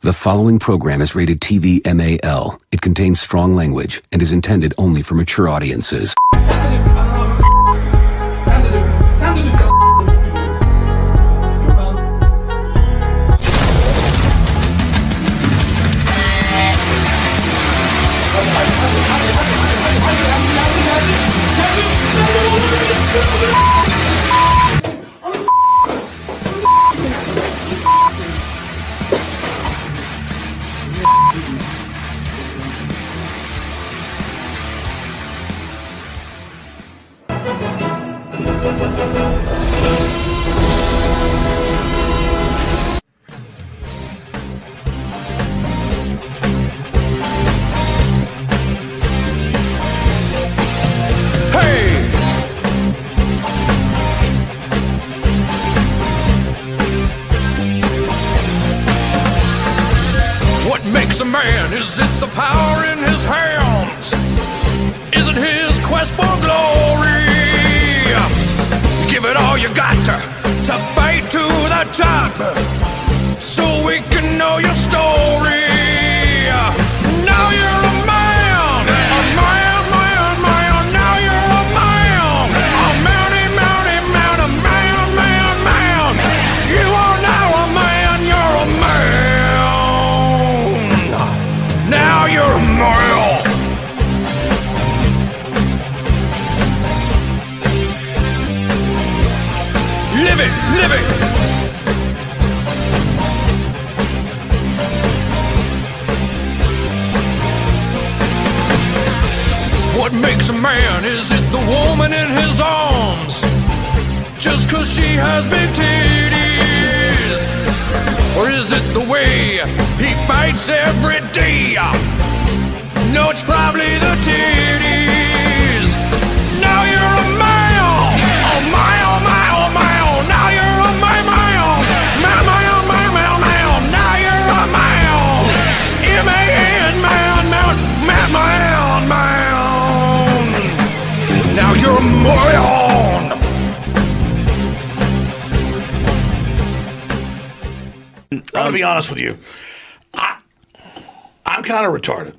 The following program is rated TV MAL. It contains strong language and is intended only for mature audiences. A man, is it the power in his hands? Is it his quest for glory? Give it all you got to fight to the top, so we can know your story. Now you're a man, a man, man, man. Now you're a man, a mounty, mounty, mount, a man, man, man. You are now a man, you're a man. Now you're a male. Live it, live it. What makes a man? Is it the woman in his arms? Just 'cause she has big titties? Or is it the way he fights every day? No, it's probably the titties. Now you're a male. Oh, male, male, male. Now you're a male, male. Male, male, male, male, male. Now you're a male. M-A-N, man, man, man, man, man. Now you're a male. I'm gonna be honest with you. I'm kind of retarded.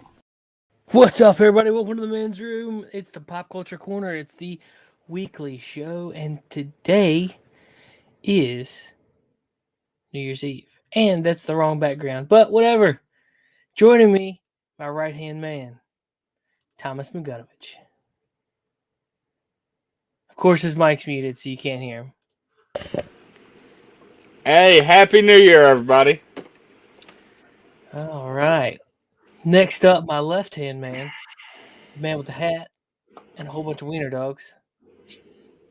What's up, everybody? Welcome to the men's room. It's the Pop Culture Corner. It's the weekly show, and today is New Year's Eve. And that's the wrong background, but whatever. Joining me, my right-hand man, Thomas Mugatovich. Of course, his mic's muted, so you can't hear him. Hey, Happy New Year, everybody. All right. Next up, my left-hand man, the man with the hat and a whole bunch of wiener dogs,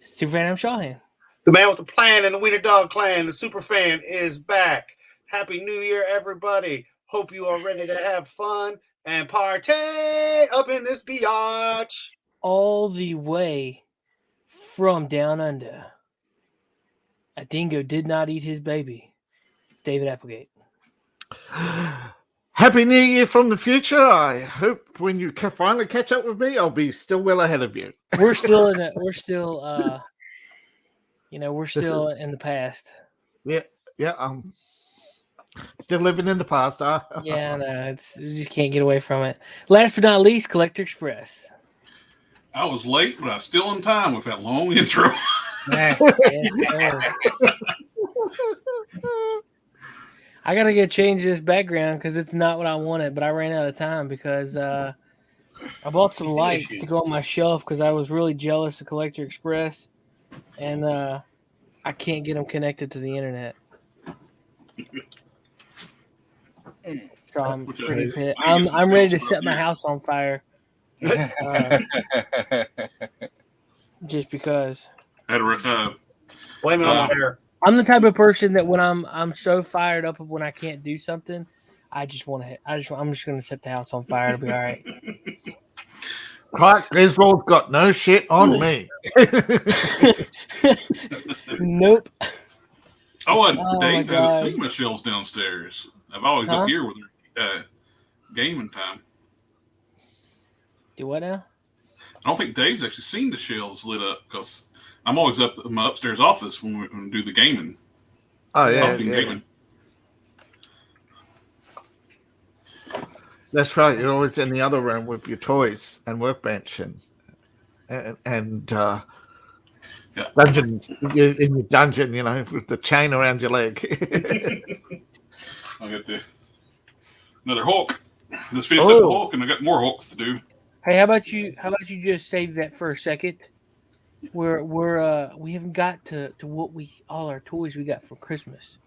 Superfan Shawhan. The man with the plan and the Wiener Dog Clan, the Superfan, is back. Happy New Year, everybody. Hope you are ready to have fun and party up in this biatch. All the way from down under. A dingo did not eat his baby. It's David Applegate. Happy New Year from the future. I hope when you finally catch up with me, I'll be still well ahead of you. We're still in it. We're still, we're still in the past. Yeah. I'm still living in the past. Yeah, no, you just can't get away from it. Last but not least, CollectorExpress. I was late, but I was still in time with that long intro. Yes, I gotta get change this background because it's not what I wanted, but I ran out of time because I bought some lights to go on my shelf because I was really jealous of CollectorExpress, and I can't get them connected to the internet. So I'm pretty pissed. I'm ready to set my house on fire, just because. Blame it on the hair. I'm the type of person that when I'm so fired up when I can't do something, I just want to. I'm just going to set the house on fire. It'll be all right. Clark Griswold's got no shit on me. Nope. I want Dave had Sigma shelves downstairs. I'm always up here with gaming time. Do what now? I don't think Dave's actually seen the shelves lit up because I'm always up in my upstairs office when we do the gaming. Oh, yeah. Gaming. That's right. You're always in the other room with your toys and workbench and dungeons. You're in your dungeon, with the chain around your leg. I got another Hulk. Just finished up the Hulk, and I got more Hulks to do. Hey, how about you just save that for a second? We haven't got to what all our toys we got for Christmas.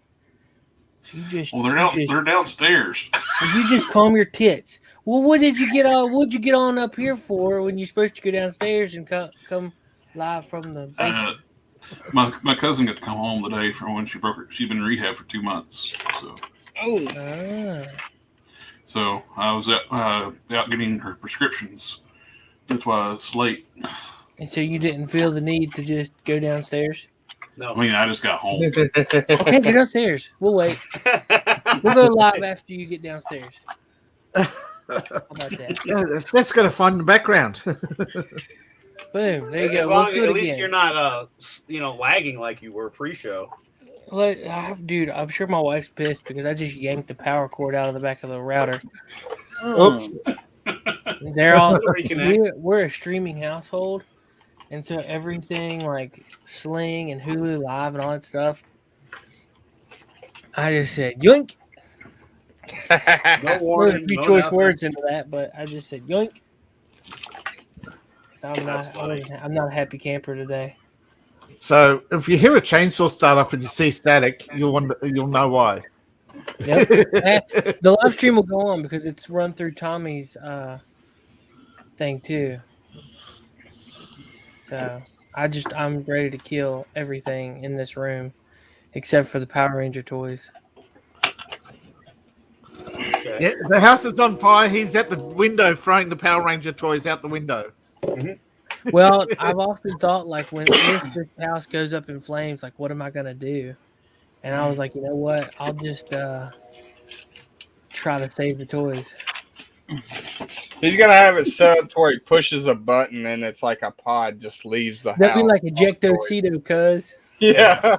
So they're downstairs. You just calm your tits. Well, what'd you get on up here for when you're supposed to go downstairs and come live from the basement? My cousin got to come home today from when she broke her. She'd been in rehab for 2 months. So I was out getting her prescriptions. That's why I was late. And so you didn't feel the need to just go downstairs? No. I mean, I just got home. Okay, get downstairs. We'll wait. We'll go live after you get downstairs. How about that? Yeah, that's going to fun in the background. Boom. There you go. As long as at least you're not, lagging like you were pre-show. Dude, I'm sure my wife's pissed because I just yanked the power cord out of the back of the router. Oops. They're all we're a streaming household, and so everything like Sling and Hulu Live and all that stuff. I just said yoink. No warning. There's a few choice words into that, but I just said yoink. So I'm not a happy camper today. So if you hear a chainsaw start up and you see static, you'll know why. Yep. The live stream will go on because it's run through Tommy's thing too. So I'm ready to kill everything in this room except for the Power Ranger toys. Okay. Yeah, the house is on fire. He's at the window throwing the Power Ranger toys out the window. Mm-hmm. Well, I've often thought if this house goes up in flames, like what am I gonna do? And I was like, you know what? I'll just try to save the toys. He's gonna have it set up to where he pushes a button and it's like a pod just leaves the That'd house. be like Ejectocito, cuz. Yeah.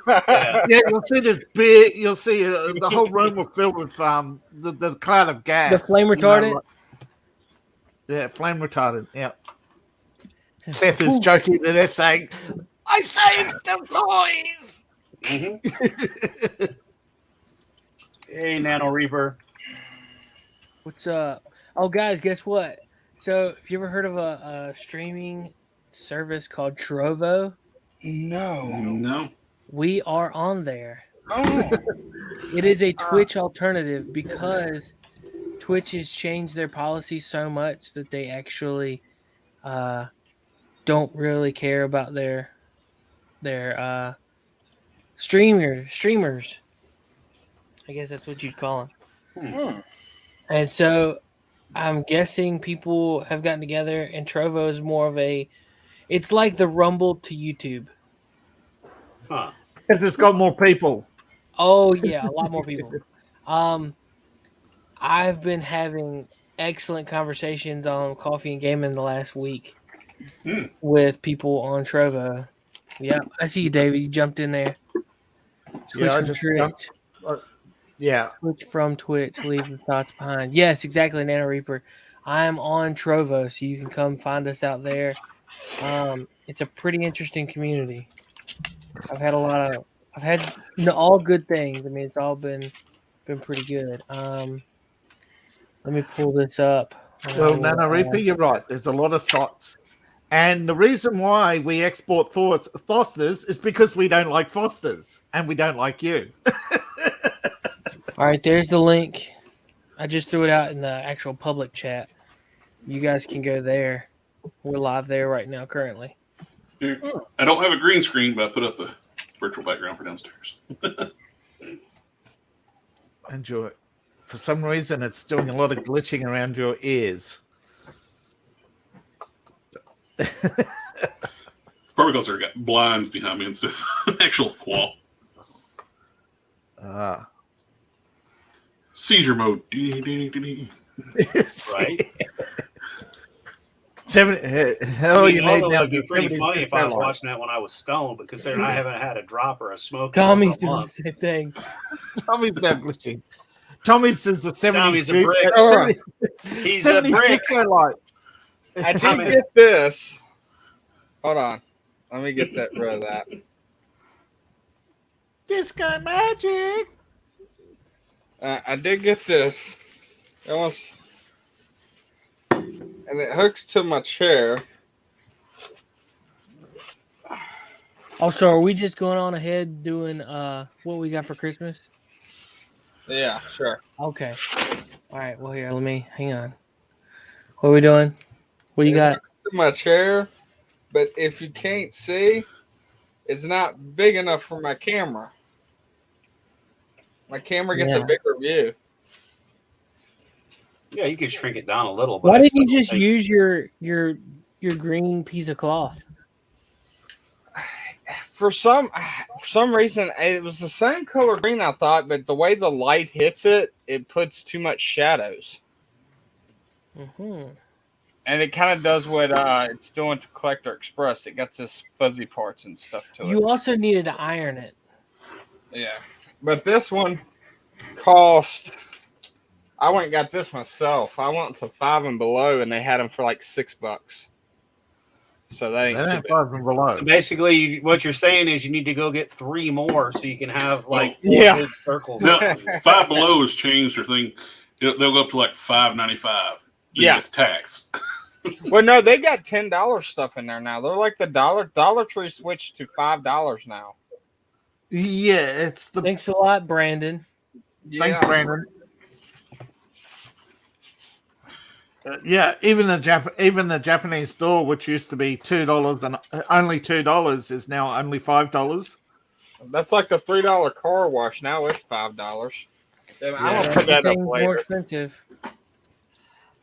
Yeah, you'll see this big. You'll see the whole room will fill with the cloud of gas. The flame retardant. Yeah, flame retardant. Yeah. Seth is joking that they're saying, "I saved the toys." Mm-hmm. Hey, Nano Reaper. What's up? Oh, guys, guess what? So, have you ever heard of a streaming service called Trovo? No. We are on there. Oh. It is a Twitch alternative because Twitch has changed their policy so much that they actually don't really care about their streamers. I guess that's what you'd call them. And so I'm guessing people have gotten together, and Trovo is more of it's like the Rumble to YouTube. Huh. It's got more people. Oh yeah, a lot more people. I've been having excellent conversations on Coffee and Gaming the last week with people on Trovo. Yeah, I see you, David. You jumped in there. Switch from Twitch. Switch from Twitch. Leave the thoughts behind. Yes, exactly, Nano Reaper. I am on Trovo, so you can come find us out there. It's a pretty interesting community. I've had all good things. I mean, it's all been pretty good. Let me pull this up. Well, Nano Reaper, you're right. There's a lot of thoughts. And the reason why we export Fosters is because we don't like Fosters. And we don't like you. All right, there's the link. I just threw it out in the actual public chat. You guys can go there. We're live there right now currently. Dude, I don't have a green screen, but I put up a virtual background for downstairs. Enjoy it. For some reason, it's doing a lot of glitching around your ears. Probably because I got blinds behind me instead of an actual wall. Seizure mode. Right. Hell, you made now. It'd be pretty funny if I was watching that when I was stoned, but considering I haven't had a drop or a smoke. Tommy's doing the same thing. Tommy's now glitching. Tommy's is a 70. Tommy's a brick. 70, He's a brick. Light. I did get this. Hold on. Let me get that rid of that. Disco magic. I did get this. It was, and it hooks to my chair. Also, are we just going on ahead doing what we got for Christmas? Yeah, sure. Okay. All right. Well, here, let me hang on. What are we doing? What do you got? To my chair, but if you can't see, it's not big enough for my camera. My camera gets a bigger view. Yeah, you can shrink it down a little. But Why didn't you just use your green piece of cloth? For some reason, it was the same color green I thought, but the way the light hits it, it puts too much shadows. Mm-hmm. And it kind of does what it's doing to CollectorExpress. It got this fuzzy parts and stuff to it. You also needed to iron it. Yeah. But this one cost... I went and got this myself. I went to Five and Below, and they had them for like $6. So that ain't too bad. So basically, what you're saying is you need to go get 3 more so you can have like 4 big circles. No, Five Below has changed their thing. They'll go up to like $5.95. Yeah, tax. Well, no, they got $10 stuff in there now. They're like the Dollar Tree switched to $5 now. Yeah, it's the. Thanks a lot, Brandon. Yeah. Thanks, Brandon. Yeah, even the Japanese store, which used to be $2 and only $2, is now only $5. That's like the $3 car wash. Now it's $5. I don't put that up later. More expensive.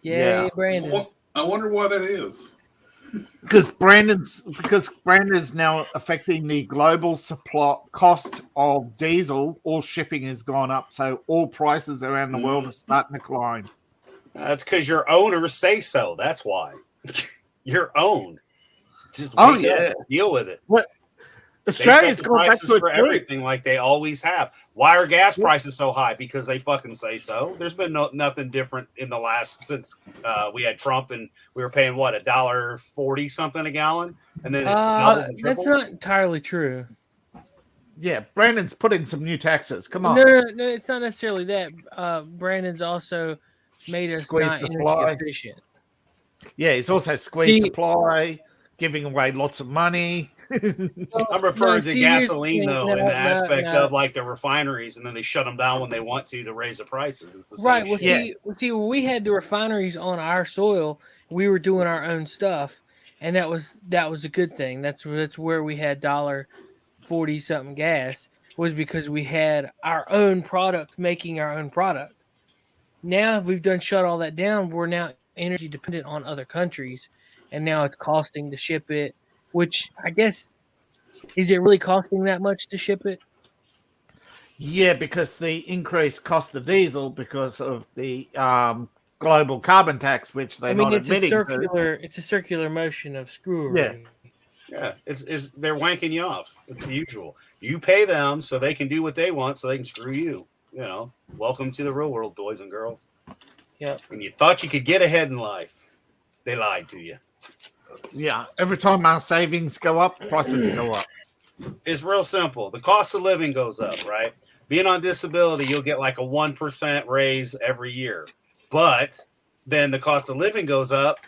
Yay, Brandon. I wonder why that is. Because Brandon's now affecting the global supply cost of diesel. All shipping has gone up, so all prices around the world are starting to climb. That's because your owners say so. That's why. Your own. Just deal with it. What? Australia's going back to for everything like they always have. Why are gas prices so high? Because they fucking say so. There's been nothing different in the last since we had Trump and we were paying what $1.40 something a gallon, and then that's not entirely true. Yeah, Brandon's put in some new taxes. Come on. No, it's not necessarily that. Brandon's also made us Squeeze not supply. energy efficient. Yeah, he's also squeezed supply, giving away lots of money. I'm referring to gasoline, though, in the aspect of like the refineries, and then they shut them down when they want to raise the prices. It's the same right. Well, shit. see, when we had the refineries on our soil, we were doing our own stuff, and that was a good thing. That's where we had $1.40 something gas, was because we had our own product making our own product. Now we've shut all that down. We're now energy dependent on other countries, and now it's costing to ship it. Which I guess, is it really costing that much to ship it? Yeah, because the increased cost of diesel because of the global carbon tax, which they're not admitting to. It's a circular motion of screwery. Yeah, it's they're wanking you off. It's the usual. You pay them so they can do what they want, so they can screw you. You know, welcome to the real world, boys and girls. Yeah. When you thought you could get ahead in life, they lied to you. Yeah, every time our savings go up, prices go up. It's real simple. The cost of living goes up, right? Being on disability, you'll get like a 1% raise every year. But then the cost of living goes up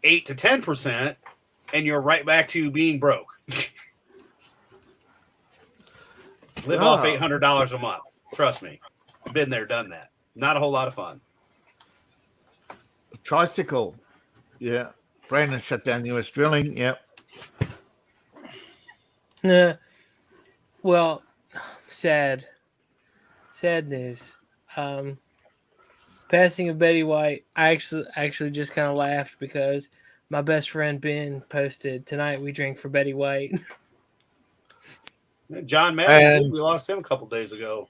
8 to 10%, and you're right back to being broke. Live off $800 a month. Trust me. Been there, done that. Not a whole lot of fun. Tricycle. Yeah. Brandon shut down US drilling. Yep. Well, sad news. Passing of Betty White. I actually just kind of laughed because my best friend Ben posted, "Tonight we drink for Betty White." John Madden, we lost him a couple days ago.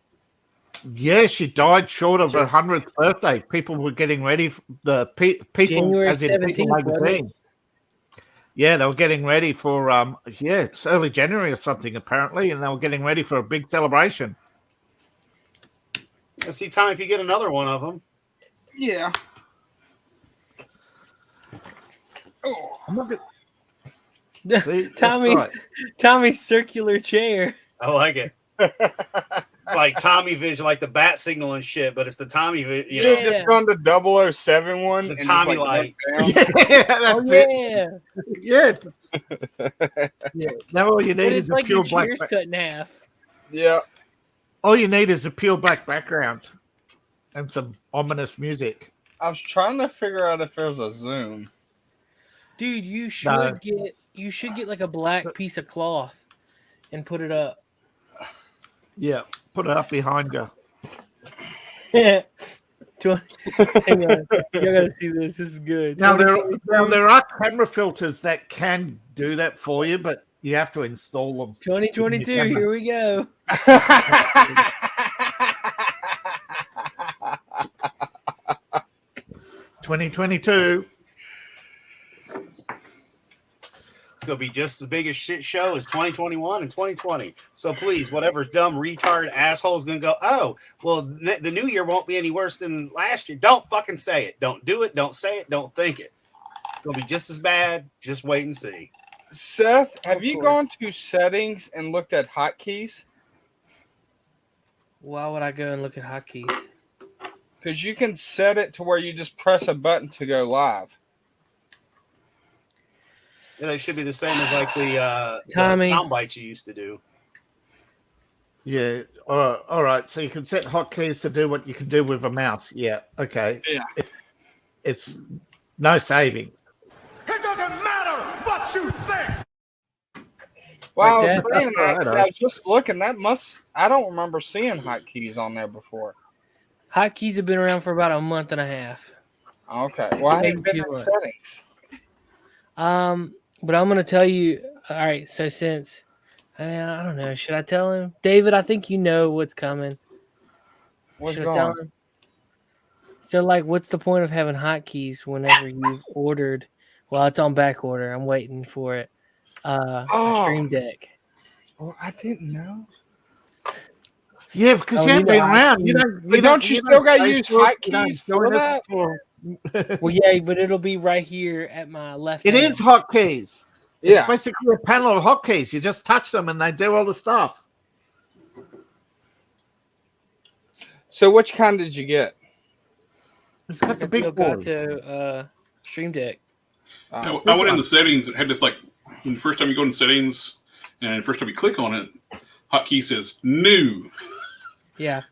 Yeah, she died short of her 100th birthday. People were getting ready for the people, January as in 17th, People magazine. Yeah, they were getting ready for it's early January or something apparently, and they were getting ready for a big celebration. Let's see, Tom, if you get another one of them. Yeah. I'm not See, Tommy's circular chair. I like it. It's like Tommy vision, like the bat signal and shit, but it's the Tommy vision. You know, just on the 007 one. The and Tommy just, light. That's it. Yeah. Now all you need is a like pure your black. chair's cut in half. Yeah. All you need is a pure black background and some ominous music. I was trying to figure out if there's a zoom. Dude, you should get like a black piece of cloth and put it up. Yeah, put it up behind you. Hang on. You gotta see this. This is good. Now there are camera filters that can do that for you, but you have to install them. 2022, here we go. 2022. It's going to be just as big a shit show as 2021 and 2020. So please, whatever dumb retard asshole is going to go, oh, well, the new year won't be any worse than last year. Don't fucking say it. Don't do it. Don't say it. Don't think it. It's going to be just as bad. Just wait and see. Seth, have you gone to settings and looked at hotkeys? Why would I go and look at hotkeys? Because you can set it to where you just press a button to go live. Yeah, they should be the same as like the sound bites you used to do. Yeah. All right. So you can set hotkeys to do what you can do with a mouse. Yeah. Okay. Yeah. It's no savings. It doesn't matter what you think. Well, Like I that? was saying that. I was just looking. I don't remember seeing hotkeys on there before. Hotkeys have been around for about a month and a half. Okay. Well, I haven't been Maybe in 2 settings. But I'm gonna tell you. All right. So I don't know. Should I tell him, David? I think you know what's coming. What's Should I tell going? him? So, like, what's the point of having hotkeys whenever you've ordered? Well, it's on back order. I'm waiting for it. A Stream Deck. Oh, I didn't know. Yeah, because you haven't been around. Don't you still got to use hotkeys for that? Well, yeah, but it'll be right here at my left. It hand. is hotkeys. Yeah. It's basically a panel of hotkeys. You just touch them and they do all the stuff. So which kind did you get? It's got the big board. to Stream Deck. I went in the settings. It had this like when the first time you go in settings and the first time you click on it, hotkey says new. Yeah.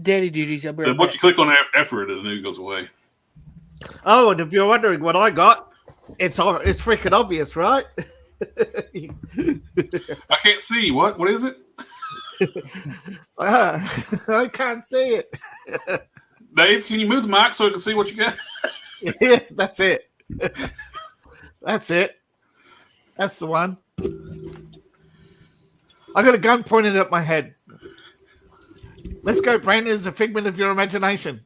Daddy duties. And once you click on it after it, the new goes away. Oh, and if you're wondering what I got, it's freaking obvious, right? I can't see. What is it? I can't see it. Dave, can you move the mic so I can see what you got? Yeah, that's it. That's it. That's the one. I got a gun pointed at my head. Let's go, Brandon. It's a figment of your imagination.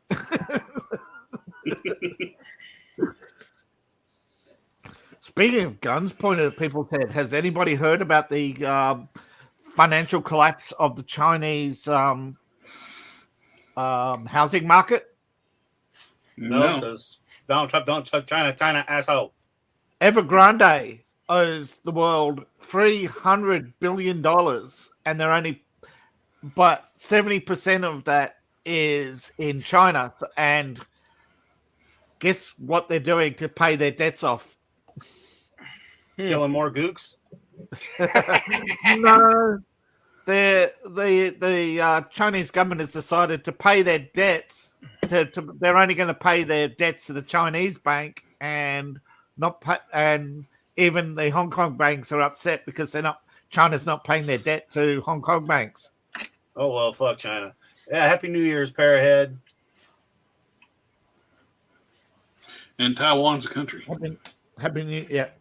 Speaking of guns pointed at people's head, has anybody heard about the financial collapse of the Chinese housing market? No, because Donald Trump don't touch China asshole. Evergrande owes the world $300 billion, and they're only, but 70% of that is in China. And guess what they're doing to pay their debts off? Killing more gooks? No. The Chinese government has decided to pay their debts. They're only going to pay their debts to the Chinese bank, and not pay, and even the Hong Kong banks are upset because China's not paying their debt to Hong Kong banks. Oh well, fuck China. Yeah, Happy New Year's, Parahead. And Taiwan's a country. Happy New Year.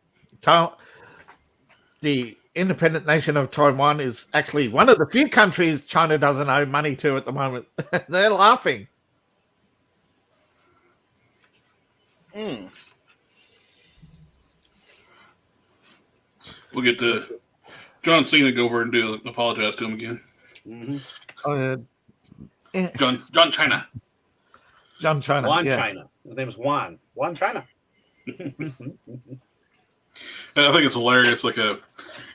The independent nation of Taiwan is actually one of the few countries China doesn't owe money to at the moment. They're laughing. We'll get to John Cena go over and apologize to him again. Mm-hmm. John China. John China. Juan yeah. China. His name is Juan. Juan China. I think it's hilarious. Like the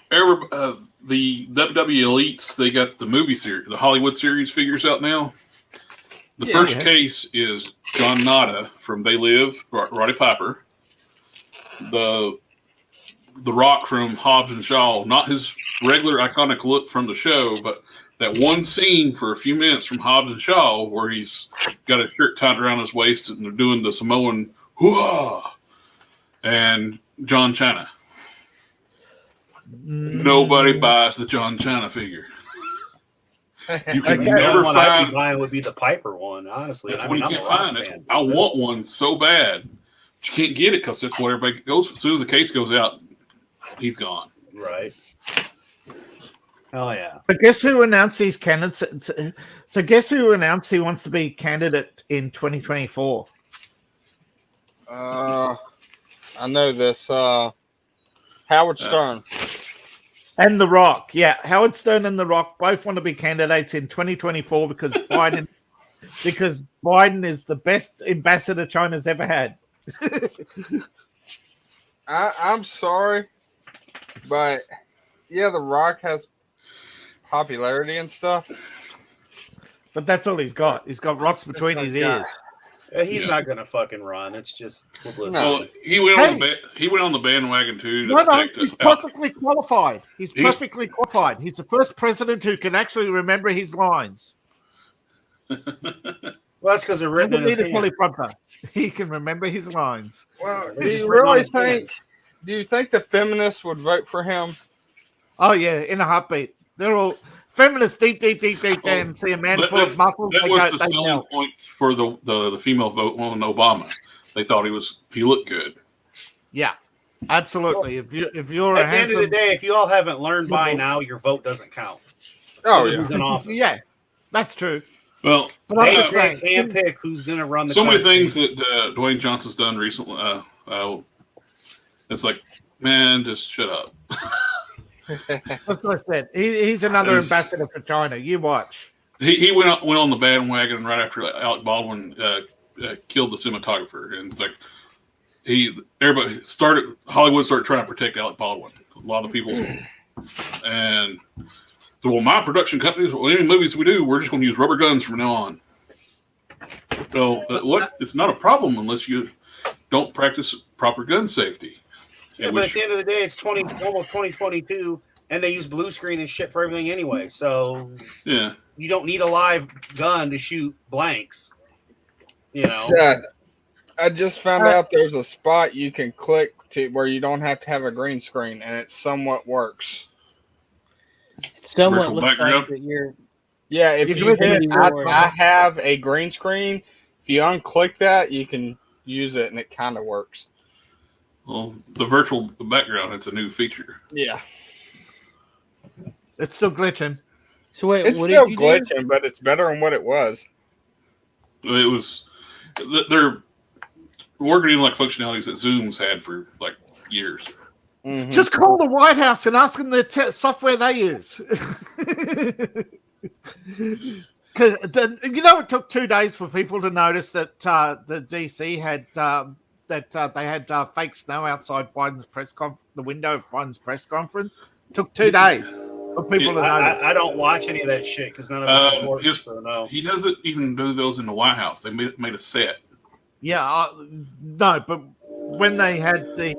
WWE Elites, they got the movie series, the Hollywood series figures out now. The first case is John Nada from They Live, Roddy Piper. The Rock from Hobbs and Shaw, not his regular iconic look from the show, but that one scene for a few minutes from Hobbs and Shaw where he's got a shirt tied around his waist and they're doing the Samoan hoo-ah, and John China. Nobody buys the John China figure. You can never one find. I'd be buying would be the Piper one, honestly. That's one you can't find. I want one so bad, but you can't get it because that's what everybody goes. As soon as the case goes out, he's gone. Right. Oh yeah. But guess who announced these candidates? So guess who announced he wants to be candidate in 2024? I know this. Howard Stern. And The Rock. Yeah, Howard Stern and The Rock both want to be candidates in 2024 because Biden is the best ambassador China's ever had. I'm sorry, but yeah, The Rock has popularity and stuff. But that's all he's got. He's got rocks between his ears. He's not going to fucking run. It's just publicity. So he went on the bandwagon too. No, he's perfectly qualified. He's perfectly qualified. He's the first president who can actually remember his lines. Well, that's because they're written in his hand. Teleprompter. He can remember his lines. Well, do you think the feminists would vote for him? Oh yeah, in a heartbeat. They're all feminists deep down. See a man full of muscles. That was the selling point for the female vote on Obama. They thought he looked good. Yeah, absolutely. If you're at the end of the day, if you all haven't learned by now, your vote doesn't count. Oh yeah, who's in office. Yeah, that's true. Well, but I'm just saying, can't pick who's going to run the. So many things that Dwayne Johnson's done recently. It's like, man, just shut up. That's what I said. He's another ambassador for China. You watch. He went on the bandwagon right after Alec Baldwin killed the cinematographer, and it's like Hollywood started trying to protect Alec Baldwin. A lot of people, and well, my production companies, any movies we do, we're just going to use rubber guns from now on. So it's not a problem unless you don't practice proper gun safety. Yeah, but at the end of the day, it's almost 2022, and they use blue screen and shit for everything anyway. So yeah, you don't need a live gun to shoot blanks. You know. I just found out there's a spot you can click to where you don't have to have a green screen, and it somewhat works. It somewhat looks like that you're. Yeah, if you hit, I have a green screen. If you unclick that, you can use it, and it kind of works. Well, the virtual background, it's a new feature. Yeah. It's still glitching. So wait, it's still glitching, but it's better than what it was. It was. They're working in like functionalities that Zoom's had for like years. Mm-hmm. Just call the White House and ask them the software they use. Because it took 2 days for people to notice that the DC had they had fake snow outside Biden's the window of Biden's press conference. It took 2 days for people to notice. I don't watch any of that shit because none of it's important. So no. He doesn't even do those in the White House. They made a set. Yeah, no, but when they had the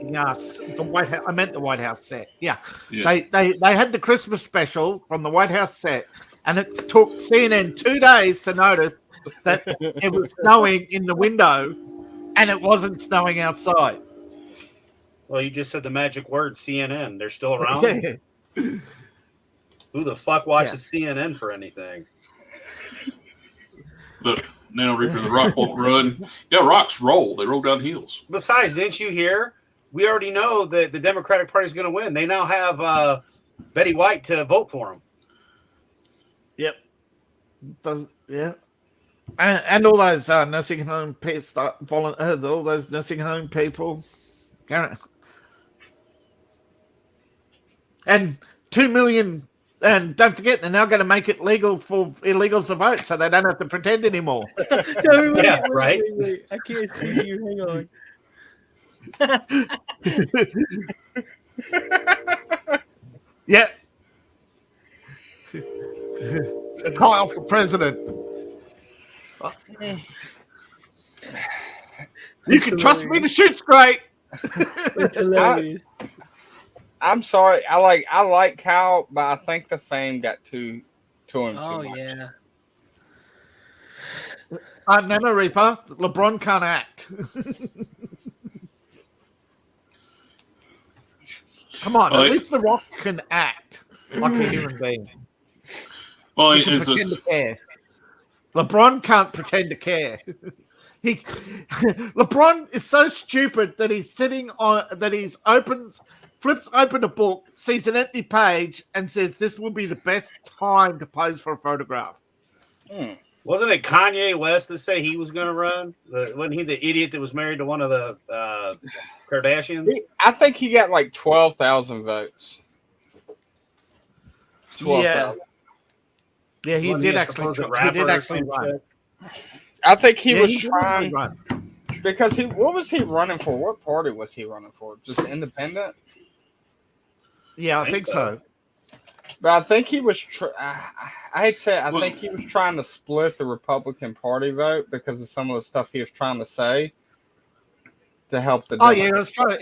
White House, I meant the White House set. Yeah. They had the Christmas special from the White House set, and it took CNN 2 days to notice that it was snowing in the window, and it wasn't snowing outside. Well, you just said the magic word, CNN. They're still around. Who the fuck watches CNN for anything? Look. Now, Reaper, the Rock won't run. Yeah, rocks roll. They roll down hills. Besides, didn't you hear? We already know that the Democratic Party is going to win. They now have Betty White to vote for them. Yep. Yeah. And all those nursing home all those nursing home people. And 2 million And don't forget, they're now going to make it legal for illegals to vote, so they don't have to pretend anymore. Yeah, right? Wait. I can't see you. Hang on. Yeah. Kyle for president. You can trust me, the shoot's great. It's hilarious. I'm sorry. I like Kyle, but I think the fame got to him Oh too much. yeah. Nano Reaper, LeBron can't act. Come on, at least The Rock can act like a human being. Well, He can pretend to care. LeBron can't pretend to care. LeBron is so stupid that he's flips open a book, sees an empty page, and says this will be the best time to pose for a photograph. Wasn't it Kanye West that say he was going to run? Wasn't he the idiot that was married to one of the Kardashians? I think he got like 12,000 votes. 12,000. Yeah, he did actually run. I think he was trying because what was he running for? What party was he running for? Just independent? Yeah, I think so. But I think he was. I hate to say it, I think he was trying to split the Republican Party vote because of some of the stuff he was trying to say to help the. He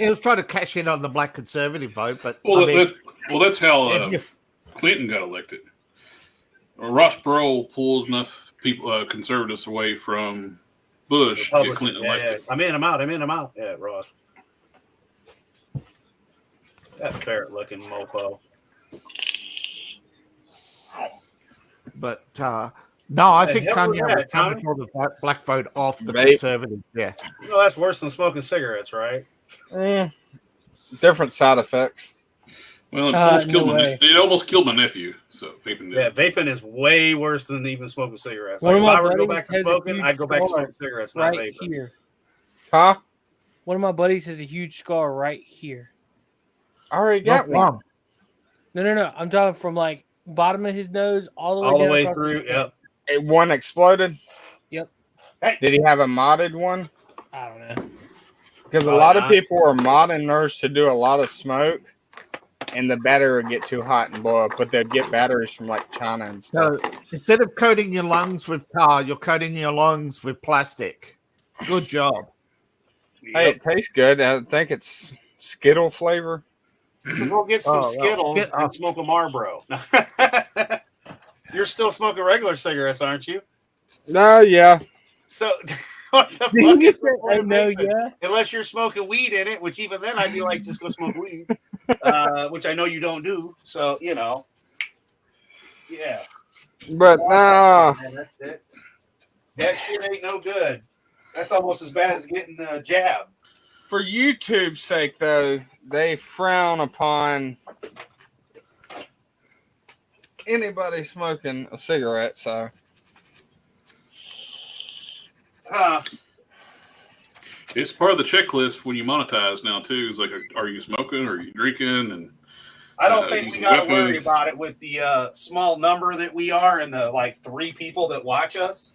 was trying to cash in on the black conservative vote, but that's how Clinton got elected. Ross Perot pulls enough people, conservatives, away from Bush to get Clinton elected. Yeah. I'm in, I'm out. Yeah, Ross. That ferret-looking mofo. But no, I think Kanye was trying to pull the black vote off the conservative. Yeah. That's worse than smoking cigarettes, right? Different side effects. Well, it almost killed my nephew. So vaping did. Yeah, vaping is way worse than even smoking cigarettes. Like, if I were to go back to smoking, I'd go back to smoking cigarettes, not vaping. Here. Huh? One of my buddies has a huge scar right here. I already got one. No. I'm talking from like bottom of his nose all the way through. Yep. One exploded. Yep. Hey. Did he have a modded one? I don't know. Because a lot of people are modding theirs to do a lot of smoke, and the battery would get too hot and blow up. But they'd get batteries from like China and stuff. So instead of coating your lungs with tar, you're coating your lungs with plastic. Good job. Hey, it tastes good. I think it's Skittle flavor. So go get some Skittles and smoke a Marlboro. You're still smoking regular cigarettes, aren't you? No, yeah. So what the fuck is yeah. Unless you're smoking weed in it, which even then I'd be like, just go smoke weed. Which I know you don't do. So, yeah. But no. That's it. That shit ain't no good. That's almost as bad as getting a jab. For YouTube's sake, though, they frown upon anybody smoking a cigarette. So, it's part of the checklist when you monetize now too. It's like, are you smoking? Are you drinking? And I don't think we got to worry about it with the small number that we are and the like 3 people that watch us.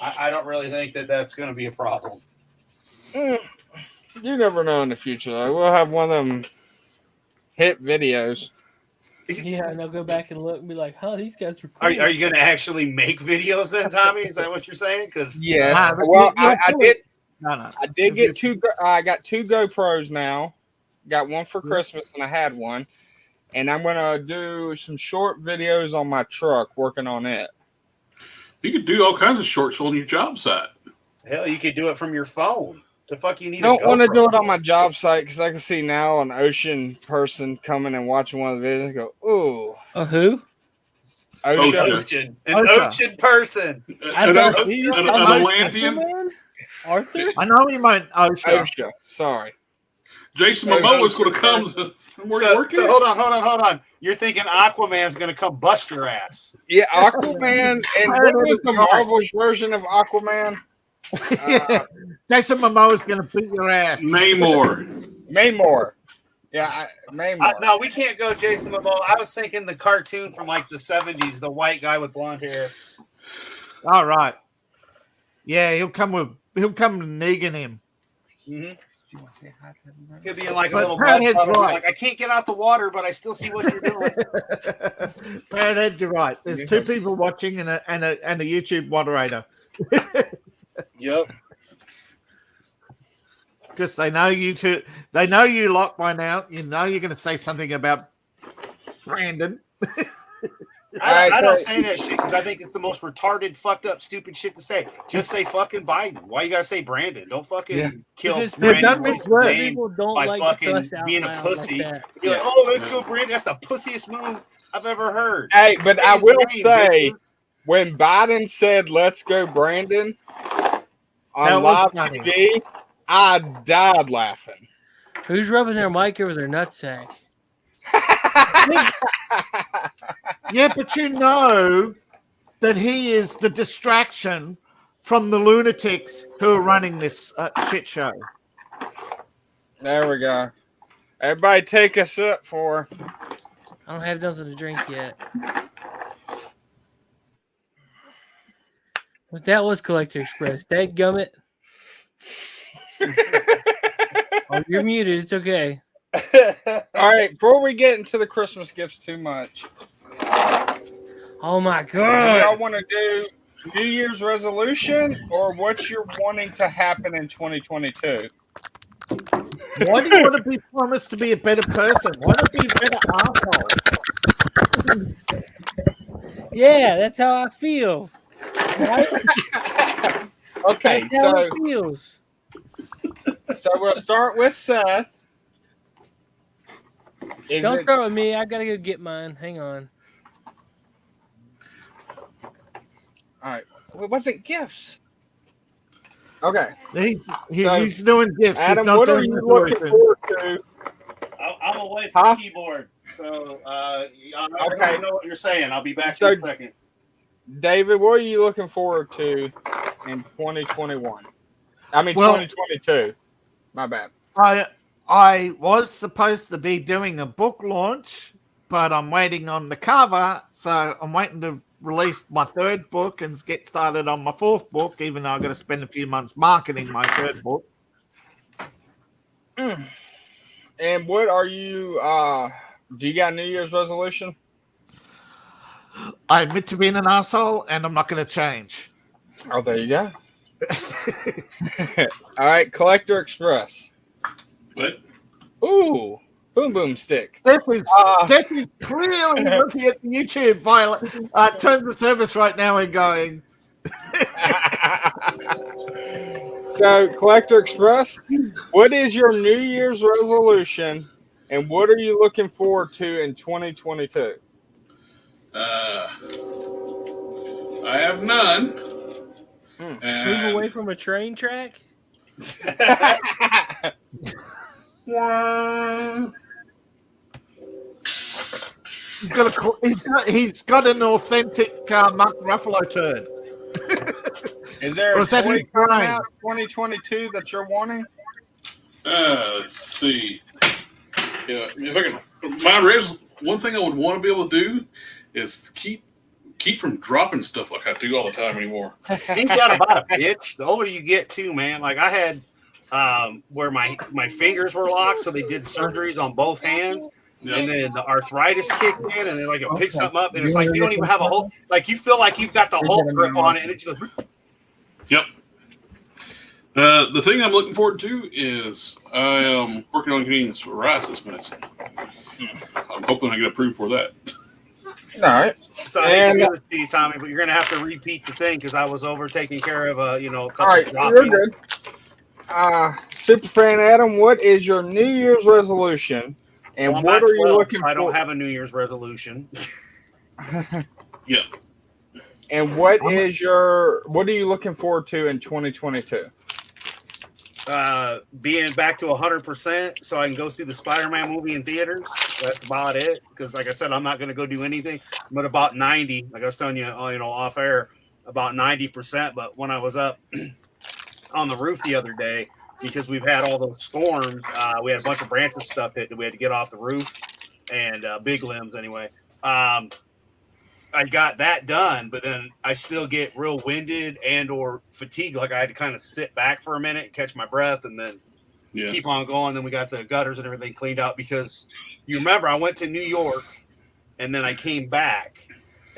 I don't really think that that's going to be a problem. You never know in the future, though. We'll have one of them hit videos. Yeah, and they'll go back and look and be like, "Huh, these guys are cool." Are you going to actually make videos then, Tommy? Is that what you're saying? Because yes. Well, I did. No. I did get 2. I got 2 GoPros now. Got one for Christmas, and I had one. And I'm gonna do some short videos on my truck, working on it. You could do all kinds of shorts on your job site. Hell, you could do it from your phone. The fuck you need? I don't want to do it on my job site because I can see now an ocean person coming and watching one of the videos and go, "Ooh, who? Ocean. An ocean person. An Atlantean. Arthur? I know he meant OSHA. Sorry. Jason Momoa's going to come. So hold on. You're thinking Aquaman's going to come bust your ass. Yeah, Aquaman. And what was the Marvel's version of Aquaman? Jason Momoa's going to beat your ass. Namor. Yeah, no, we can't go Jason Momoa. I was thinking the cartoon from like the 70s, the white guy with blonde hair. All right. Yeah, he'll come Negan him. Mm-hmm. Could be in like a But little Parrothead's bug right. like, I can't get out the water, but I still see what you're doing. Parrothead, you're right. There's two people watching and a YouTube moderator. Yep. Because they know you two. They know you lot by now. You know you're going to say something about Brandon. I don't say that shit because I think it's the most retarded, fucked up, stupid shit to say. Just say fucking Biden. Why you gotta say Brandon? Don't fucking kill Because Brandon people don't by like fucking to cuss out being a loud pussy. like that. You're like, oh, let's go, Brandon. That's the pussiest move I've ever heard. Hey, but I His will name, say, bitch. when Biden said, "Let's go, Brandon," on That was live funny. TV, I died laughing. Who's rubbing their mic over their nutsack? Yeah, but you know that he is the distraction from the lunatics who are running this shit show. There we go. Everybody take a sip for. I don't have nothing to drink yet. But that was Collector Express. Dadgummit. Oh, you're muted. It's okay. All right, before we get into the Christmas gifts too much, Oh my do y'all god. want to do New Year's resolution or what you're wanting to happen in 2022? Why do you want to be promised to be a better person? Why not be a better asshole? Yeah, that's how I feel. Right? Okay, That's how it feels. so we'll start with Seth. Don't start with me. I gotta go get mine. Hang on. All right, it wasn't gifts. Okay, He's doing gifts. Adam, he's not what are doing you looking forward to? I'm away from the keyboard, so I Okay. don't know what you're saying. I'll be back So- in a second. David, what are you looking forward to in 2021? I mean, Well- 2022. My bad. I was supposed to be doing a book launch, but I'm waiting on the cover, so I'm waiting to release my third book and get started on my fourth book, even though I've got to spend a few months marketing my third book. And what are you, do you got a New Year's resolution? I admit to being an asshole, and I'm not going to change. Oh, there you go. All right, Collector Express. What? Ooh, boom boom stick. Seth is clearly looking at the YouTube terms of service right now and going, So, Collector Express, what is your New Year's resolution, and what are you looking forward to in 2022? I have none. Move And away from a train track? he's got an authentic Mark Ruffalo turd. Is there Or a is that toy his coming brain? out 2022 that you're wanting? let's see. Yeah, if I can, one thing I would want to be able to do is keep from dropping stuff like I do all the time anymore. Ain't that about a bitch? The older you get, too, man. Like I had where my fingers were locked, so they did surgeries on both hands. Yeah. And then the arthritis kicked in, and then like it picks something up, and it's like you don't even have a whole. Like you feel like you've got the whole grip on it, and it's just. Yep. The thing I'm looking forward to is I am working on getting psoriasis medicine. I'm hoping I get approved for that. All right. So I hate to do this to you, Tommy, but you're gonna have to repeat the thing because I was over taking care of a couple All right, of you're droppings. good. Superfan Adam, what is your New Year's resolution, and Well, I'm what not are you 12, looking so I for? don't have a New Year's resolution. Yeah. And what are you looking forward to in 2022? Being back to 100%, so I can go see the Spider-Man movie in theaters. That's about it. Because, like I said, I'm not going to go do anything. I'm at about 90. Like I was telling you, off air, about 90%. But when I was up on the roof the other day, because we've had all those storms. We had a bunch of branches stuff hit that we had to get off the roof, and big limbs anyway. I got that done, but then I still get real winded and or fatigued. Like I had to kind of sit back for a minute and catch my breath and then keep on going. Then we got the gutters and everything cleaned out because you remember I went to New York and then I came back.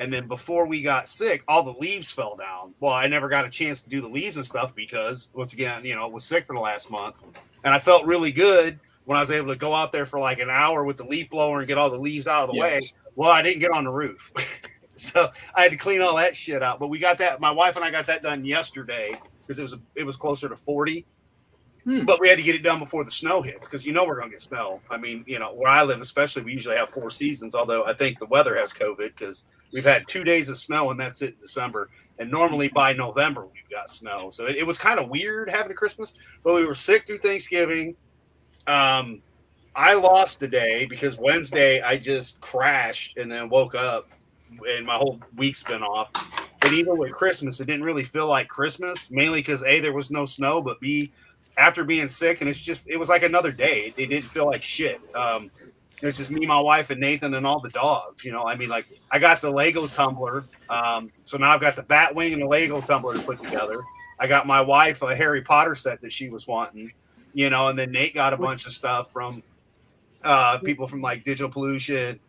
And then before we got sick, all the leaves fell down. Well, I never got a chance to do the leaves and stuff because once again, was sick for the last month. And I felt really good when I was able to go out there for like an hour with the leaf blower and get all the leaves out of the way. Well, I didn't get on the roof. So I had to clean all that shit out. But we got that. My wife and I got that done yesterday because it was closer to 40. But we had to get it done before the snow hits because we're going to get snow. I mean, where I live, especially, we usually have 4 seasons. Although I think the weather has COVID because we've had 2 days of snow and that's it in December. And normally by November we've got snow. So it was kind of weird having a Christmas. But we were sick through Thanksgiving. I lost the day because Wednesday I just crashed and then woke up. And my whole week's been off. But even with Christmas, it didn't really feel like Christmas, mainly because A, there was no snow, but B, after being sick, and it was like another day. It didn't feel like shit. It was just me, my wife, and Nathan, and all the dogs. I mean, like, I got the Lego tumbler. So now I've got the Batwing and the Lego tumbler to put together. I got my wife a Harry Potter set that she was wanting, and then Nate got a bunch of stuff from people from, like, Digital Pollution.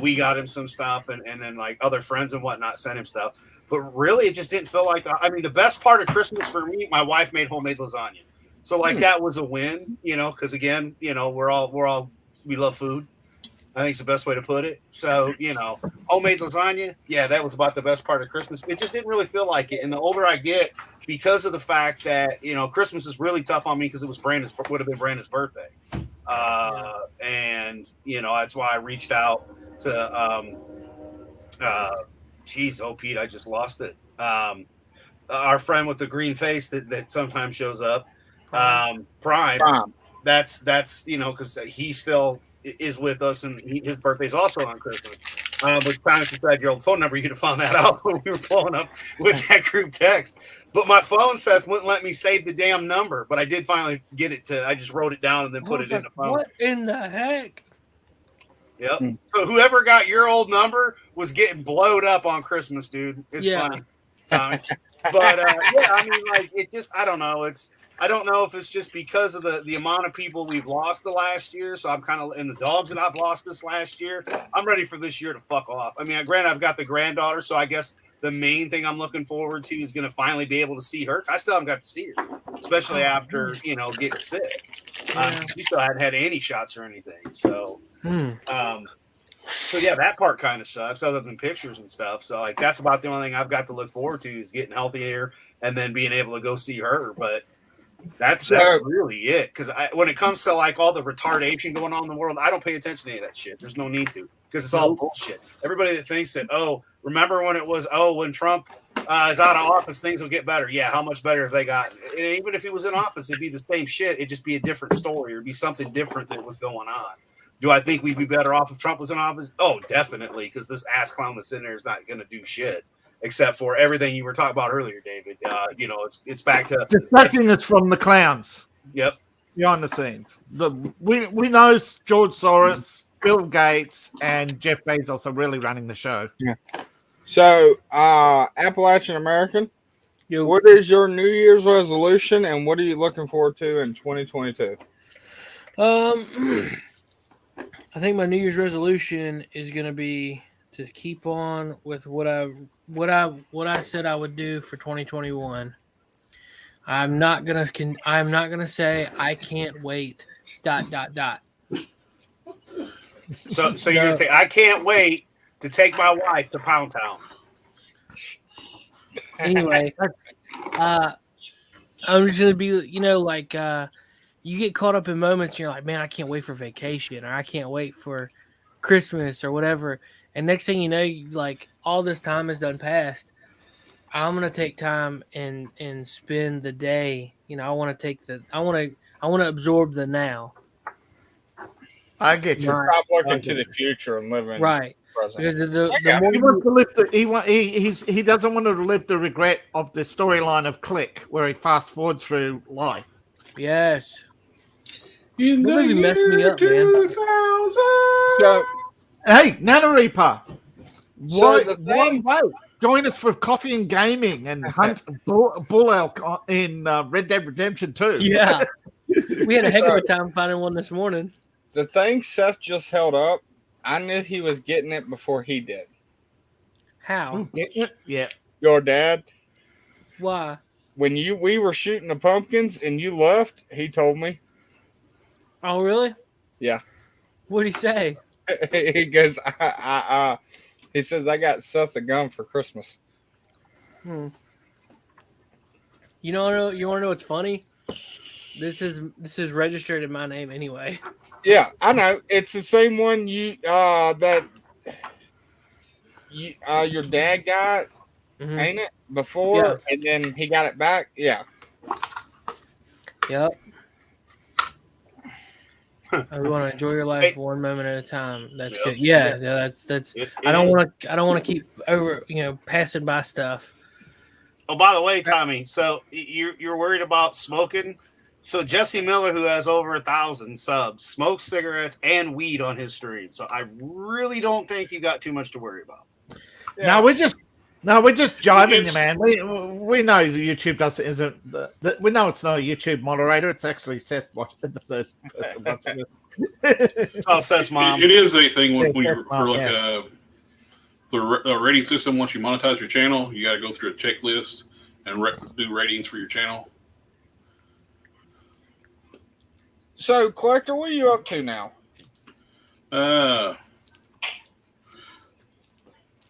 We got him some stuff, and then like other friends and whatnot sent him stuff. But really, it just didn't feel like that. I mean, the best part of Christmas for me, my wife made homemade lasagna. So like that was a win, because again, we love food. I think it's the best way to put it. So, homemade lasagna, yeah, that was about the best part of Christmas. It just didn't really feel like it. And the older I get, because of the fact that, Christmas is really tough on me because it was would have been Brandon's birthday. And, that's why I reached out to Pete, I just lost it. Our friend with the green face that sometimes shows up, Prime. That's because he still is with us, and his birthday's also on Christmas. But trying to decide your old phone number, you'd have found that out when we were pulling up with that group text. But my phone, Seth, wouldn't let me save the damn number. But I did finally get it I just wrote it down and then put it in the phone. What in the heck? Yep. So whoever got your old number was getting blowed up on Christmas, dude. It's funny, Tommy. But I mean, like, it just, I don't know. I don't know if it's just because of the amount of people we've lost the last year. So I'm kind of, and the dogs that I've lost this last year, I'm ready for this year to fuck off. I mean, granted, I've got the granddaughter, so I guess the main thing I'm looking forward to is going to finally be able to see her. I still haven't got to see her, especially after, getting sick. She still hadn't had any shots or anything. So, so yeah, that part kind of sucks other than pictures and stuff. So like, that's about the only thing I've got to look forward to is getting healthier and then being able to go see her. But that's really it. Because when it comes to like all the retardation going on in the world, I don't pay attention to any of that shit. There's no need to, because it's all bullshit. Everybody that thinks that, remember when it was, when Trump is out of office, things will get better. Yeah, how much better have they gotten? And even if he was in office, it'd be the same shit. It'd just be a different story. It'd be something different that was going on. Do I think we'd be better off if Trump was in office? Oh, definitely, because this ass clown that's in there is not going to do shit. Except for everything you were talking about earlier, David. It's back to distracting us from the clowns. Yep. Behind the scenes. We know George Soros, Bill Gates, and Jeff Bezos are really running the show. Yeah. So, Appalachian American, what is your New Year's resolution, and what are you looking forward to in 2022? I think my New Year's resolution is going to be to keep on with what I said I would do for 2021. I'm not gonna say I can't wait. ... So you're gonna say I can't wait to take my wife to Pound Town. Anyway, I'm just gonna be, you get caught up in moments and you're like, man, I can't wait for vacation, or I can't wait for Christmas or whatever. And next thing you know, like, all this time has done passed. I'm gonna take time and spend the day. I want to absorb the now. I get you. Stop looking to the future and living right. present. Because he wants to live he doesn't want to live the regret of the storyline of Click, where he fast forwards through life. Yes. In That the movie messed me year up, man. 2000. So, Hey, Nana Reaper. so Why? the Why thing, wait? Join us for coffee and gaming and hunt bull elk in Red Dead Redemption 2. Yeah. We had a heck of a time finding one this morning. the thing Seth just held up, I knew he was getting it before he did. How? Yeah. Your dad, Why? when we were shooting the pumpkins and you left, he told me. Oh, really? Yeah. What'd he say? He goes, he says, I got Seth a gun for Christmas. You know, you want to know what's funny? This is registered in my name anyway. Yeah, I know. It's the same one your dad got, ain't it? Before, and then he got it back. Yeah. Yep. We want to enjoy your life one moment at a time. That's good. Yeah, that's. I don't want to keep passing by stuff. Oh, by the way, Tommy, so you're worried about smoking? So Jesse Miller, who has over 1,000 subs, smokes cigarettes and weed on his stream. So I really don't think you got too much to worry about. Yeah. No, we're just jiving you, man. We know YouTube isn't we know it's not a YouTube moderator. It's actually Seth watching the first person watching it. Oh, Seth's mom. It is a thing when you're mom, for like the rating system. Once you monetize your channel, you got to go through a checklist and do ratings for your channel. So, Collector, what are you up to now?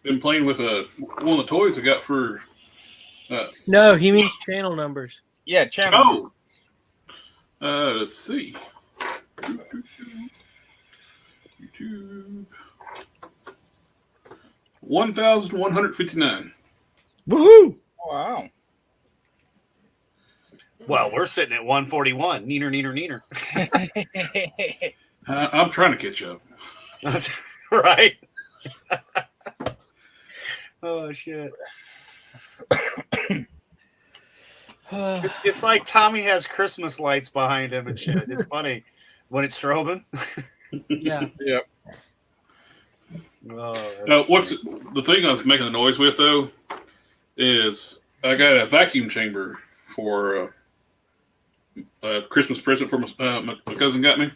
Been playing with one of the toys I got for. No, he means channel numbers. Yeah, channel. Oh, let's see. YouTube 1,159. Woohoo! Wow. Well, we're sitting at 141. Neener. I'm trying to catch up. Right? Oh, shit. It's like Tommy has Christmas lights behind him and shit. It's funny when it's strobing. Yeah. Yep. What's the thing I was making the noise with, though, is I got a vacuum chamber for a Christmas present for my cousin got me.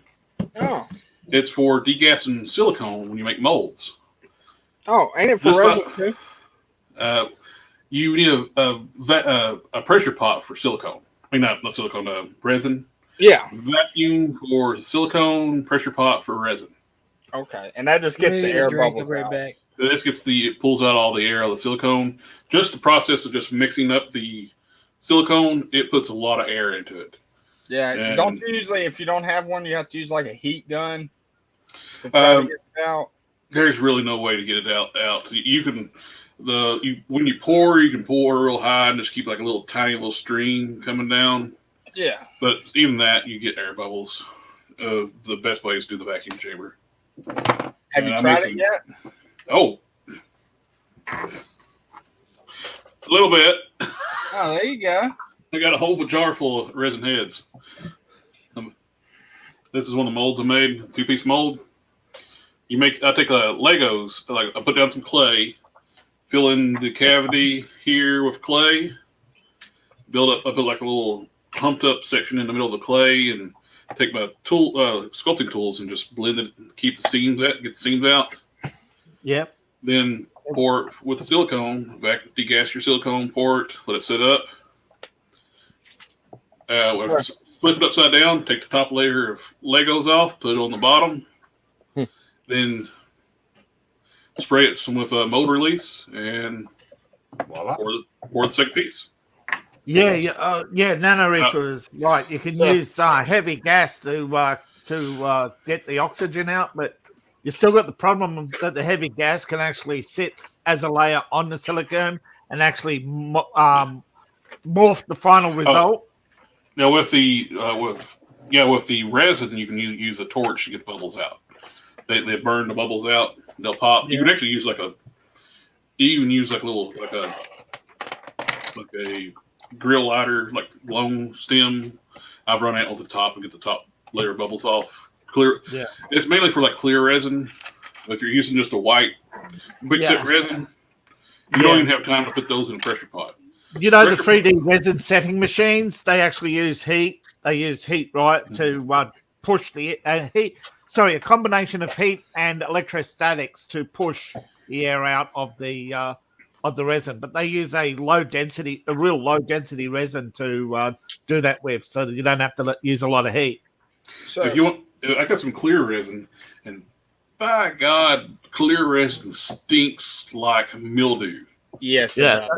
Oh. It's for degassing silicone when you make molds. Oh, ain't it for resin too? You need a pressure pot for silicone. I mean, not silicone, resin. Yeah. Vacuum for silicone, pressure pot for resin. Okay, and that just gets the air bubbles out. Back. This it pulls out all the air out of the silicone. Just the process of just mixing up the silicone, it puts a lot of air into it. Yeah, And don't you usually, if you don't have one, you have to use like a heat gun to try to get it out? There's really no way to get it out. You can when you pour real high and just keep like a little tiny little stream coming down. Yeah. But even that, you get air bubbles. The best way is to do the vacuum chamber. Have you tried it yet? Oh. A little bit. Oh, there you go. I got a whole jar full of resin heads. This is one of the molds I made, 2-piece mold. I take Legos, like I put down some clay, fill in the cavity here with clay, I build like a little humped up section in the middle of the clay, and take my sculpting tools and just blend it, keep the seams out, get the seams out. Yep. Then pour it with the silicone, degas your silicone, pour it, let it sit up. Flip it upside down, take the top layer of Legos off, put it on the bottom, then spray it with a mold release, and voila, pour the second piece. Yeah, Nano Reaper is right. You can use heavy gas to get the oxygen out, but you still got the problem that the heavy gas can actually sit as a layer on the silicone and actually morph the final result. Now with the resin, you can use a torch to get the bubbles out. They burn the bubbles out. They'll pop. Yeah. You can actually use like a grill lighter, like long stem. I've run out on the top and get the top layer of bubbles off. Clear. Yeah. It's mainly for like clear resin. If you're using just a white quick-set resin, you don't even have time to put those in a pressure pot. You know, the 3D resin setting machines, they actually use heat. They use heat, right, to push the heat. Sorry, a combination of heat and electrostatics to push the air out of the resin. But they use a real low density resin to do that with, so that you don't have to use a lot of heat. So if you want, I got some clear resin, and by God, clear resin stinks like mildew. Yes. Yeah.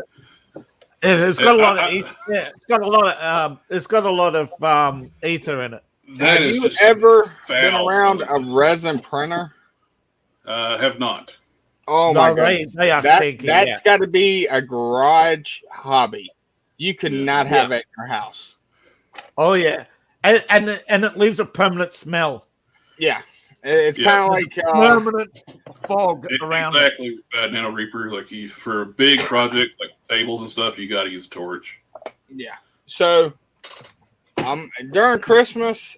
It's got a lot of ether. Yeah, it's got a lot of ether in it. Have you ever been around a resin printer? Have not. Oh my God! They are stinky. That's got to be a garage hobby. You could not have it in your house. Oh yeah, and it leaves a permanent smell. Yeah, it's kind of like permanent fog around. Exactly, Nano Reaper. Like for big projects like tables and stuff, you got to use a torch. Yeah. So, during Christmas,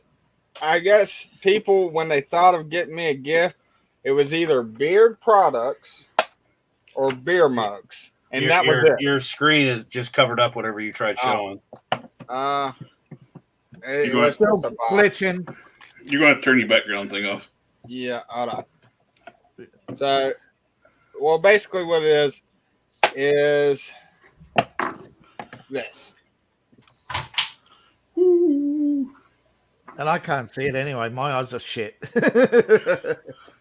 I guess people, when they thought of getting me a gift, it was either beard products or beer mugs, and that was it. Your screen is just covered up whatever you tried showing. It was still glitching. You're going to turn your background thing off. Yeah, hold on. So, well, basically what it is this. And I can't see it anyway. My eyes are shit.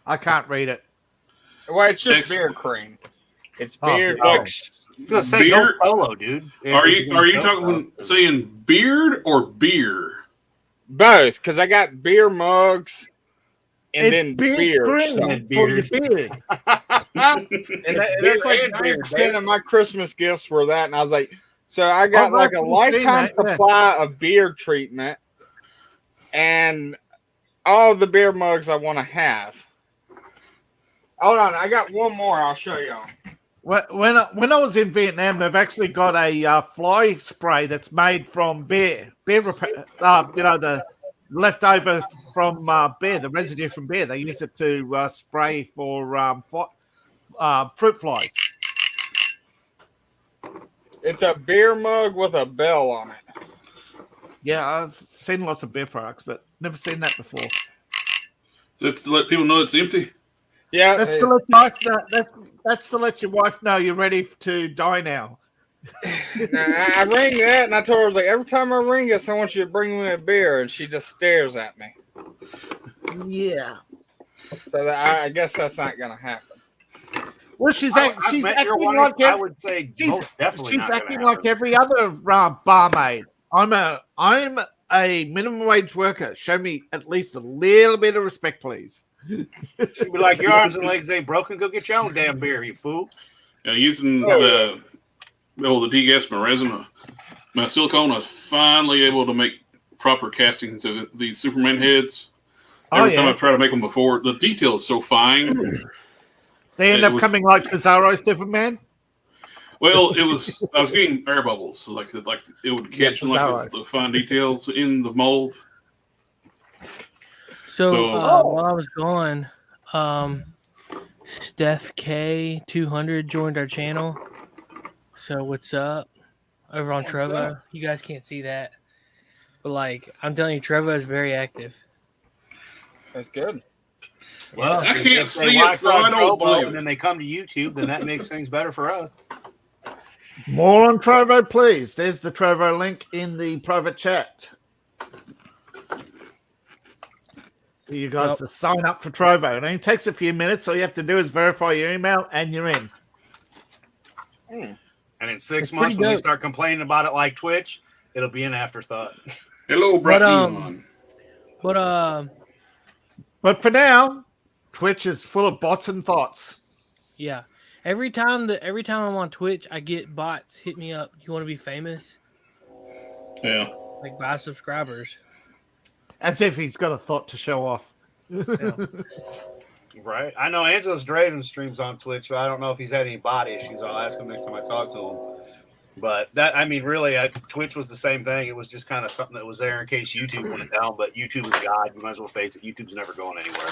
I can't read it. Well, it's just beard cream. It's beard. It's gonna say beard polo, dude. Are you talking saying beard or beer? Both, because I got beer mugs and then beer. For your beard. And that's like 90% of my Christmas gifts were that, and I was like, so I got like a lifetime supply of beard treatment. And all the beer mugs I want to have. Hold on, I got one more. I'll show y'all. When I was in Vietnam, they've actually got a fly spray that's made from beer. The leftover from beer, the residue from beer. They use it to spray for fruit flies. It's a beer mug with a bell on it. Yeah, I've seen lots of beer products, but never seen that before. So it's to let people know it's empty? Yeah. That's to let your wife know you're ready to die now. I rang that, and I told her, I was like, every time I ring this, I want you to bring me a beer, and she just stares at me. Yeah. So I guess that's not going to happen. Well, she's acting like I would say most definitely she's acting like every other barmaid. I'm a minimum wage worker. Show me at least a little bit of respect, please. She'd be like, your arms and legs ain't broken. Go get your own damn beer, you fool. Yeah, using the degas, my resin, my silicone, I was finally able to make proper castings of these Superman heads. Every time I try to make them before, the detail is so fine. They end up coming like Bizarro Superman. Well, I was getting air bubbles, so like it would catch the fine details in the mold. So while I was gone, Steph K200 joined our channel. So what's up over on Trevo? You guys can't see that, but like I'm telling you, Trevo is very active. That's good. Well, I can't see it, so I don't believe it. And then they come to YouTube, then that makes things better for us. More on Trovo, please. There's the Trovo link in the private chat. For you guys to sign up for Trovo. It only takes a few minutes. All you have to do is verify your email and you're in. And in 6 months, when you start complaining about it like Twitch, it'll be an afterthought. Hello, brother. But for now, Twitch is full of bots and thoughts. Yeah. Every time I'm on Twitch, I get bots hit me up. You want to be famous? Yeah. Like buy subscribers. As if he's got a thought to show off. Yeah. Right. I know Angelus Draven streams on Twitch, but I don't know if he's had any bot issues. I'll ask him next time I talk to him. But that, I mean, really, Twitch was the same thing. It was just kind of something that was there in case YouTube went down. But YouTube is God. You might as well face it. YouTube's never going anywhere.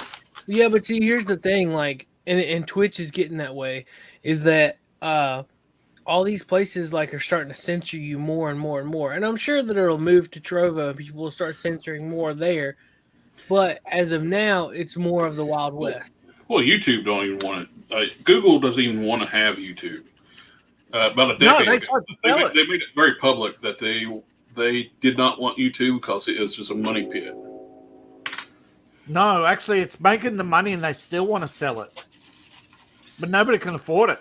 Yeah, but see, here's the thing. Like, and Twitch is getting that way. Is that all these places like are starting to censor you more and more and more. And I'm sure that it'll move to Trovo and people will start censoring more there. But as of now, it's more of the Wild West. Well, YouTube don't even want it. Google doesn't even want to have YouTube. About a decade ago, they made it very public that they did not want YouTube because it is just a money pit. No, actually, it's making the money and they still want to sell it. But nobody can afford it.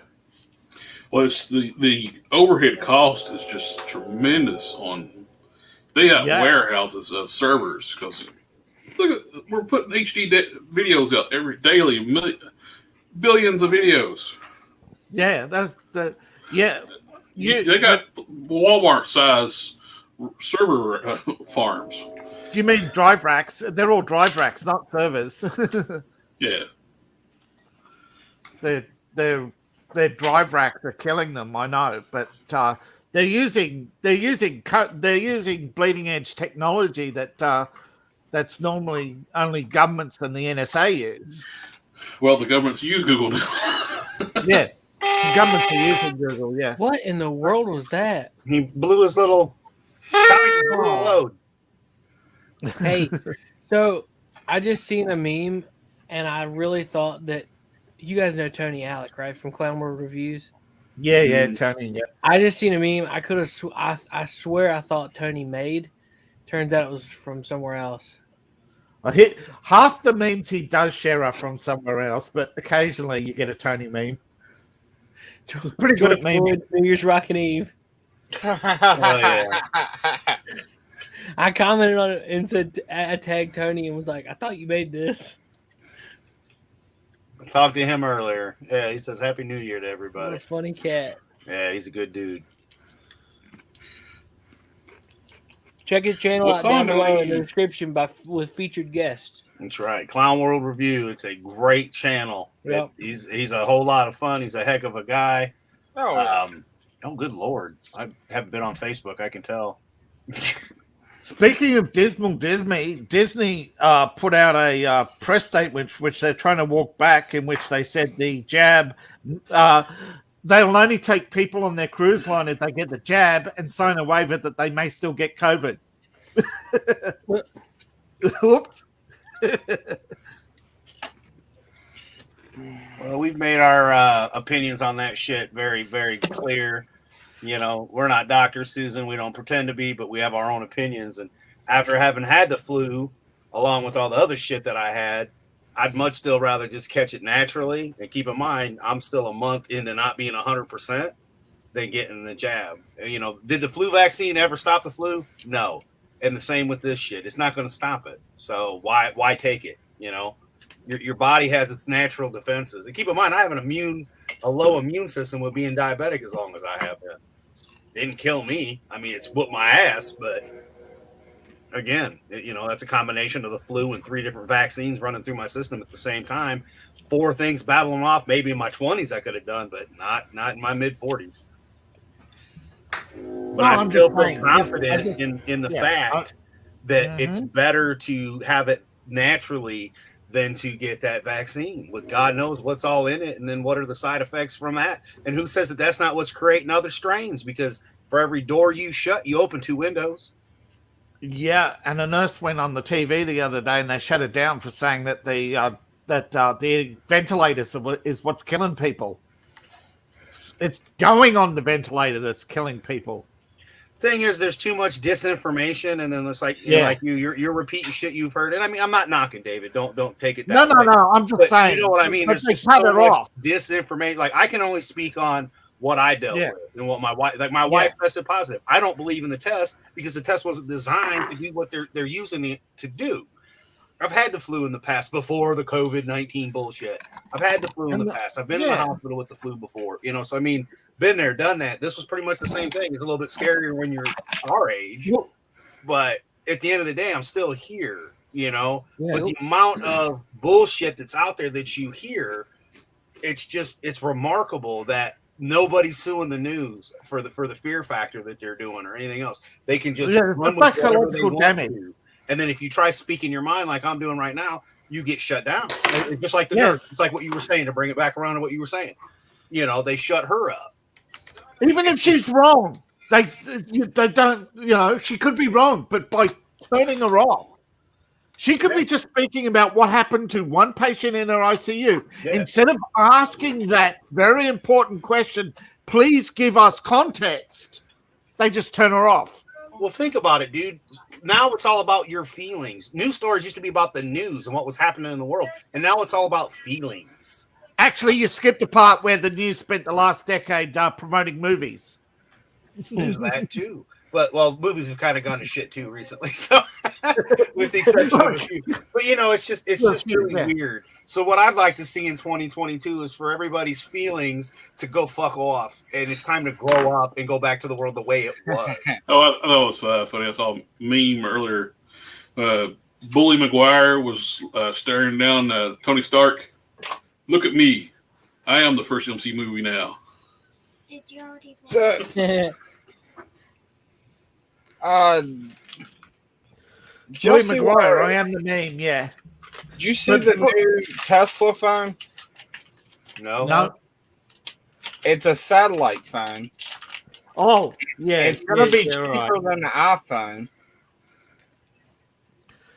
Well, it's the overhead cost is just tremendous on. They have warehouses of servers because look at we're putting HD videos out daily, billions of videos. Yeah, that's the they got Walmart size server farms. Do you mean drive racks? They're all drive racks, not servers. Yeah, their drive racks are killing them. I know, but they're using bleeding edge technology that's normally only governments and the NSA use. Well, the governments use Google now. Yeah, the governments are using Google. Yeah. What in the world was that? He blew his little load. Hey, so I just seen a meme, and I really thought that you guys know Tony Alec, right, from Clown World Reviews. Yeah, Tony. Yeah. I just seen a meme. I could have. I swear I thought Tony made. Turns out it was from somewhere else. Half the memes he does share are from somewhere else, but occasionally you get a Tony meme. Pretty good at memes. New Year's Rockin' Eve. Oh, yeah. I commented on it and said I tagged Tony and was like, "I thought you made this." I talked to him earlier. Yeah, he says Happy New Year to everybody. What a funny cat. Yeah, he's a good dude. Check his channel out down below in the description with featured guests. That's right. Clown World Review. It's a great channel. Yep. He's a whole lot of fun. He's a heck of a guy. Oh, Good Lord. I haven't been on Facebook, I can tell. Speaking of dismal Disney put out a press statement which they're trying to walk back, in which they said the jab, they'll only take people on their cruise line if they get the jab and sign a waiver that they may still get COVID. Oops. Well, we've made our opinions on that shit very, very clear. You know, we're not doctors, Susan. We don't pretend to be, but we have our own opinions. And after having had the flu, along with all the other shit that I had, I'd much still rather just catch it naturally. And keep in mind, I'm still a month into not being 100% than getting the jab. You know, did the flu vaccine ever stop the flu? No. And the same with this shit. It's not going to stop it. So why take it? You know, your body has its natural defenses. And keep in mind, I have a low immune system with being diabetic as long as I have been. Didn't kill me. I mean, it's whooped my ass, but again, that's a combination of the flu and 3 different vaccines running through my system at the same time. 4 things battling off. Maybe in my 20s I could have done, but not in my mid 40s. But I still feel confident in the fact that it's better to have it naturally than to get that vaccine with God knows what's all in it. And then what are the side effects from that? And who says that that's not what's creating other strains? Because for every door you shut, you open 2 windows. Yeah. And a nurse went on the TV the other day and they shut it down for saying that the ventilators is what's killing people. It's going on the ventilator that's killing people. Thing is, there's too much disinformation, and then it's like, you're repeating shit you've heard. And I mean, I'm not knocking David. Don't take it that way. No. I'm just saying. You know what I mean? There's just so much disinformation. Like, I can only speak on what I dealt with and what my wife. Like, my wife tested positive. I don't believe in the test because the test wasn't designed to do what they're using it to do. I've had the flu in the past before the COVID-19 bullshit. I've had the flu in the past. I've been in the hospital with the flu before. So I mean. Been there, done that. This was pretty much the same thing. It's a little bit scarier when you're our age, but at the end of the day, I'm still here, But the amount of bullshit that's out there that you hear, it's remarkable that nobody's suing the news for the fear factor that they're doing or anything else. They can just Yeah, run with whatever they want to. And then if you try speaking your mind like I'm doing right now, you get shut down. It's just like the nurse. It's like what you were saying, to bring it back around to what you were saying. You know, they shut her up. Even if she's wrong, they don't, you know, she could be wrong, but by turning her off, she could be just speaking about what happened to one patient in her ICU. Yeah. Instead of asking that very important question, please give us context, they just turn her off. Well, think about it, dude. Now it's all about your feelings. News stories used to be about the news and what was happening in the world, and now it's all about feelings. Actually, you skipped the part where the news spent the last decade promoting movies. There's that too. But movies have kind of gone to shit too recently. So, with the exception of a few. But you know, it's just really weird. So what I'd like to see in 2022 is for everybody's feelings to go fuck off, and it's time to grow up and go back to the world the way it was. Oh, I thought it was funny. I saw a meme earlier. Bully McGuire was staring down Tony Stark. Look at me. I am the first MC movie now. Did you already Joey McGuire, I am the name, yeah. Did you see the new Tesla phone? No. It's a satellite phone. Oh, yeah. It's going to be cheaper than the iPhone.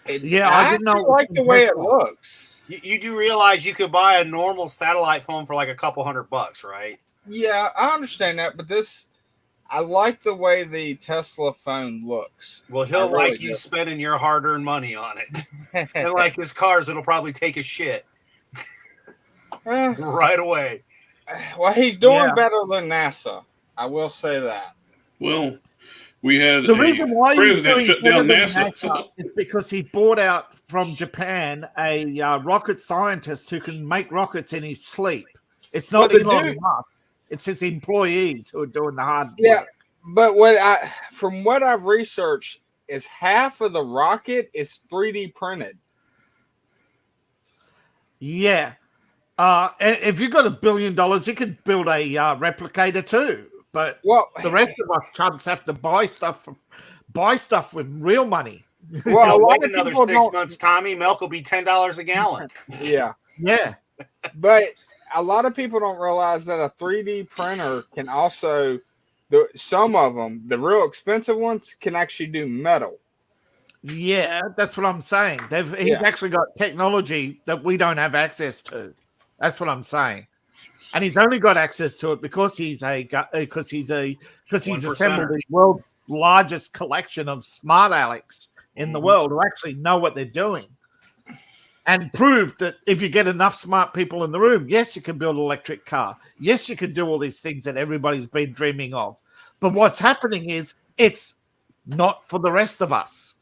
I didn't know. Like the way it looks. You do realize you could buy a normal satellite phone for like a couple $100, right? Yeah, I understand that, but I like the way the Tesla phone looks. Well, he'll like you spending your hard-earned money on it. And like his cars, it'll probably take a shit right away. Well, he's doing better than NASA. I will say that. Well, we had the reason why he's doing shut down NASA is because he bought out from Japan a rocket scientist who can make rockets in his sleep. It's not Elon Musk. It's his employees who are doing the hard work. Yeah, but from what I've researched, is half of the rocket is 3D printed. Yeah. If you've got $1 billion, you could build a replicator too. But the rest of us chumps have to buy stuff with real money. Well, wait another 6 months, Tommy. Milk will be $10 a gallon. Yeah. Yeah. But a lot of people don't realize that a 3D printer can also, some of them, the real expensive ones, can actually do metal. Yeah, that's what I'm saying. He's actually got technology that we don't have access to. That's what I'm saying. And he's only got access to it because he's assembled the world's largest collection of smart Alex in the world who actually know what they're doing. And proved that if you get enough smart people in the room, yes, you can build an electric car. Yes, you can do all these things that everybody's been dreaming of. But what's happening is it's not for the rest of us.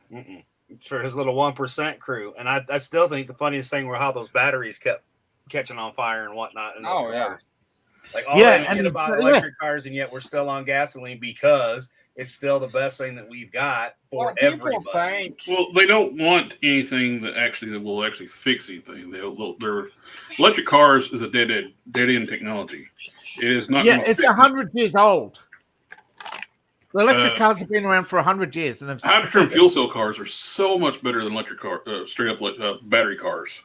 It's for his little 1% crew. And I still think the funniest thing were how those batteries kept catching on fire and whatnot in those cars. Like all that shit about electric cars, and yet we're still on gasoline because it's still the best thing that we've got for everybody. Well, they don't want anything that will actually fix anything. Their electric cars is a dead end technology. It is not. Yeah, it's 100 years old. The electric cars have been around for 100 years, and hydrogen fuel cell cars are so much better than electric car, straight up battery cars.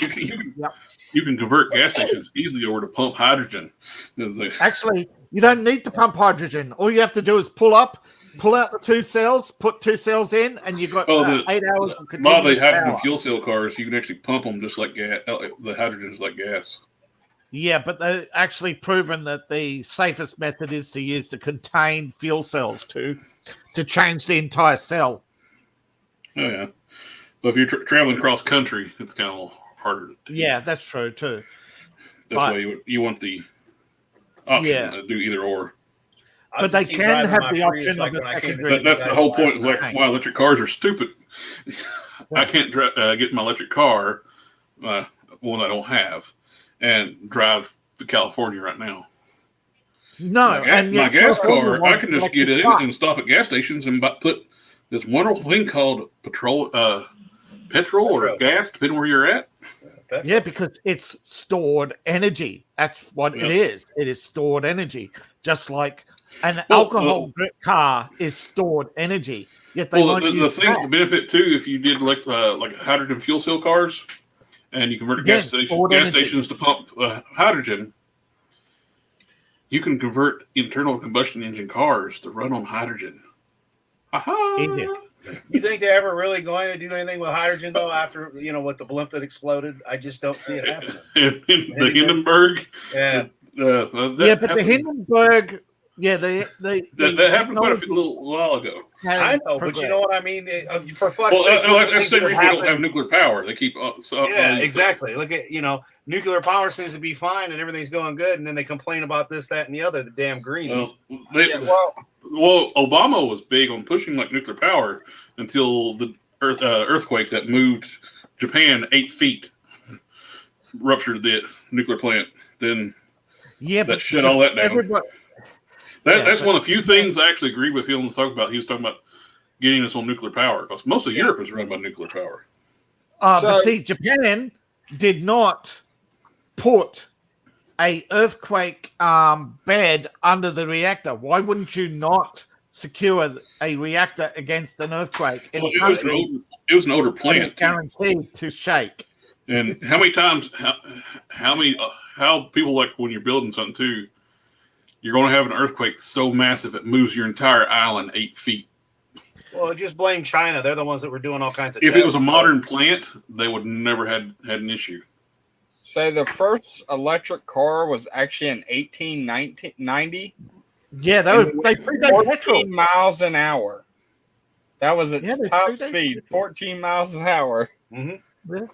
You can convert gas stations easily over to pump hydrogen. Actually, you don't need to pump hydrogen. All you have to do is pull out the 2 cells, put 2 cells in, and you've got 8 hours of continuous power. A lot of the hydrogen power. Fuel cell cars, you can actually pump them just like gas. The hydrogen is like gas. Yeah, but they've actually proven that the safest method is to use the contained fuel cells to change the entire cell. Oh, yeah. But if you're traveling cross country, it's kind of a little harder to do. Yeah, that's true, too. That's why you want the option to do either or. But they can have the option of a secondary. That's the whole point. Why electric cars are stupid. I can't get my electric car, one I don't have, and drive to California right now. No, my gas car, I can just get it in and stop at gas stations and put this wonderful thing called petrol or gas, depending where you're at. petrol. Yeah, because it's stored energy. That's what it is. It is stored energy, just like an alcohol car is stored energy. Yet they won't use that. The benefit too, if you did like hydrogen fuel cell cars, and you convert gas stations to pump hydrogen, you can convert internal combustion engine cars to run on hydrogen. Easy. You think they're ever really going to do anything with hydrogen though? After with the blimp that exploded, I just don't see it happening. The Hindenburg, yeah, but the Hindenburg, that happened quite a little while ago. I know, but you know what I mean. For fuck's well, sake, that's the same reason they don't have nuclear power. They keep exactly. Look at nuclear power seems to be fine and everything's going good, and then they complain about this, that, and the other. The damn greenies. Well, Obama was big on pushing like nuclear power until the earthquake that moved Japan 8 feet ruptured the nuclear plant. Then that shut all that down. That's one of the few things I actually agree with him. He was talking about getting us on nuclear power because most of Europe is run by nuclear power. But see, Japan did not put a earthquake bed under the reactor. Why wouldn't you not secure a reactor against an earthquake? It was an older plant, guaranteed to shake. And how many times? How people like when you're building something too? You're going to have an earthquake so massive it moves your entire island 8 feet. Well, just blame China. They're the ones that were doing all kinds of. If it was a modern plant, they would never had an issue. So the first electric car was actually in 1890. Yeah, they 14 miles an hour. That was its top speed, 14 miles an hour. Mm-hmm. Yeah.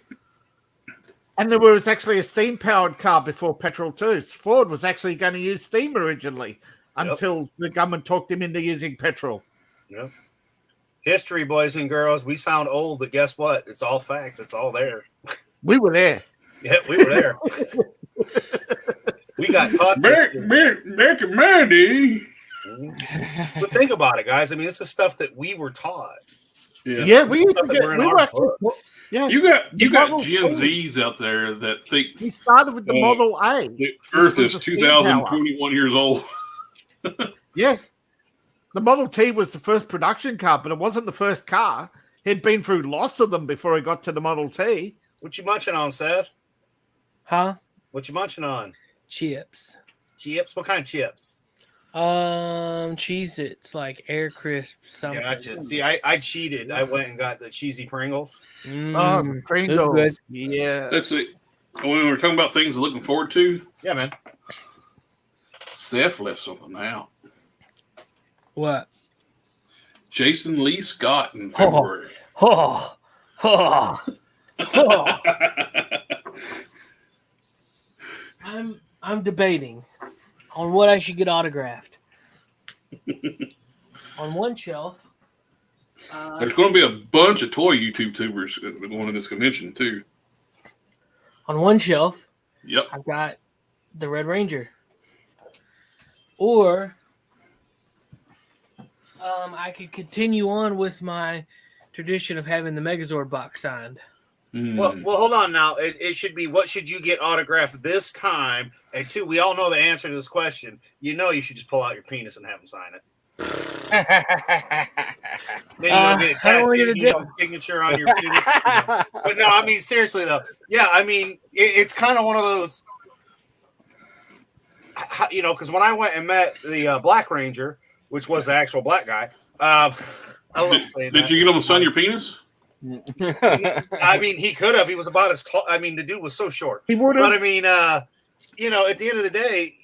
And there was actually a steam-powered car before petrol too. Ford was actually going to use steam originally until the government talked him into using petrol. Yep. History, boys and girls. We sound old, but guess what? It's all facts. It's all there. We were there. Yeah, we were there. We got taught. Back in my day. But think about it, guys. I mean, this is stuff that we were taught. Yeah, we were actually. Yeah, you got Gen Zs out there that think he started with the Model A. The Earth is 2021 years old. Yeah, the Model T was the first production car, but it wasn't the first car. He'd been through lots of them before he got to the Model T. What you munching on, Seth? Huh? What you munching on? Chips. Chips? What kind of chips? Cheez-Its, like Air Crisp something. Gotcha. See, I cheated. I went and got the cheesy Pringles. Pringles. Yeah. That's it. When we were talking about things we're looking forward to. Yeah, man. Seth left something out. What? Jason Lee Scott in February. I'm debating on what I should get autographed. On one shelf, there's going to be a bunch of toy YouTubers going to this convention too. On one shelf, yep, I've got the Red Ranger. Or I could continue on with my tradition of having the Megazord box signed. Well, hold on now. It should be, what should you get autographed this time? And two, we all know the answer to this question. You should just pull out your penis and have him sign it. Then you get a tattoo, you get a signature on your penis. But no, I mean, seriously though. Yeah, I mean, it's kind of one of those, because when I went and met the Black Ranger, which was the actual black guy, I love saying that. Did you get him to sign your penis? I mean, he could have. He was about as tall. I mean, the dude was so short. He would have. But I mean, at the end of the day,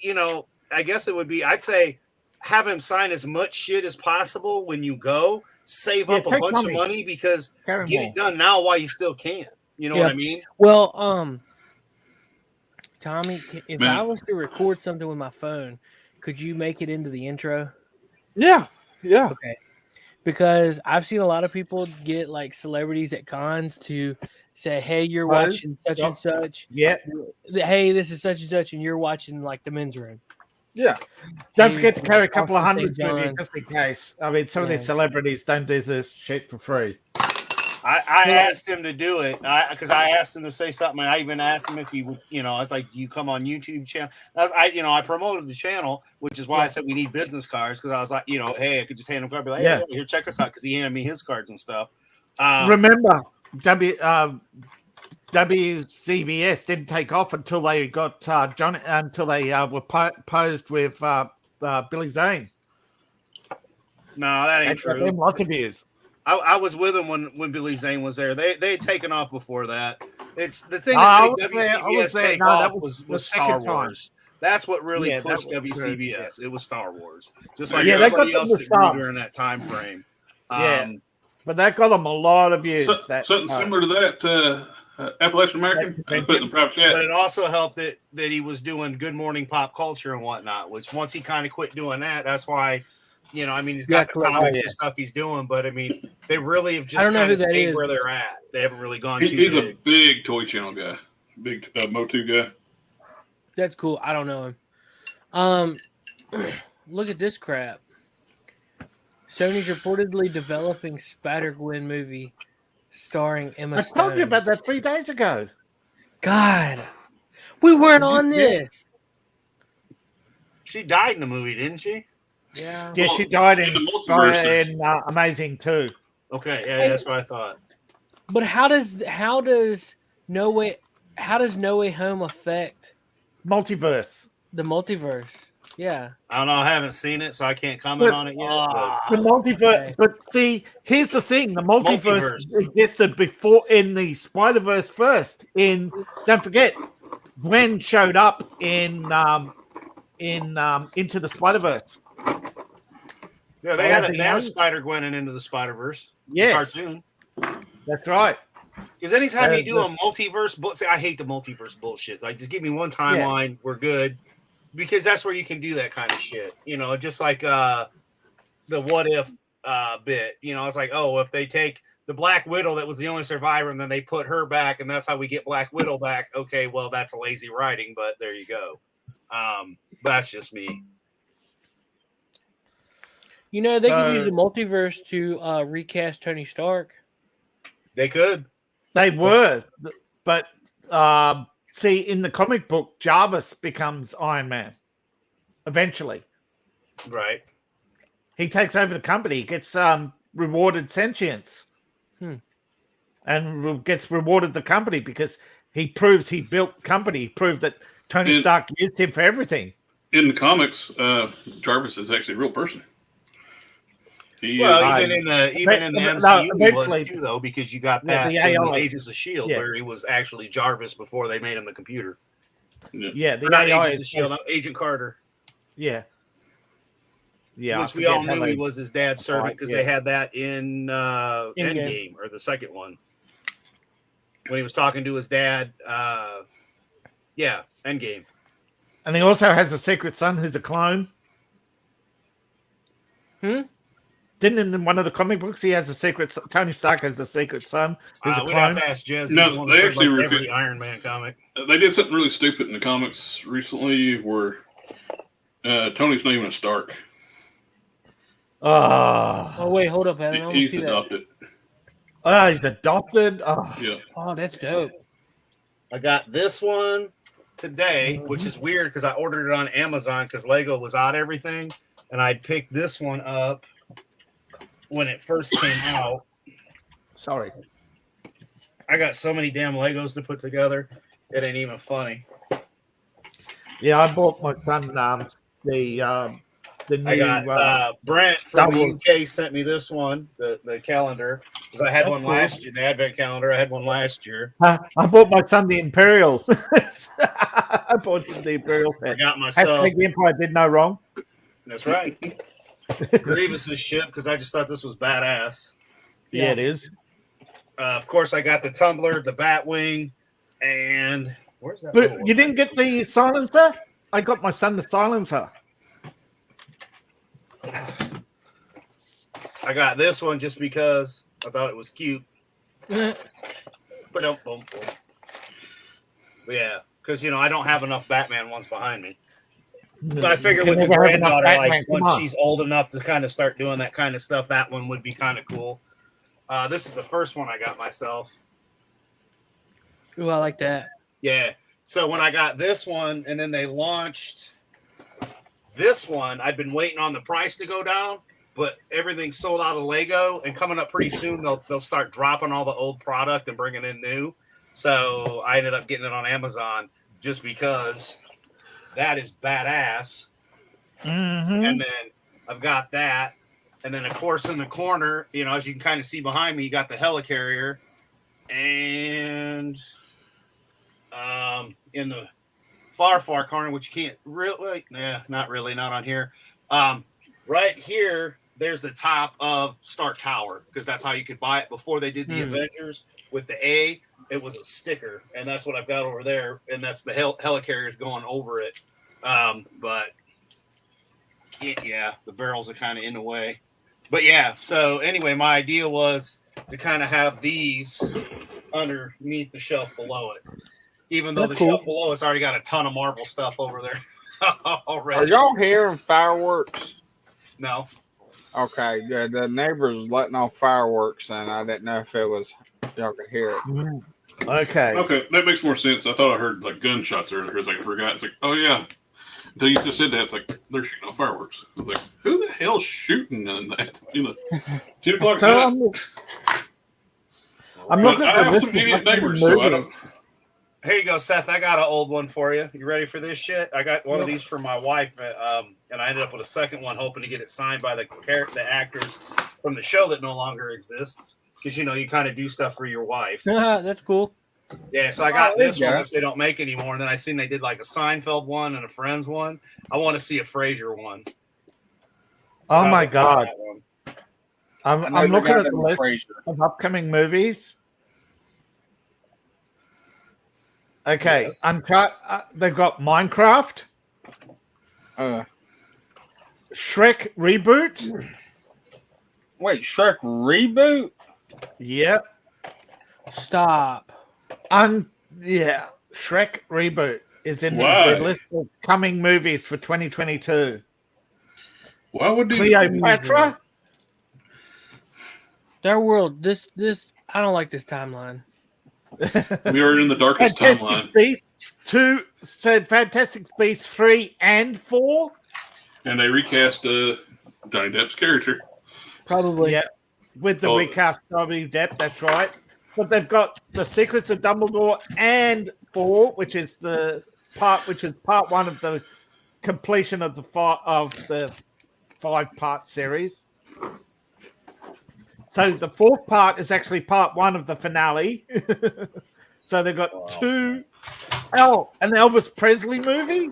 I guess it would be, I'd say, have him sign as much shit as possible when you go. Save up a bunch of money because get it done now while you still can. You know what I mean? Well, Tommy, if I was to record something with my phone, could you make it into the intro? Yeah. Okay. Because I've seen a lot of people get like celebrities at cons to say, "Hey, you're watching such and such." Yeah. Hey, this is such and such, and you're watching like the men's room. Yeah. Don't forget to carry a couple of hundreds with you just in case. I mean, some of these celebrities don't do this shit for free. I asked him to do it because I asked him to say something. I even asked him if he would, I was like, "Do you come on YouTube channel?" I promoted the channel, which is why I said we need business cards because I was like, hey, I could just hand him a card, be like, "Hey, here, check us out," because he handed me his cards and stuff. Remember, WCBS didn't take off until they got until they were posed with Billy Zane. No, that ain't true. Them lots of years. I was with him when Billy Zane was there. They had taken off before that. It's the thing that made WCBS take off was Star Wars. That's what really pushed WCBS. It was Star Wars. Just like everybody else that grew during that time frame. But that got them a lot of views. Something similar to that, Appalachian American. I put it in the private chat. But it also helped that he was doing Good Morning Pop Culture and whatnot, which once he kind of quit doing that, that's why, he's got the comics and stuff he's doing, but they really have just kind of stayed where they're at. They haven't really gone too big. He's a big Toy Channel guy, big Motu guy. That's cool. I don't know him. Look at this crap. Sony's reportedly developing Spider-Gwen movie starring Emma Stone. I told you about that 3 days ago. God. We weren't on this. She died in the movie, didn't she? Yeah. Yeah, she died in Amazing 2. Okay, yeah, that's what I thought. But how does No Way Home affect multiverse? The multiverse. Yeah. I don't know. I haven't seen it, so I can't comment on it yet. The multiverse. But see, here's the thing: the multiverse existed before in the Spider-Verse first. Don't forget, Gwen showed up in Into the Spider-Verse. Yeah, they had Spider-Gwen and Into the Spider-Verse. Yes, cartoon. That's right. Because anytime you do a multiverse book, I hate the multiverse bullshit. Like, just give me one timeline, we're good. Because that's where you can do that kind of shit. Just like the what if bit. I was like, oh, if they take the Black Widow that was the only survivor and then they put her back and that's how we get Black Widow back. Okay, well, that's a lazy writing, but there you go. That's just me. They could use the multiverse to recast Tony Stark. They could. They were. But see, in the comic book, Jarvis becomes Iron Man eventually. Right. He takes over the company, gets rewarded sentience. And gets rewarded the company because he proves he built the company. He proved that Tony Stark used him for everything. In the comics, Jarvis is actually a real person. Even in the MCU he was too, though, because you got that in Agents of S.H.I.E.L.D., where he was actually Jarvis before they made him the computer. Yeah, not Agents of S.H.I.E.L.D., Agent Carter. Yeah. Yeah, which we all knew he was his dad's servant because they had that in Endgame, or the second one. When he was talking to his dad. Endgame. And he also has a secret son who's a clone. Didn't in one of the comic books he has a secret? Tony Stark has a secret son who's a clone. We'd have to ask Jez. No, they actually every Iron Man comic. They did something really stupid in the comics recently, where Tony's name is Stark. Oh wait, hold up, Adam. He's adopted. He's adopted. Yeah. Oh, that's dope. I got this one today, which is weird because I ordered it on Amazon because Lego was out everything, and I picked this one up when it first came out. Sorry. I got so many damn Legos to put together. It ain't even funny. Yeah, I bought my son the new. I got Brent from the UK sent me this one, the calendar, because I had one last year, the Advent calendar. I had one last year. I bought my son the Imperial. I bought the Imperial set. I got myself. The Empire did no wrong. That's right. Grievous's ship, because I just thought this was badass. Yeah, it is. Of course, I got the tumbler, the Batwing, and where's that? But you didn't get the silencer? I got my son the silencer. I got this one just because I thought it was cute. But yeah, because I don't have enough Batman ones behind me. But I figured with the granddaughter, like once she's old enough to kind of start doing that kind of stuff, that one would be kind of cool. This is the first one I got myself. Ooh, I like that. Yeah. So when I got this one, and then they launched this one, I'd been waiting on the price to go down, but everything's sold out of Lego, and coming up pretty soon, they'll start dropping all the old product and bringing in new. So I ended up getting it on Amazon just because that is badass. Mm-hmm. And then I've got that. And then, of course, in the corner, you know, as you can kind of see behind me, you got the helicarrier. And in the far corner, which you can't really, not really, not on here. Right here, there's the top of Stark Tower, because that's how you could buy it before they did the Avengers. With the A, it was a sticker, and that's what I've got over there, and that's the helicarriers going over it. But yeah, the barrels are kind of in the way. But yeah, so anyway, my idea was to kind of have these underneath the shelf below it. Even though the shelf below it's already got a ton of Marvel stuff over there already. Are y'all hearing fireworks? No. Okay, yeah, the neighbors was letting off fireworks, and I didn't know if it was y'all could hear it. Okay. Okay, that makes more sense. I thought I heard like gunshots earlier. It's like I forgot. It's like, oh yeah. Until you just said that, it's like they're shooting off fireworks. I was like, who the hell's shooting on that? 10 o'clock So night. I'm looking I have some idiot neighbors, so I don't. Here you go, Seth. I got an old one for you. You ready for this shit? I got one of these for my wife, and I ended up with a second one, hoping to get it signed by the actors from the show that no longer exists. Because, you kind of do stuff for your wife. That's cool. Yeah, so I got this one, which they don't make anymore. And then I seen they did like a Seinfeld one and a Friends one. I want to see a Frasier one. Oh So my God. I'm they looking got at the them list Frasier. of upcoming movies. Okay, Yes. they've got Minecraft, Shrek reboot. Wait, Shrek reboot? Yep. Stop. Yeah, Shrek reboot is in Why? the list of coming movies for 2022. Why would they? Cleopatra. Their world. This. I don't like this timeline. We are in the darkest Fantastic timeline. Beasts 2, so Fantastic Beasts 3 and 4. And they recast Johnny Depp's character. Probably. Yeah, with the recast Johnny Depp, that's right. But they've got The Secrets of Dumbledore and 4, which is part one of the completion of the 5-part series. So the 4th part is actually part 1 of the finale. So they've got 2. Oh, an Elvis Presley movie,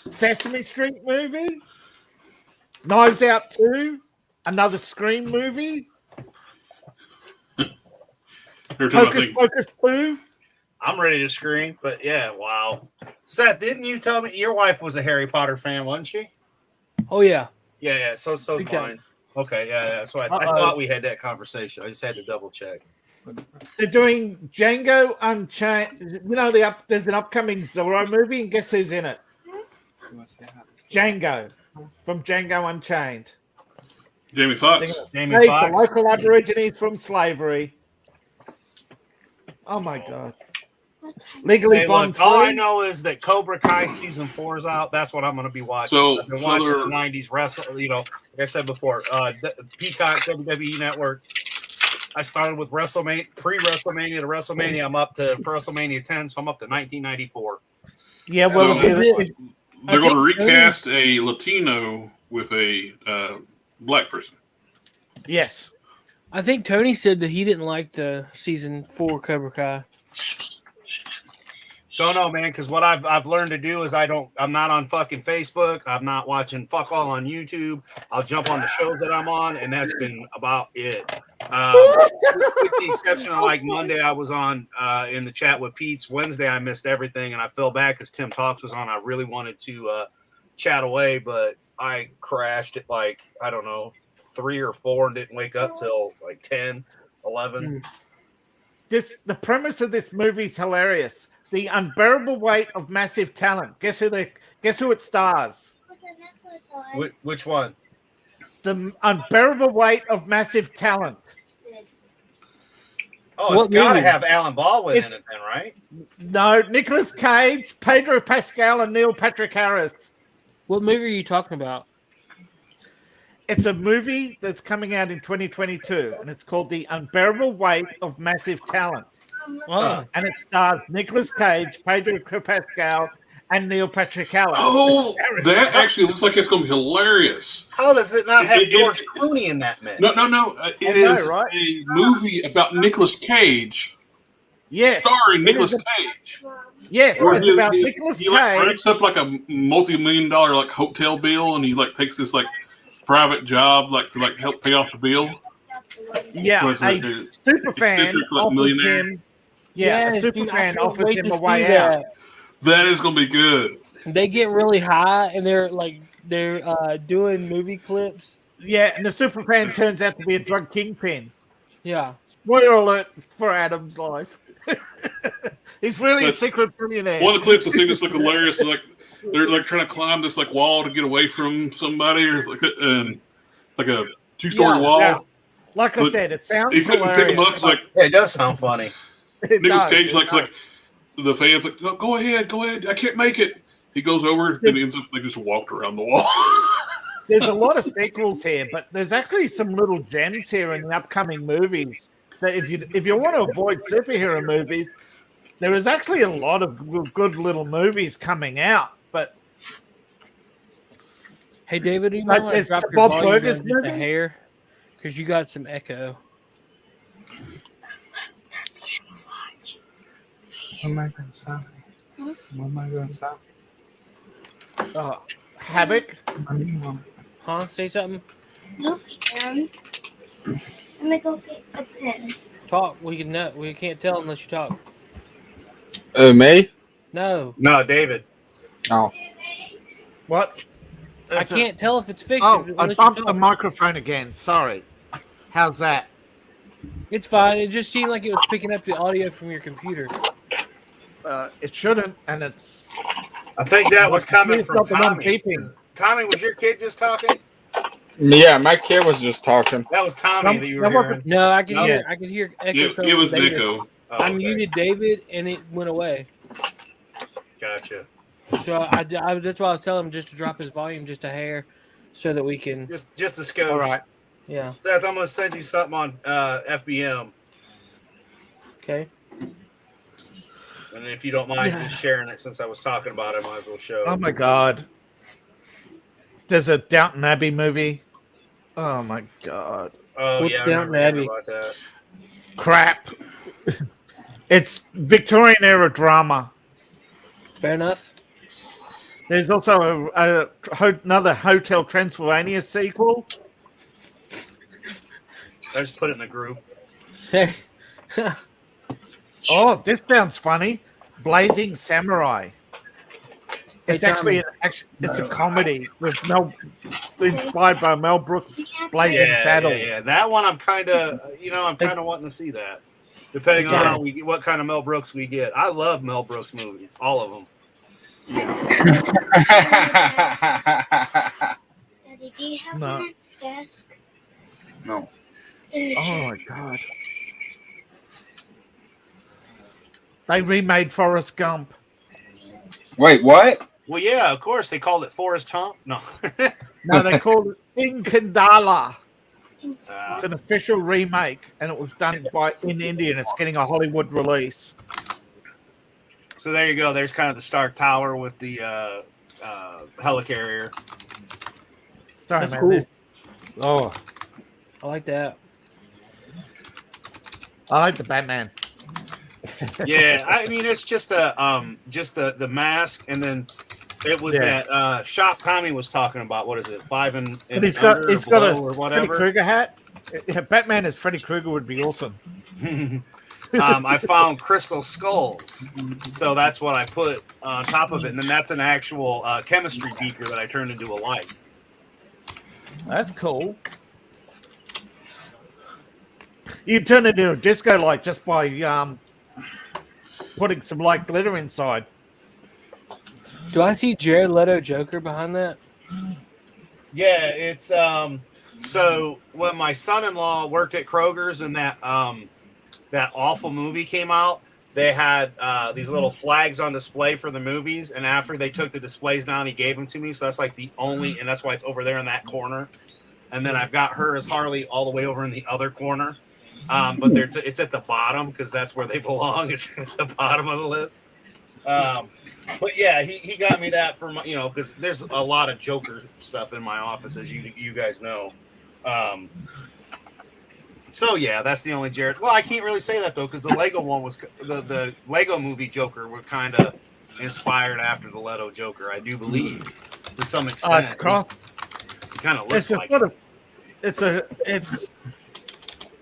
Sesame Street movie, Knives Out 2, another Scream movie, Hocus Pocus 2. I'm ready to scream, but yeah, wow. Seth, didn't you tell me your wife was a Harry Potter fan, wasn't she? Oh yeah. Yeah. So Okay. mine. Okay, yeah. So I thought we had that conversation. I just had to double check. They're doing Django Unchained. There's an upcoming Zorro movie, and guess who's in it? Django from Django Unchained. Jamie Foxx. Jamie The Foxx. local Aborigines from slavery. Oh my God. Legally Hey, Blonde look, all I 3. know is that Cobra Kai season 4 is out. That's what I'm going to be watching. So- I've been so watching they're- the 90s wrestle. Like I said before, Peacock, WWE Network. I started with WrestleMania, pre-WrestleMania to WrestleMania. I'm up to WrestleMania 10, so I'm up to 1994. Yeah, well, So- I They're going to think- recast a Latino with a black person. yes. I think Tony said that he didn't like the season 4 Cobra Kai. Don't know, man, because what I've learned to do is I'm not on fucking Facebook. I'm not watching fuck all on YouTube. I'll jump on the shows that I'm on, and that's been about it. With the exception of like Monday, I was on in the chat with Pete's. Wednesday, I missed everything, and I fell back because Tim Talks was on. I really wanted to chat away, but I crashed at like, I don't know, 3 or 4 and didn't wake up till like 10, 11. The premise of this movie is hilarious. The unbearable weight of massive talent. Guess who it stars? Which one? The unbearable weight of massive talent. Oh, it's got to have Alan Baldwin in it then, right? No, Nicolas Cage, Pedro Pascal, and Neil Patrick Harris. What movie are you talking about? It's a movie that's coming out in 2022, and it's called The Unbearable Weight of Massive Talent. Oh. And it stars Nicolas Cage, Pedro Pascal, and Neil Patrick Harris. Oh, that actually looks like it's going to be hilarious. How does it not have George Clooney in that mix? No. It is a movie about Nicolas Cage. Yes. Starring Nicolas Cage. Yes, it's about Nicolas Cage. He breaks up like a multi-million-dollar like hotel bill, and he like takes this like private job like to like help pay off the bill. Yeah, a Superfan offers him. Yeah, a Superfan offers him a way out. That is going to be good. They get really high, and they're doing movie clips. Yeah, and the Superfan turns out to be a drug kingpin. Yeah. Spoiler alert for Adam's life. He's really a secret billionaire. One of the clips I think is like hilarious. Like they're like trying to climb this like wall to get away from somebody, or like a 2-story wall. Yeah. Like I said, it sounds he couldn't hilarious. pick him up. It's like it does sound funny. Nicolas Cage like the fans like, no, go ahead, I can't make it. He goes over and he ends up like just walked around the wall. There's a lot of sequels here, but there's actually some little gems here in the upcoming movies. That if you want to avoid superhero movies, there is actually a lot of good little movies coming out. But hey, David, do you mind when I drop your volume just a hair? Because you got some echo. What am I going to say? Havoc? Huh? Say something? No, I'm gonna go get a pen. Talk. We can't tell unless you talk. Me? No, David. Oh. What? I can't tell if it's fixed. Oh, I bumped the microphone again. Sorry. How's that? It's fine. It just seemed like it was picking up the audio from your computer. It shouldn't, and it's. I think that was coming from Tommy. Tommy, was your kid just talking? Yeah, my kid was just talking. That was Tommy that you were hearing. No, I could hear echo. It was Nico. I muted David, and it went away. Gotcha. So that's why I was telling him just to drop his volume just a hair, so that we can just a scope. All right. Yeah. Seth, I'm gonna send you something on FBM. Okay. And if you don't mind just sharing it, since I was talking about it, I might as well show. Oh my God. There's a Downton Abbey movie. Oh my God. Oh, what's yeah, Downton Abbey? about that. Crap. It's Victorian era drama. Fair enough. There's also another Hotel Transylvania sequel. I just put it in the group. Hey. Oh, this sounds funny. Blazing Samurai. It's Hey, actually it's a comedy with inspired by Mel Brooks' Blazing Battle. Yeah. That one I'm kind of wanting to see that. Depending on what kind of Mel Brooks we get. I love Mel Brooks movies, all of them. Daddy, do you have one at the desk? No. Oh my God. They remade Forrest Gump. Wait, what? Well, yeah, of course. They called it Forrest Hump. No. No, they called it Inkandala. Uh, It's an official remake, and it was done in India, and it's getting a Hollywood release. so there you go. There's kind of the Stark Tower with the helicarrier. Sorry, That's man. cool. I like that. I like the Batman. Yeah, I mean it's just the mask, and then it was that shop Tommy was talking about. What is it? 5 and But he's got a or Freddy whatever. Krueger hat. Yeah, Batman as Freddy Krueger would be awesome. I found crystal skulls, so that's what I put on top of it, and then that's an actual chemistry beaker that I turned into a light. That's cool. You turn it into a disco light just by putting some light glitter inside. Do I see Jared Leto Joker behind that? Yeah, it's so when my son-in-law worked at Kroger's in that that awful movie came out, they had these little flags on display for the movies, and after they took the displays down, he gave them to me. So that's like the only, and that's why it's over there in that corner. And then I've got her as Harley all the way over in the other corner. But it's at the bottom because that's where they belong. It's at the bottom of the list. But yeah, he got me that for my, because there's a lot of Joker stuff in my office, as you guys know. So yeah, that's the only Jarrod. Well, I can't really say that though, because the Lego one was the Lego movie Joker were kind of inspired after the Leto Joker, I do believe, to some extent. It kind of looks like it.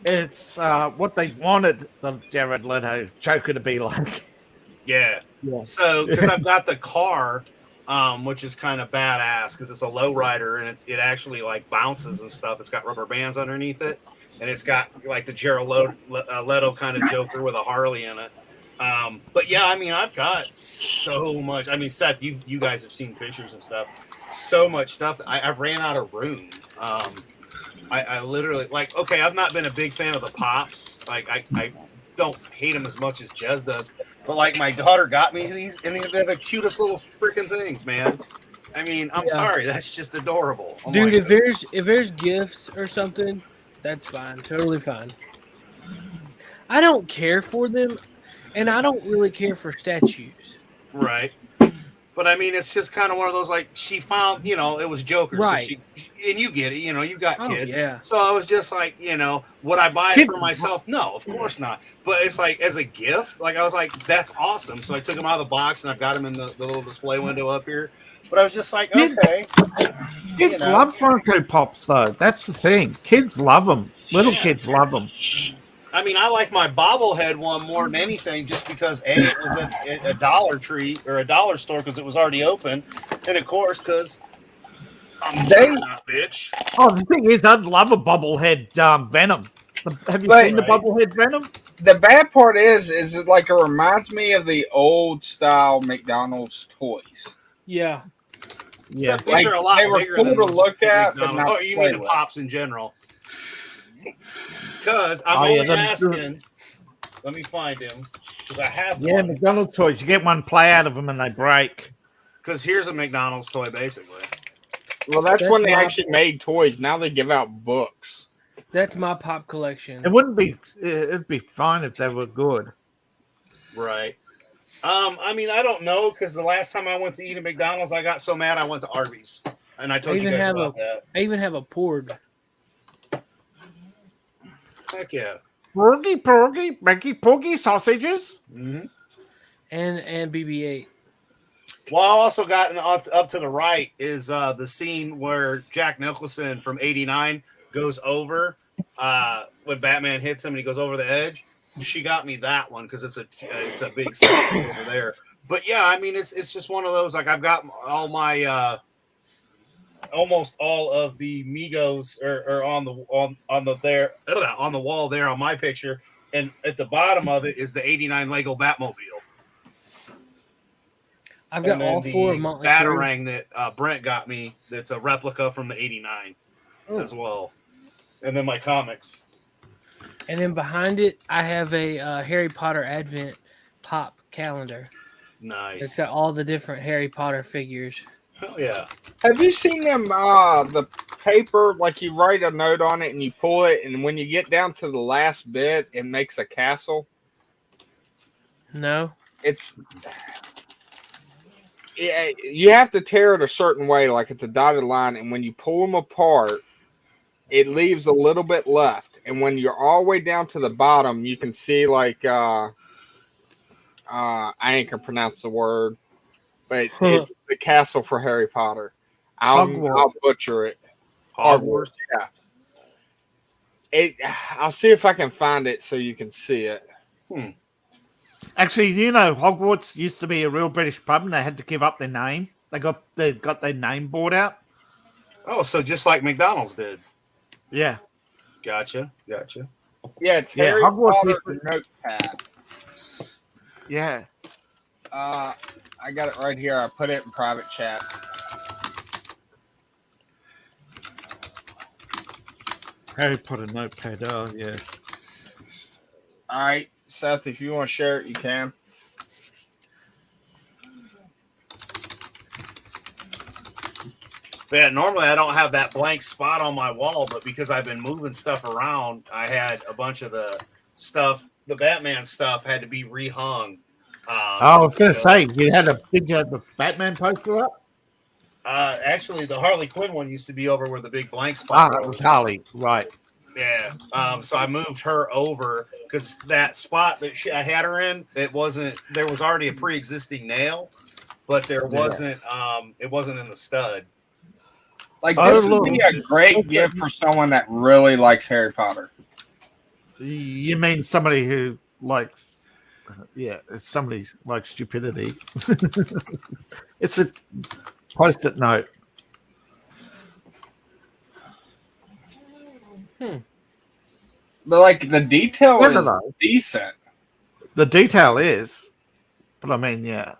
It's what they wanted the Jared Leto Joker to be like. Yeah. So because I've got the car, which is kind of badass because it's a lowrider and it actually like bounces and stuff. It's got rubber bands underneath it. And it's got like the Jarrod Leto kind of Joker with a Harley in it. But yeah, I mean, I've got so much. I mean, Seth, you guys have seen pictures and stuff. So much stuff. I ran out of room. I literally, like, okay, I've not been a big fan of the Pops. Like, I don't hate them as much as Jez does. But, like, my daughter got me these, and they're the cutest little freaking things, man. I mean, I'm sorry. That's just adorable. Dude, if there's gifts or something, that's fine. Totally fine. I don't care for them, and I don't really care for statues. Right. But, I mean, it's just kind of one of those, like, she found, it was Joker. Right. So and you get it, you got kids. Yeah. So I was just like, would I buy it for myself? No, of course not. But it's like, as a gift, like, I was like, that's awesome. So I took them out of the box, and I've got them in the little display window up here. But I was just like, okay. Kids love Funko Pops, though. That's the thing. Kids love them. Little kids love them. I mean, I like my bobblehead one more than anything just because, A, it was at a Dollar Tree or a dollar store because it was already open. And, of course, because I'm not, bitch. Oh, the thing is, I'd love a bobblehead Venom. Have you seen the bobblehead Venom? The bad part is it like it reminds me of the old style McDonald's toys. Yeah. Yeah. So these are a lot bigger cool than to look at. Oh, you mean the Pops in general? Because I'm only asking. Let me find him because I have one. Yeah, McDonald's toys. You get one play out of them and they break. Because here's a McDonald's toy, basically. Well, that's when they actually made toys. Now they give out books. That's my Pop collection. It wouldn't be. It'd be fine if they were good. Right. I mean, I don't know because the last time I went to eat at McDonald's, I got so mad I went to Arby's, and I told you guys about that. I even have a Porg. Heck yeah. Porgy sausages. Mm-hmm. And BB-8. Well, I also got up to the right is the scene where Jack Nicholson from '89 goes over when Batman hits him and he goes over the edge. She got me that one because it's a big section over there. But yeah, I mean it's just one of those, like, I've got all my almost all of the Migos are on the wall there on my picture, and at the bottom of it is the '89 Lego Batmobile. I've got all four of my Batarang that Brent got me. That's a replica from the '89 as well, and then my comics. And then behind it, I have a Harry Potter Advent Pop calendar. Nice. It's got all the different Harry Potter figures. Hell yeah. Have you seen them, the paper, like you write a note on it and you pull it, and when you get down to the last bit, it makes a castle? No. Yeah, you have to tear it a certain way, like it's a dotted line, and when you pull them apart, it leaves a little bit left. And when you're all the way down to the bottom, you can see, like, I ain't gonna pronounce the word, but it's the castle for Harry Potter. I'll butcher it. Hogwarts. Yeah. I'll see if I can find it so you can see it. Actually, Hogwarts used to be a real British pub, and they had to give up their name. They got their name bought out. Oh, so just like McDonald's did. Yeah. Gotcha. Yeah, it's Harry Potter notepad. Yeah. I got it right here. I put it in private chat. Harry Potter notepad. Oh, yeah. All right, Seth, if you want to share it, you can. Yeah, normally I don't have that blank spot on my wall, but because I've been moving stuff around, I had a bunch of the stuff, the Batman stuff, had to be rehung. I was going to say, you had the Batman poster up? Actually, the Harley Quinn one used to be over where the big blank spot that was Harley, right. Yeah. So I moved her over because that spot that I had her in, there was already a pre-existing nail, but it wasn't in the stud. Like, this would be a great gift for someone that really likes Harry Potter. You mean somebody who likes, it's somebody like stupidity. It's a post-it note. But, like, the detail is decent. The detail is, but I mean, yeah.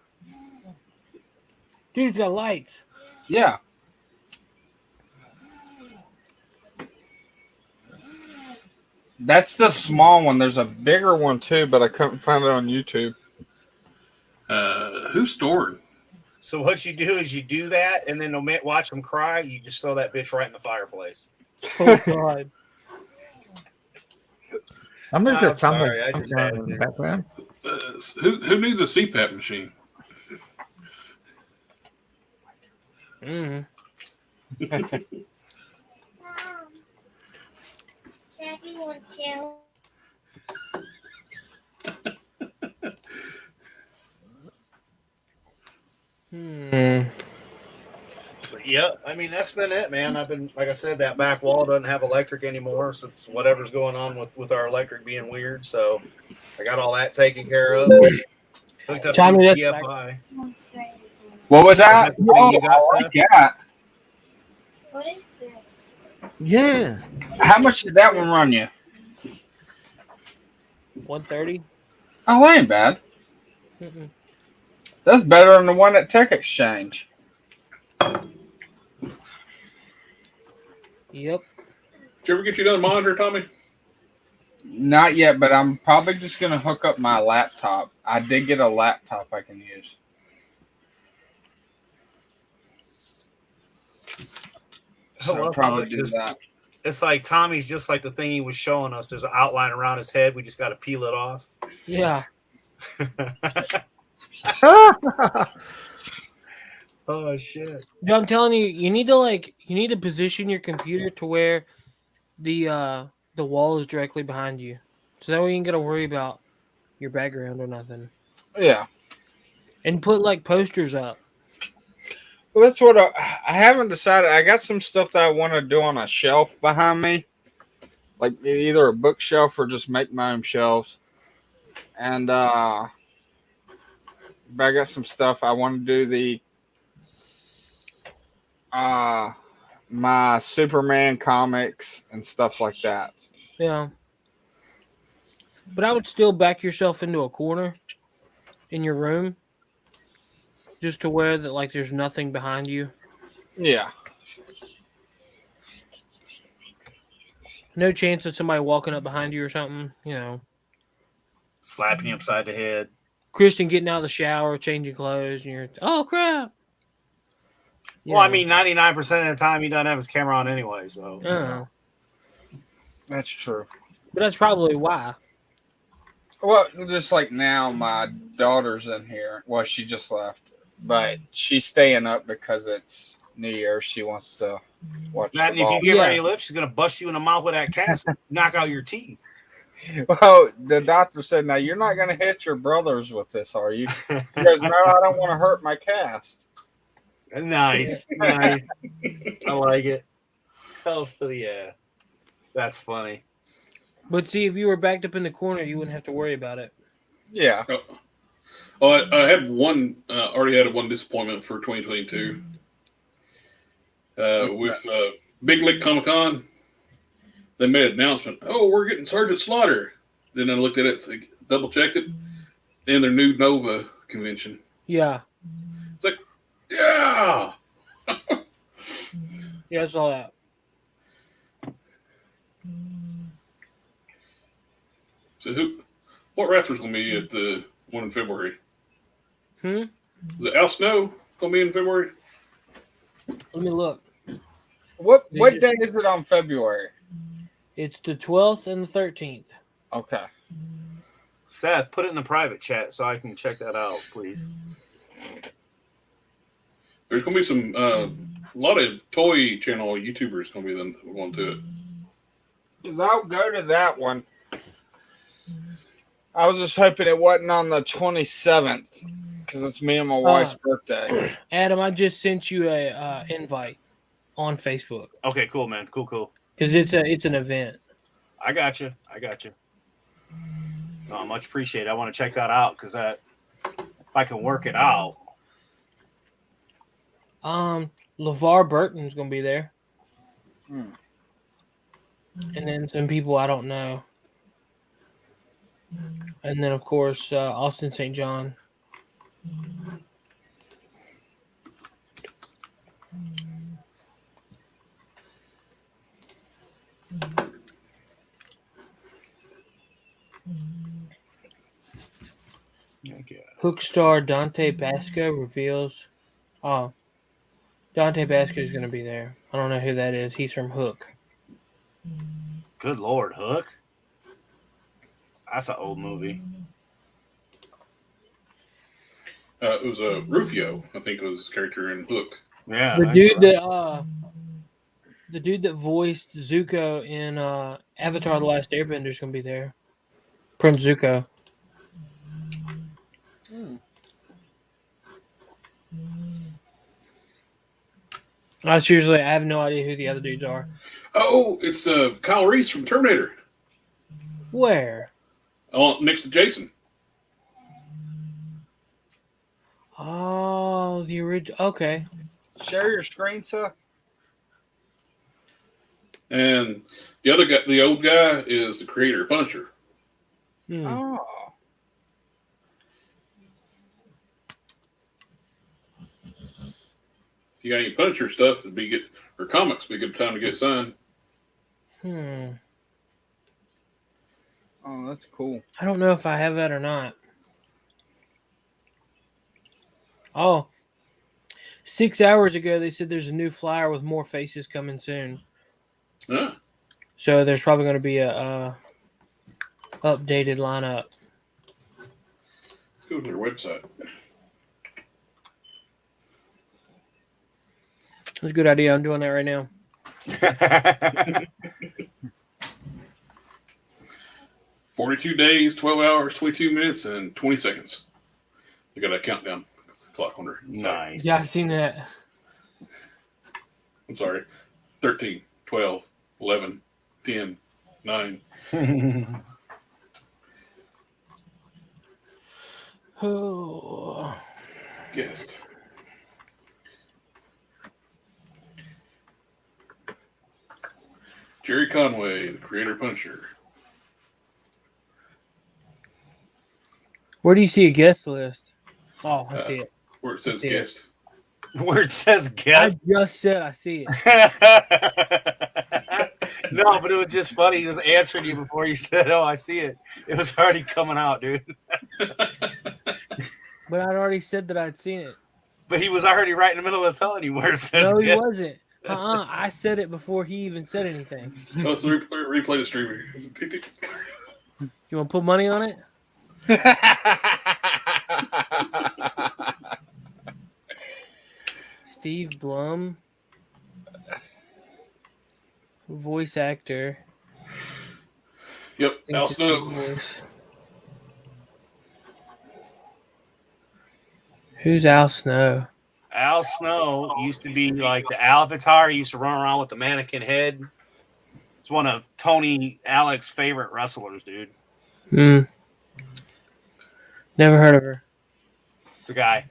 Dude's got lights. Yeah. That's the small one. There's a bigger one, too, but I couldn't find it on YouTube. Who's stored? So what you do is you do that, and then watch them cry. You just throw that bitch right in the fireplace. Oh, God. I'm going to get something in the background. Who needs a CPAP machine? Daddy won't chill. Yep. I mean, that's been it, man. I've been, like I said, that back wall doesn't have electric anymore since whatever's going on with our electric being weird. So I got all that taken care of. Hooked up to TFI. What was that? You got stuff? Yeah. What is this? Yeah. How much did that one run you? $130. Oh, that ain't bad. That's better than the one at Tech Exchange. Yep. Did you ever get you done monitor, Tommy? Not yet, but I'm probably just going to hook up my laptop. I did get a laptop I can use. So I'll probably do that. It's like Tommy's just like the thing he was showing us. There's an outline around his head. We just got to peel it off. Yeah. Oh shit! No, I'm telling you, you need to position your computer to where the wall is directly behind you, so that way you ain't gotta worry about your background or nothing. Yeah. And put like posters up. Well, that's what I haven't decided. I got some stuff that I want to do on a shelf behind me, like either a bookshelf or just make my own shelves. And but I got some stuff I want to do my Superman comics and stuff like that. Yeah. But I would still back yourself into a corner in your room, just to where that like there's nothing behind you. Yeah. No chance of somebody walking up behind you or something, you know. Slapping you upside the head. Christian getting out of the shower, changing clothes, and you're, oh crap. Well, I mean, 99% of the time he doesn't have his camera on anyway, so. That's true. But that's probably why. Well, just like now, my daughter's in here. Well, she just left, but she's staying up because it's New Year's. She wants to watch. Matt, if you give her any lips, she's gonna bust you in the mouth with that cast, and knock out your teeth. Well, the doctor said, "Now you're not gonna hit your brothers with this, are you?" She goes, "No, I don't want to hurt my cast." Nice, nice. I like it. Close to the That's funny. But see, if you were backed up in the corner, you wouldn't have to worry about it. Yeah. Oh, I had one. Already had one disappointment for 2022. With Big Lick Comic Con, they made an announcement. Oh, we're getting Sergeant Slaughter. Then I looked at it, double checked it, and their new Nova convention. Yeah. It's like, yeah. Yeah, I saw that. So What wrestler's going to be at the one in February? Hmm? Is it Al Snow going to be in February? Let me look. What day is it on February? It's the 12th and the 13th. Okay. Seth, put it in the private chat so I can check that out, please. There's going to be some a lot of toy channel YouTubers going to be going to it. Because I'll go to that one. I was just hoping it wasn't on the 27th because it's me and my wife's birthday. Adam, I just sent you a invite on Facebook. Okay, cool, man. Cool. Because it's an event. I got you. No, much appreciated. I want to check that out because if I can work it out. LeVar Burton's gonna be there. And then some people I don't know. And then of course Austin St. John. Hook star Dante Basco reveals. Oh, Dante Basco is going to be there. I don't know who that is. He's from Hook. Good Lord, Hook. That's an old movie. It was Rufio, I think, was his character in Hook. Yeah, the dude that voiced Zuko in Avatar: The Last Airbender is going to be there. Prince Zuko. I have no idea who the other dudes are. Oh, it's Kyle Reese from Terminator. Where? Oh, next to Jason. Oh, the original. Okay. Share your screen, sir. And the other guy, the old guy, is the creator, Punisher. Oh. If you got any Punisher stuff, it'd be good, or comics, be a good time to get signed. Oh, that's cool. I don't know if I have that or not. Oh, 6 hours ago they said there's a new flyer with more faces coming soon. Huh. So there's probably going to be a updated lineup. Let's go to their website. That's a good idea. I'm doing that right now. 42 days, 12 hours, 22 minutes, and 20 seconds. They got a countdown clock on there. Nice. Yeah, I've seen that. I'm sorry. 13, 12, 11, 10, 9. Oh. Guest. Jerry Conway, the creator Punisher. Where do you see a guest list? Oh, I see it. Where it says guest. Where it says guest. I just said I see it. No, but it was just funny. He was answering you before you said, "Oh, I see it." It was already coming out, dude. But I'd already said that I'd seen it. But he was already right in the middle of telling you where it says No, he guest. wasn't. I said it before he even said anything. Oh, so replay the stream. You want to put money on it? Steve Blum, voice actor. Yep, Al Snow. Who's Al Snow? Al Snow used to be like the Avatar. He used to run around with the mannequin head. It's one of Tony Alex's favorite wrestlers, dude. Never heard of her. It's a guy.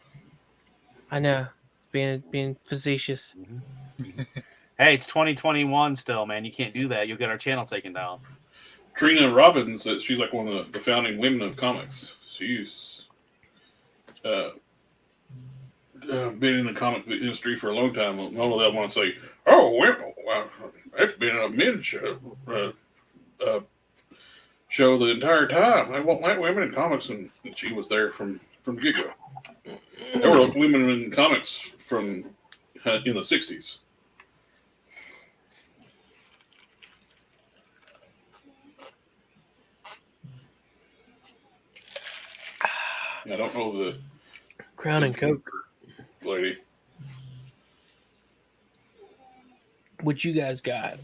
I know. Being facetious. Hey, it's 2021 still, man. You can't do that. You'll get our channel taken down. Trina Robbins, she's like one of the founding women of comics. She's been in the comic industry for a long time. All of that want to say, "Oh, well, that's been a men's show the entire time. They won't let women in comics, and she was there from the get-go. There were women in comics from in the 60s. I don't know the Crown and Coke lady. What you guys got?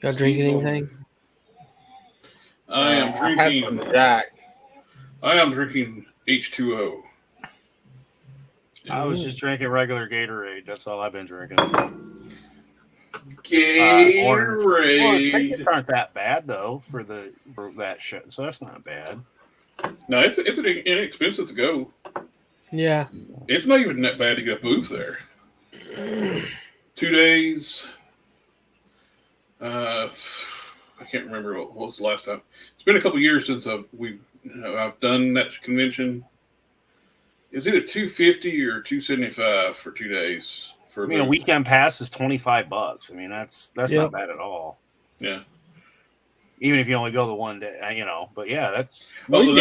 Y'all drinking anything? I am drinking. I am drinking H2O. I was just drinking regular Gatorade. That's all I've been drinking. Gatorade. Well, aren't that bad though for that shit. So that's not bad. No, it's inexpensive to go. Yeah. It's not even that bad to get a booth there. 2 days. I can't remember what was the last time. It's been a couple years since I've done that convention. It was either $250 or $275 for 2 days. A weekend pass is $25. I mean, that's not bad at all. Yeah. Even if you only go the one day, But yeah, that's. Oh, the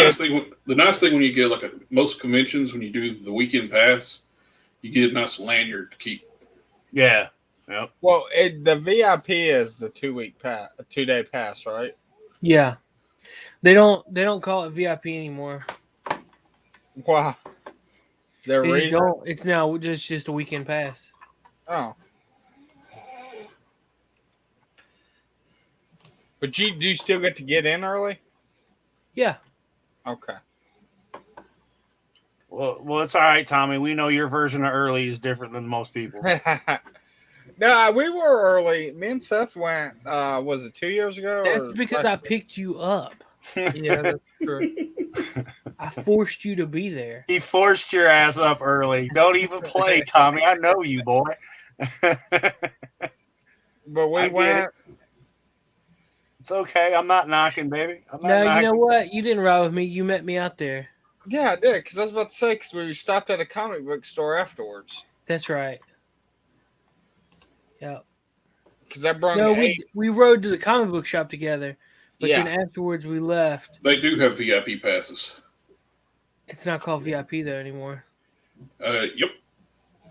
nice thing when you get most conventions, when you do the weekend pass, you get a nice lanyard to keep. Yeah. Yep. Well, the VIP is the 2-day pass, right? Yeah. They don't call it VIP anymore. Wow. They just don't. It's now just a weekend pass. Oh. But do you still get to get in early? Yeah. Okay. Well, it's all right, Tommy. We know your version of early is different than most people's. No, we were early. Me and Seth went. Was it 2 years ago? That's because I picked you up. Yeah, that's true. I forced you to be there. He forced your ass up early. Don't even play, Tommy. I know you, boy. But we went. It's okay. I'm not knocking, baby. No, you know what? You didn't ride with me. You met me out there. Yeah, I did. Because I was about to say, because we stopped at a comic book store afterwards. That's right. Yeah. Because I brought we rode to the comic book shop together, but Yeah. then afterwards we left. They do have VIP passes. It's not called VIP though anymore. Yep.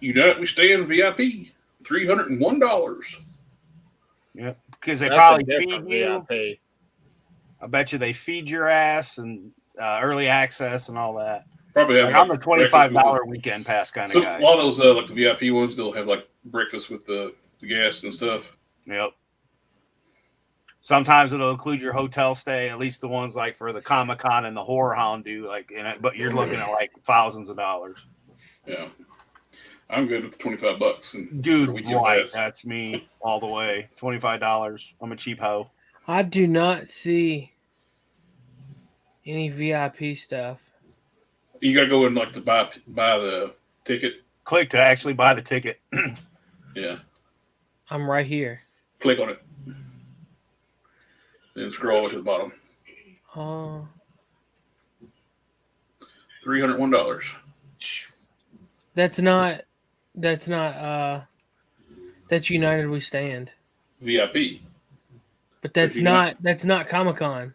You know we stay in VIP. $301. Yep. Because they That's probably a feed different you. VIP. I bet you they feed your ass and early access and all that. Probably have I'm a $25 weekend pass kind of guy. A lot of those the VIP ones, they'll have breakfast with the guests and stuff. Yep. Sometimes it'll include your hotel stay. At least the ones for the Comic-Con and the Horror Hound do. But you're looking at thousands of dollars. Yeah. I'm good with the $25. And dude, that's me all the way. $25. I'm a cheap hoe. I do not see any VIP stuff. You gotta go in to buy the ticket. Click to actually buy the ticket. Yeah. I'm right here. Click on it. Then scroll to the bottom. $301. That's United We Stand. VIP. But that's not Comic-Con.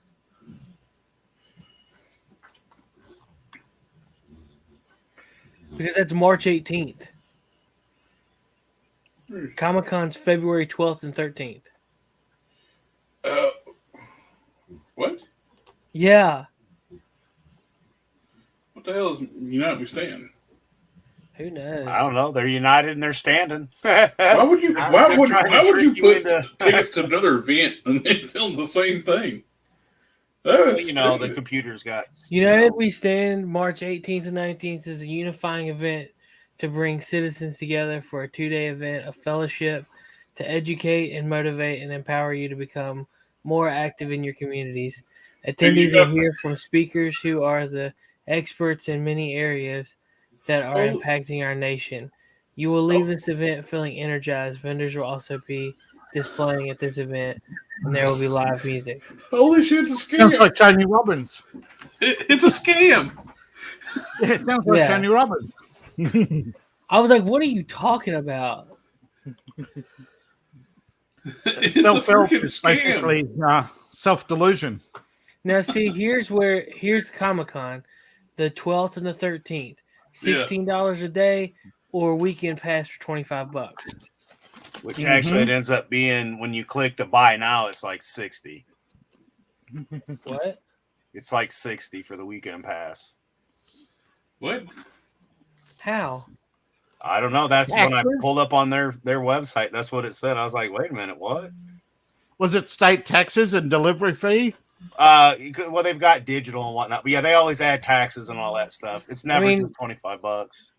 Because that's March 18th. Comic-Con's February 12th and 13th. What? Yeah. What the hell is United We Stand? Who knows? I don't know. They're united and they're standing. Why would you put tickets to another event and then tell them the same thing? The computer's got. United We Stand, March 18th and 19th is a unifying event to bring citizens together for a 2-day event of fellowship to educate and motivate and empower you to become more active in your communities. Attendees will hear from speakers who are the experts in many areas that are impacting our nation. You will leave this event feeling energized. Vendors will also be displaying at this event, and there will be live music. Holy shit, it's a scam. Sounds like Tony Robbins. It's a scam. It sounds like Tony Robbins. I was like, what are you talking Self-help is basically self-delusion. Now, see, here's the Comic-Con, the 12th and the 13th, $16 a day, or weekend pass for $25. Which actually it ends up being when you click to buy now, it's like 60. What? It's like 60 for the weekend pass. What? How? I don't know. That's when I pulled up on their website. That's what it said. I was like, wait a minute, what? Was it state taxes and delivery fee? Well, they've got digital and whatnot, but yeah, they always add taxes and all that stuff. It's never just $25.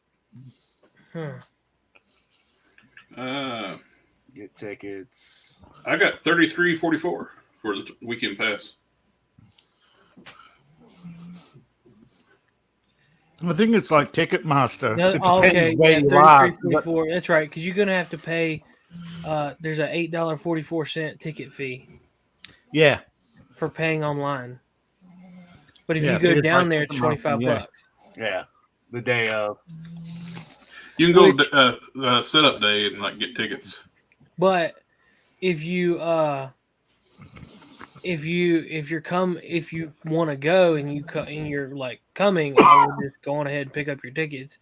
Get tickets. I got $33.44 for the weekend pass. I think it's like Ticketmaster. No, okay, yeah, $33.44. That's right, because you're gonna have to pay. There's a $8.44 ticket fee. Yeah, for paying online. But if you go down there, it's $25. Yeah, the day of. You can go set up day and like get tickets. But if you if you want to go and you're like coming, I would just go on ahead and pick up your tickets,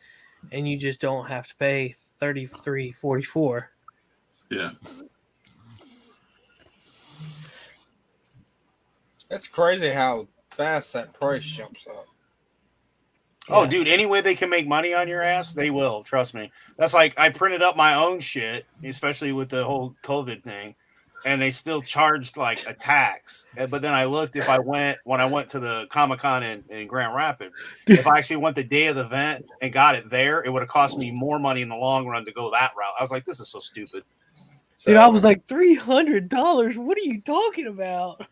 and you just don't have to pay $33.44. Yeah. It's crazy how fast that price jumps up. Oh, dude, any way they can make money on your ass, they will. Trust me. That's like I printed up my own shit, especially with the whole COVID thing, and they still charged like a tax. But then I looked when I went to the Comic-Con in Grand Rapids, if I actually went the day of the event and got it there, it would have cost me more money in the long run to go that route. I was like, this is so stupid. So, dude, I was like, $300? What are you talking about?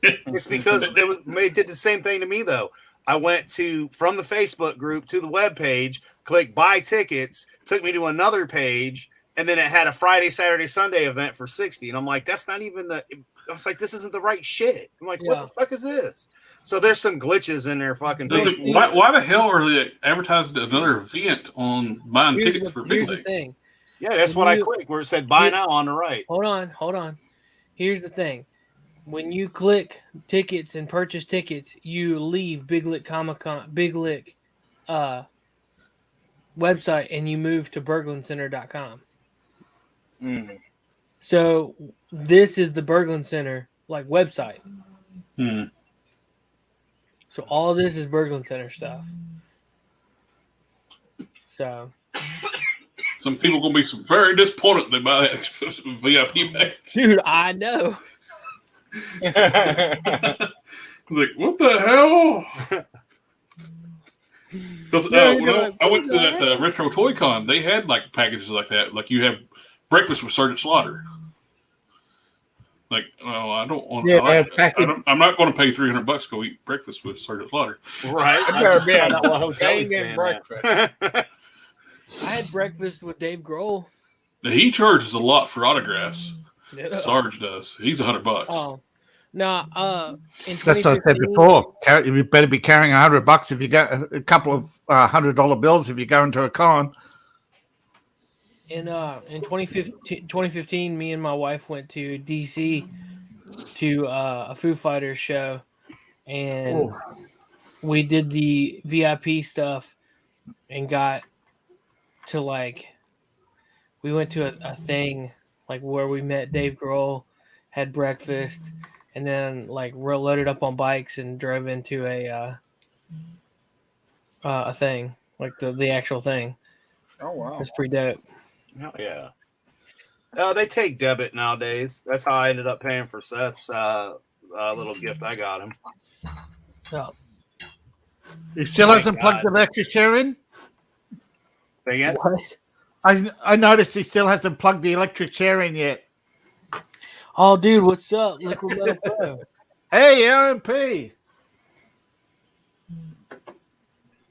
It's because they did the same thing to me, though. I went from the Facebook group to the web page, clicked buy tickets, took me to another page, and then it had a Friday, Saturday, Sunday event for $60. And I'm like, that's not even I was like, this isn't the right shit. I'm like, what the fuck is this? So there's some glitches in their fucking Facebook. Why the hell are they advertising another event on buying tickets for Big Here's the thing. Yeah, that's what I clicked where it said buy now on the right. Hold on. Here's the thing. When you click tickets and purchase tickets, you leave Big Lick Comic-Con, Big Lick website, and you move to BerglundCenter.com. So this is the Berglund Center like website. So all of this is Berglund Center stuff. So some people are gonna be very disappointed they buy that VIP package. Dude, I know. Like, what the hell? Because I went to that Retro Toy Con, they had like packages like that. Like you have breakfast with Sergeant Slaughter. Like, oh, I don't want. I'm not going to pay $300 to go eat breakfast with Sergeant Slaughter. Right? I better be at a hotel getting breakfast. I had breakfast with Dave Grohl. He charges a lot for autographs. Yeah. Sarge does. He's $100. Oh, no. That's what I said before. You better be carrying $100 if you get a couple of $100 bills if you go into a con. In 2015, me and my wife went to DC to a Foo Fighters show, and we did the VIP stuff and got to we went to a thing where we met Dave Grohl, had breakfast, and then loaded up on bikes and drove into a thing, the actual thing. Oh wow, it's pretty dope. Oh yeah. They take debit nowadays. That's how I ended up paying for Seth's little gift I got him. Oh. He still hasn't plugged the electric chair in? Say again? What? I noticed he still hasn't plugged the electric chair in yet. Oh, dude, what's up? Liquid Metal Pro. Hey, RMP.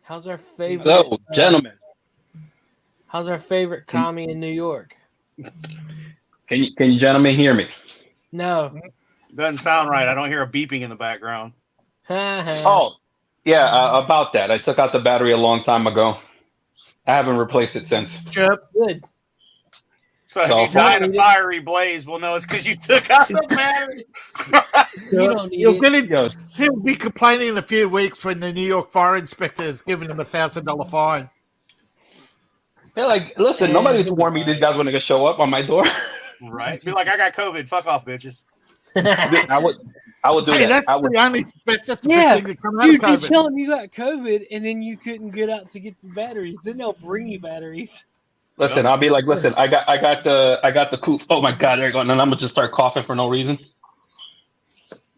How's our favorite? Hello, gentlemen. How's our favorite commie in New York? Can you gentlemen hear me? No. Doesn't sound right. I don't hear a beeping in the background. Oh, yeah, about that. I took out the battery a long time ago. I haven't replaced it since. Good. So if you die in a fiery blaze, we'll know it's because you took out the battery. You don't need it. He'll be complaining in a few weeks when the New York fire inspector has given him $1,000 fine. They're like, listen, nobody warned me these guys were going to show up on my door. Right? Be like, I got COVID. Fuck off, bitches. I would do that. That's the only best thing to come out of dude, COVID. just tell them you got COVID and then you couldn't get out to get the batteries. Then they'll bring you batteries. Listen, I'll be like, listen, I got the coop. Oh my god, there you go. And then I'm gonna just start coughing for no reason.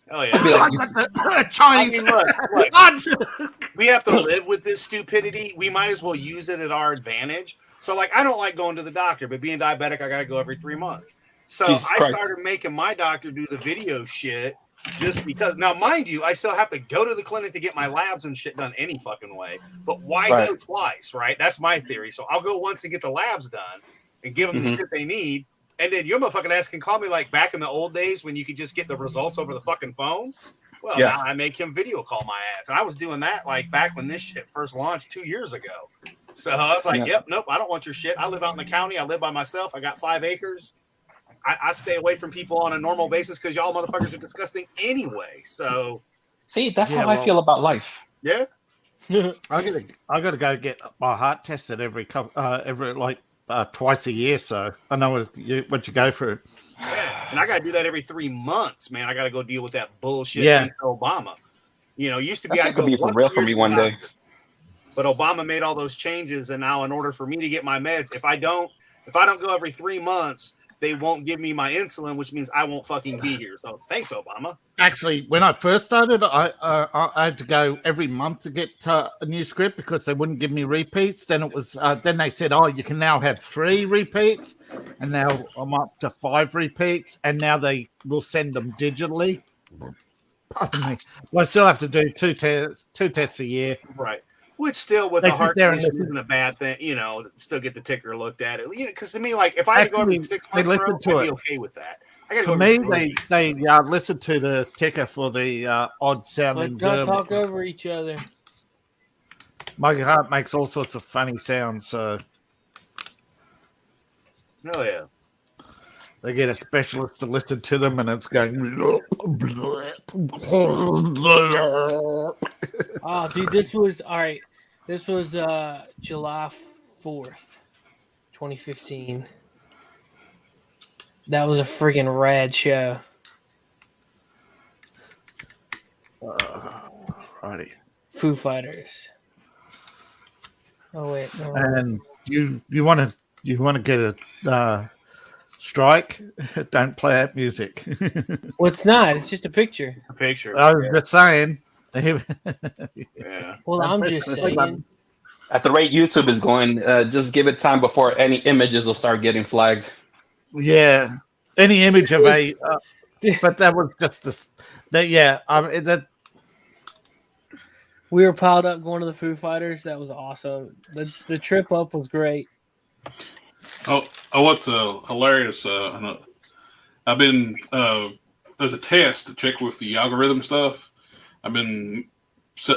Oh yeah. Like, Chinese. I mean, look, we have to live with this stupidity. We might as well use it at our advantage. So, like, I don't like going to the doctor, but being diabetic, I gotta go every 3 months. So I started making my doctor do the video shit just because. Now, mind you, I still have to go to the clinic to get my labs and shit done any fucking way. But why go twice, right? That's my theory. So I'll go once to get the labs done and give them the shit they need. And then your motherfucking ass can call me like back in the old days when you could just get the results over the fucking phone. Well, now I make him video call my ass. And I was doing that like back when this shit first launched 2 years ago. So I was like, nope, I don't want your shit. I live out in the county. I live by myself. I got 5 acres. I stay away from people on a normal basis because y'all motherfuckers are disgusting anyway. So, see, that's how I feel about life. Yeah, I gotta go get my heart tested every twice a year. So I know what you go through. Yeah, and I gotta do that every 3 months, man. I gotta go deal with that bullshit. Yeah, Obama. You know, used to be that could be for real for me one day. But Obama made all those changes, and now in order for me to get my meds, if I don't go every 3 months, they won't give me my insulin, which means I won't fucking be here. So thanks, Obama. Actually, when I first started, I had to go every month to get a new script because they wouldn't give me repeats. Then it was then they said, "Oh, you can now have 3 repeats," and now I'm up to 5 repeats, and now they will send them digitally. Pardon me. Well, I still have to do two tests a year. Right. Which still, with a heart condition, isn't a bad thing, you know. Still get the ticker looked at it, you know. Because to me, like, if I had to go every 6 months, I'd be okay with that. I gotta for me, they listen to the ticker for the odd sounding. Don't talk over each other. My heart makes all sorts of funny sounds, so. Oh yeah. They get a specialist to listen to them, and it's going. Oh, dude, this was all right. This was July 4th, 2015. That was a freaking rad show. Righty. Foo Fighters. Oh wait, no. And you want to get a strike? Don't play that music. Well, it's not. It's just a picture. A picture. I was just saying. Yeah. Well, I'm just saying. At the rate YouTube is going, just give it time before any images will start getting flagged. Yeah, any image of a, but that was just that. Yeah, that. We were piled up going to the Foo Fighters. That was awesome. The trip up was great. Oh, what's hilarious? I've been there's a test to check with the algorithm stuff. I've been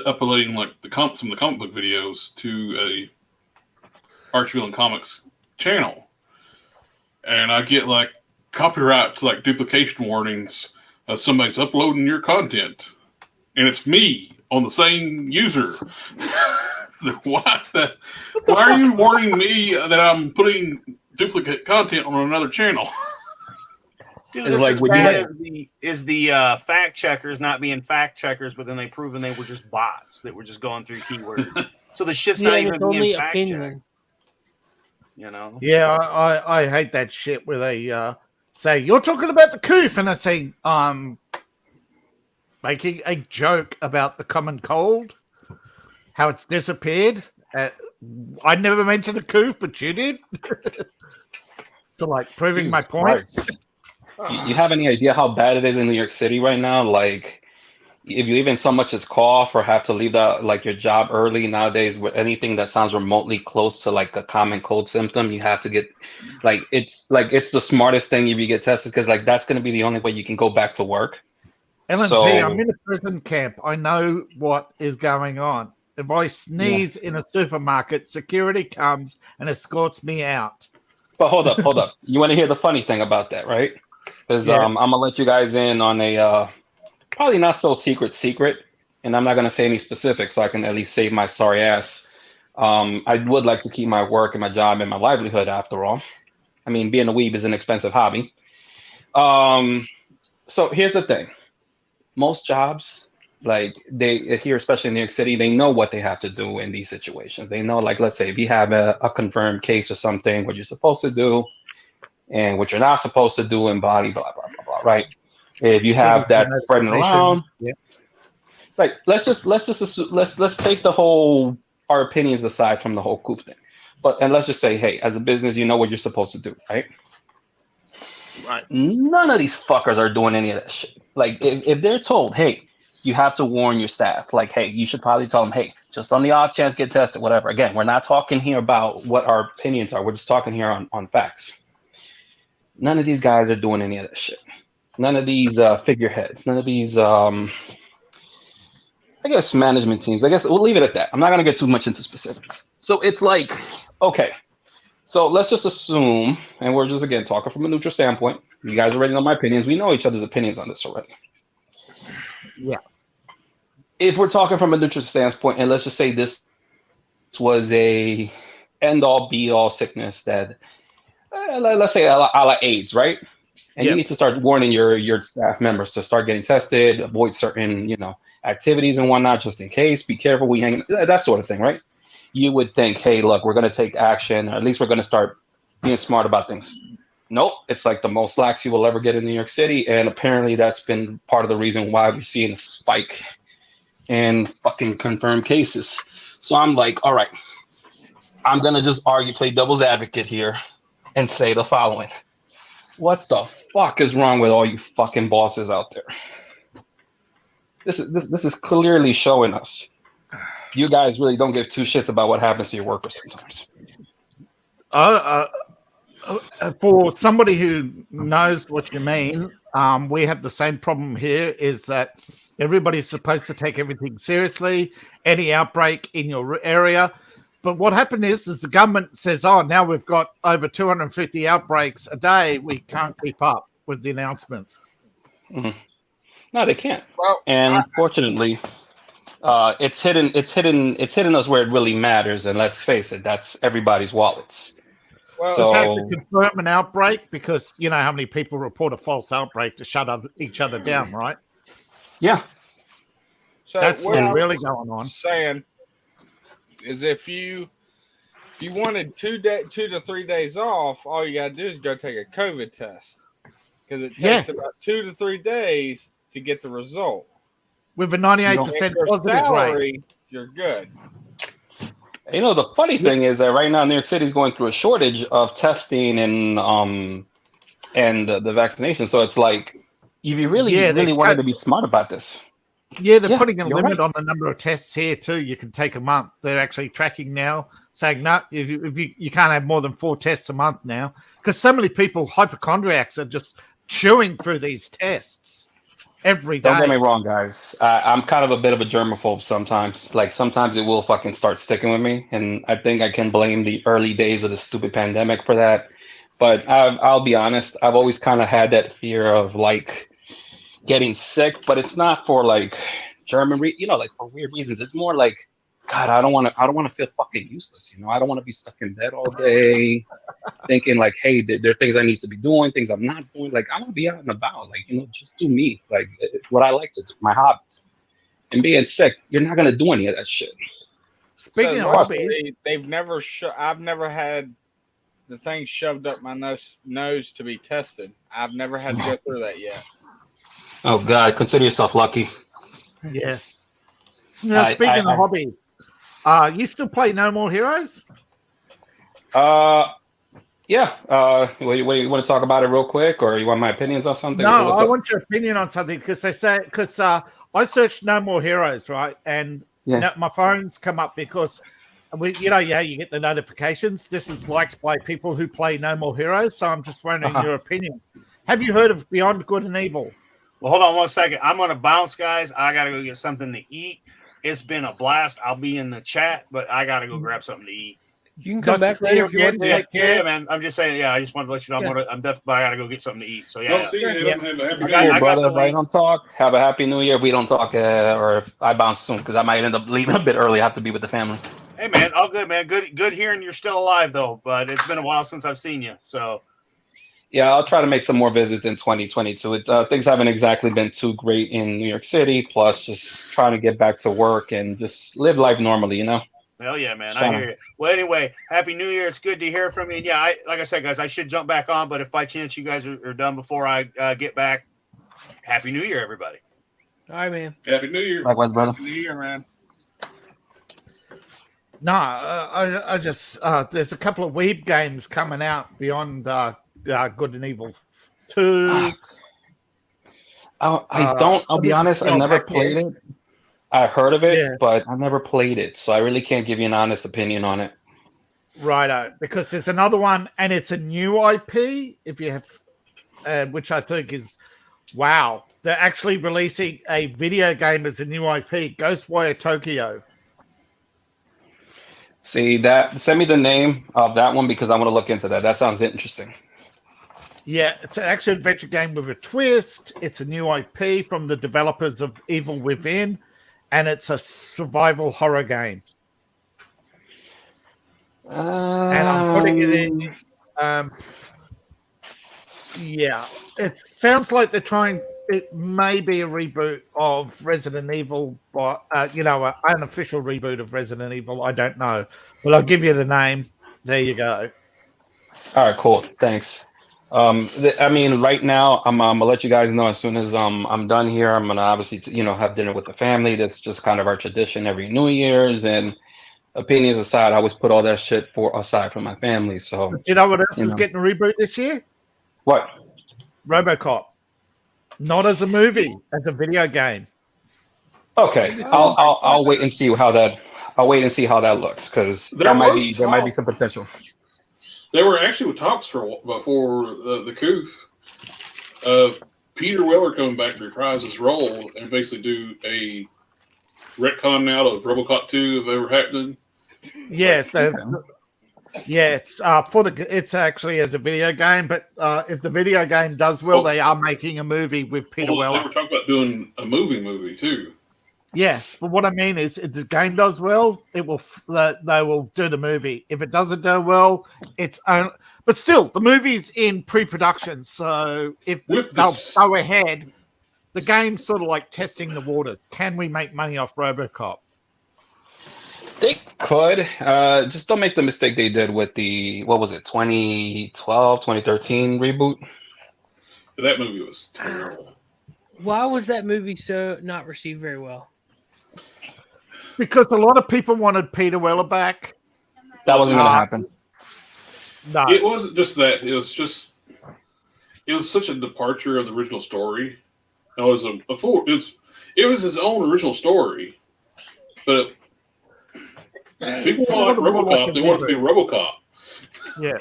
uploading like some of the comic book videos to a Archville Comics channel, and I get like copyright like duplication warnings. Somebody's uploading your content, and it's me on the same user. So why are you warning me that I'm putting duplicate content on another channel? Dude, this like, is bad is the fact checkers not being fact checkers, but then they proven they were just bots that were just going through keywords. So the shit's not even being fact checked. You know? Yeah, I hate that shit where they say, "You're talking about the coof," and I say, making a joke about the common cold, how it's disappeared. I never mentioned the coof, but you did. So, like, proving my point. You have any idea how bad it is in New York City right now? Like, if you even so much as cough or have to leave your job early nowadays with anything that sounds remotely close to like a common cold symptom, you have to get it's the smartest thing if you get tested, because like that's going to be the only way you can go back to work. LNP, I'm in a prison camp. I know what is going on. If I sneeze in a supermarket, security comes and escorts me out. But hold up. You want to hear the funny thing about that, right? Because I'm gonna let you guys in on a probably not so secret, and I'm not gonna say any specifics, so I can at least save my sorry ass. I would like to keep my work and my job and my livelihood. After all, I mean, being a weeb is an expensive hobby. So here's the thing: most jobs, like they here, especially in New York City, they know what they have to do in these situations. They know, like, let's say if you have a confirmed case or something, what you're supposed to do and what you're not supposed to do, and blah, blah, blah, blah, blah, right? If you have that spreading around, like let's take the whole our opinions aside from the whole coup thing, and let's just say, hey, as a business, you know what you're supposed to do, right? Right. None of these fuckers are doing any of that shit. Like if they're told, hey, you have to warn your staff, like, hey, you should probably tell them, hey, just on the off chance, get tested, whatever. Again, we're not talking here about what our opinions are. We're just talking here on facts. None of these guys are doing any of that shit. None of these figureheads. None of these, I guess, management teams. I guess we'll leave it at that. I'm not going to get too much into specifics. So it's like, okay, so let's just assume, and we're just, again, talking from a neutral standpoint. You guys already know my opinions. We know each other's opinions on this already. Yeah. If we're talking from a neutral standpoint, and let's just say this was a end-all, be-all sickness that, let's say a la AIDS, right? And you need to start warning your staff members to start getting tested, avoid certain, activities and whatnot, just in case. Be careful, we hang that sort of thing, right? You would think, hey, look, we're going to take action, or at least we're going to start being smart about things. Nope, it's like the most lax you will ever get in New York City, and apparently that's been part of the reason why we're seeing a spike in fucking confirmed cases. So I'm like, all right, I'm going to just play devil's advocate here and say the following. What the fuck is wrong with all you fucking bosses out there? This is clearly showing us you guys really don't give two shits about what happens to your workers sometimes. For somebody who knows what you mean, we have the same problem here, is that everybody's supposed to take everything seriously, any outbreak in your area. But what happened is the government says, oh, now we've got over 250 outbreaks a day. We can't keep up with the announcements. Mm-hmm. No, they can't. Well, and unfortunately, it's hitting us where it really matters. And let's face it, that's everybody's wallets. Well, so have to confirm an outbreak, because you know how many people report a false outbreak to shut each other down, right? Yeah. So that's what's really going on. Saying is if you wanted 2 to 3 days off, all you gotta do is go take a COVID test, because it takes about 2 to 3 days to get the result. With a 98% positive rate, you're good. The funny thing is that right now New York City is going through a shortage of testing and the vaccination. So it's like, if you really wanted to be smart about this. Yeah, they're putting a limit on the number of tests here too. You can take a month. They're actually tracking now, saying no, if you can't have more than 4 tests a month now, because so many people, hypochondriacs, are just chewing through these tests every day. Don't get me wrong, guys. I'm kind of a bit of a germaphobe sometimes. Like sometimes it will fucking start sticking with me, and I think I can blame the early days of the stupid pandemic for that. But I'll be honest, I've always kind of had that fear of like getting sick, but it's not for like German, like for weird reasons. It's more like, God, I don't want to feel fucking useless. I don't want to be stuck in bed all day, thinking like, hey, there are things I need to be doing, things I'm not doing. Like I want to be out and about, like just do me, like what I like to do, my hobbies. And being sick, you're not gonna do any of that shit. Speaking of hobbies, I've never had the thing shoved up my nose to be tested. I've never had to go through that yet. Oh God, consider yourself lucky. Yeah. Speaking of hobbies, you still play No More Heroes? Yeah. You want to talk about it real quick, or you want my opinions on something? No, I want your opinion on something, because I searched No More Heroes, right, and my phone's come up because you get the notifications. This is liked by people who play No More Heroes, so I'm just wondering your opinion. Have you heard of Beyond Good and Evil? Well, hold on 1 second. I'm going to bounce, guys. I got to go get something to eat. It's been a blast. I'll be in the chat, but I got to go grab something to eat. You can come back later if you want. Yeah, man. I'm just saying. Yeah, I just wanted to let you know. I'm definitely. I gotta go get something to eat. So yeah. Don't see you. Have a happy New Year, brother. If I don't talk, have a happy New Year. If we don't talk, or if I bounce soon, because I might end up leaving a bit early. I have to be with the family. Hey, man. All good, man. Good hearing you're still alive, though. But it's been a while since I've seen you. So. Yeah, I'll try to make some more visits in 2022. Things haven't exactly been too great in New York City. Plus, just trying to get back to work and just live life normally, you know. Hell yeah, man. I hear you. Well, anyway, Happy New Year. It's good to hear from you. And yeah, like I said, guys, I should jump back on, but if by chance you guys are done before I get back, Happy New Year, everybody. All right, man. Happy New Year. Likewise, brother. Happy New Year, man. No, I just there's a couple of weeb games coming out beyond Good and Evil 2. I'll be honest, I never played it. I heard of it, but I never played it, so I really can't give you an honest opinion on it. Righto, because there's another one, and it's a new IP. If you have, which I think is wow, they're actually releasing a video game as a new IP, Ghostwire Tokyo. See that? Send me the name of that one because I want to look into that. That sounds interesting. Yeah, it's an action adventure game with a twist. It's a new IP from the developers of Evil Within. And it's a survival horror game. And I'm putting it in. Yeah, it sounds like they're trying. It may be a reboot of Resident Evil, but an unofficial reboot of Resident Evil. I don't know. Well, I'll give you the name. There you go. All right, cool. Thanks. Right now, I'm gonna let you guys know as soon as I'm done here. I'm gonna obviously, have dinner with the family. That's just kind of our tradition every New Year's. And opinions aside, I always put all that shit aside from my family. So, you know what else is getting a reboot this year? What? RoboCop. Not as a movie, as a video game. Okay, I'll wait and see how that. I'll wait and see how that looks because there might be some potential. There were actually talks before the coup. Peter Weller coming back to reprise his role and basically do a retcon now of RoboCop 2 if ever happened. Yeah, it's actually as a video game, but if the video game does well, they are making a movie with Peter Weller. They were talking about doing a movie too. Yeah, but what I mean is, if the game does well, they will do the movie. If it doesn't do well, it's only. But still, the movie's in pre-production, so if they'll go ahead, the game's sort of like testing the waters. Can we make money off RoboCop? They could. Just don't make the mistake they did with the 2012, 2013 reboot. That movie was terrible. Why was that movie so not received very well? Because a lot of people wanted Peter Weller back. That wasn't going to happen. No. It wasn't just that. It was such a departure of the original story. It was it was his own original story, but people want RoboCop. They want it to be RoboCop. Yeah.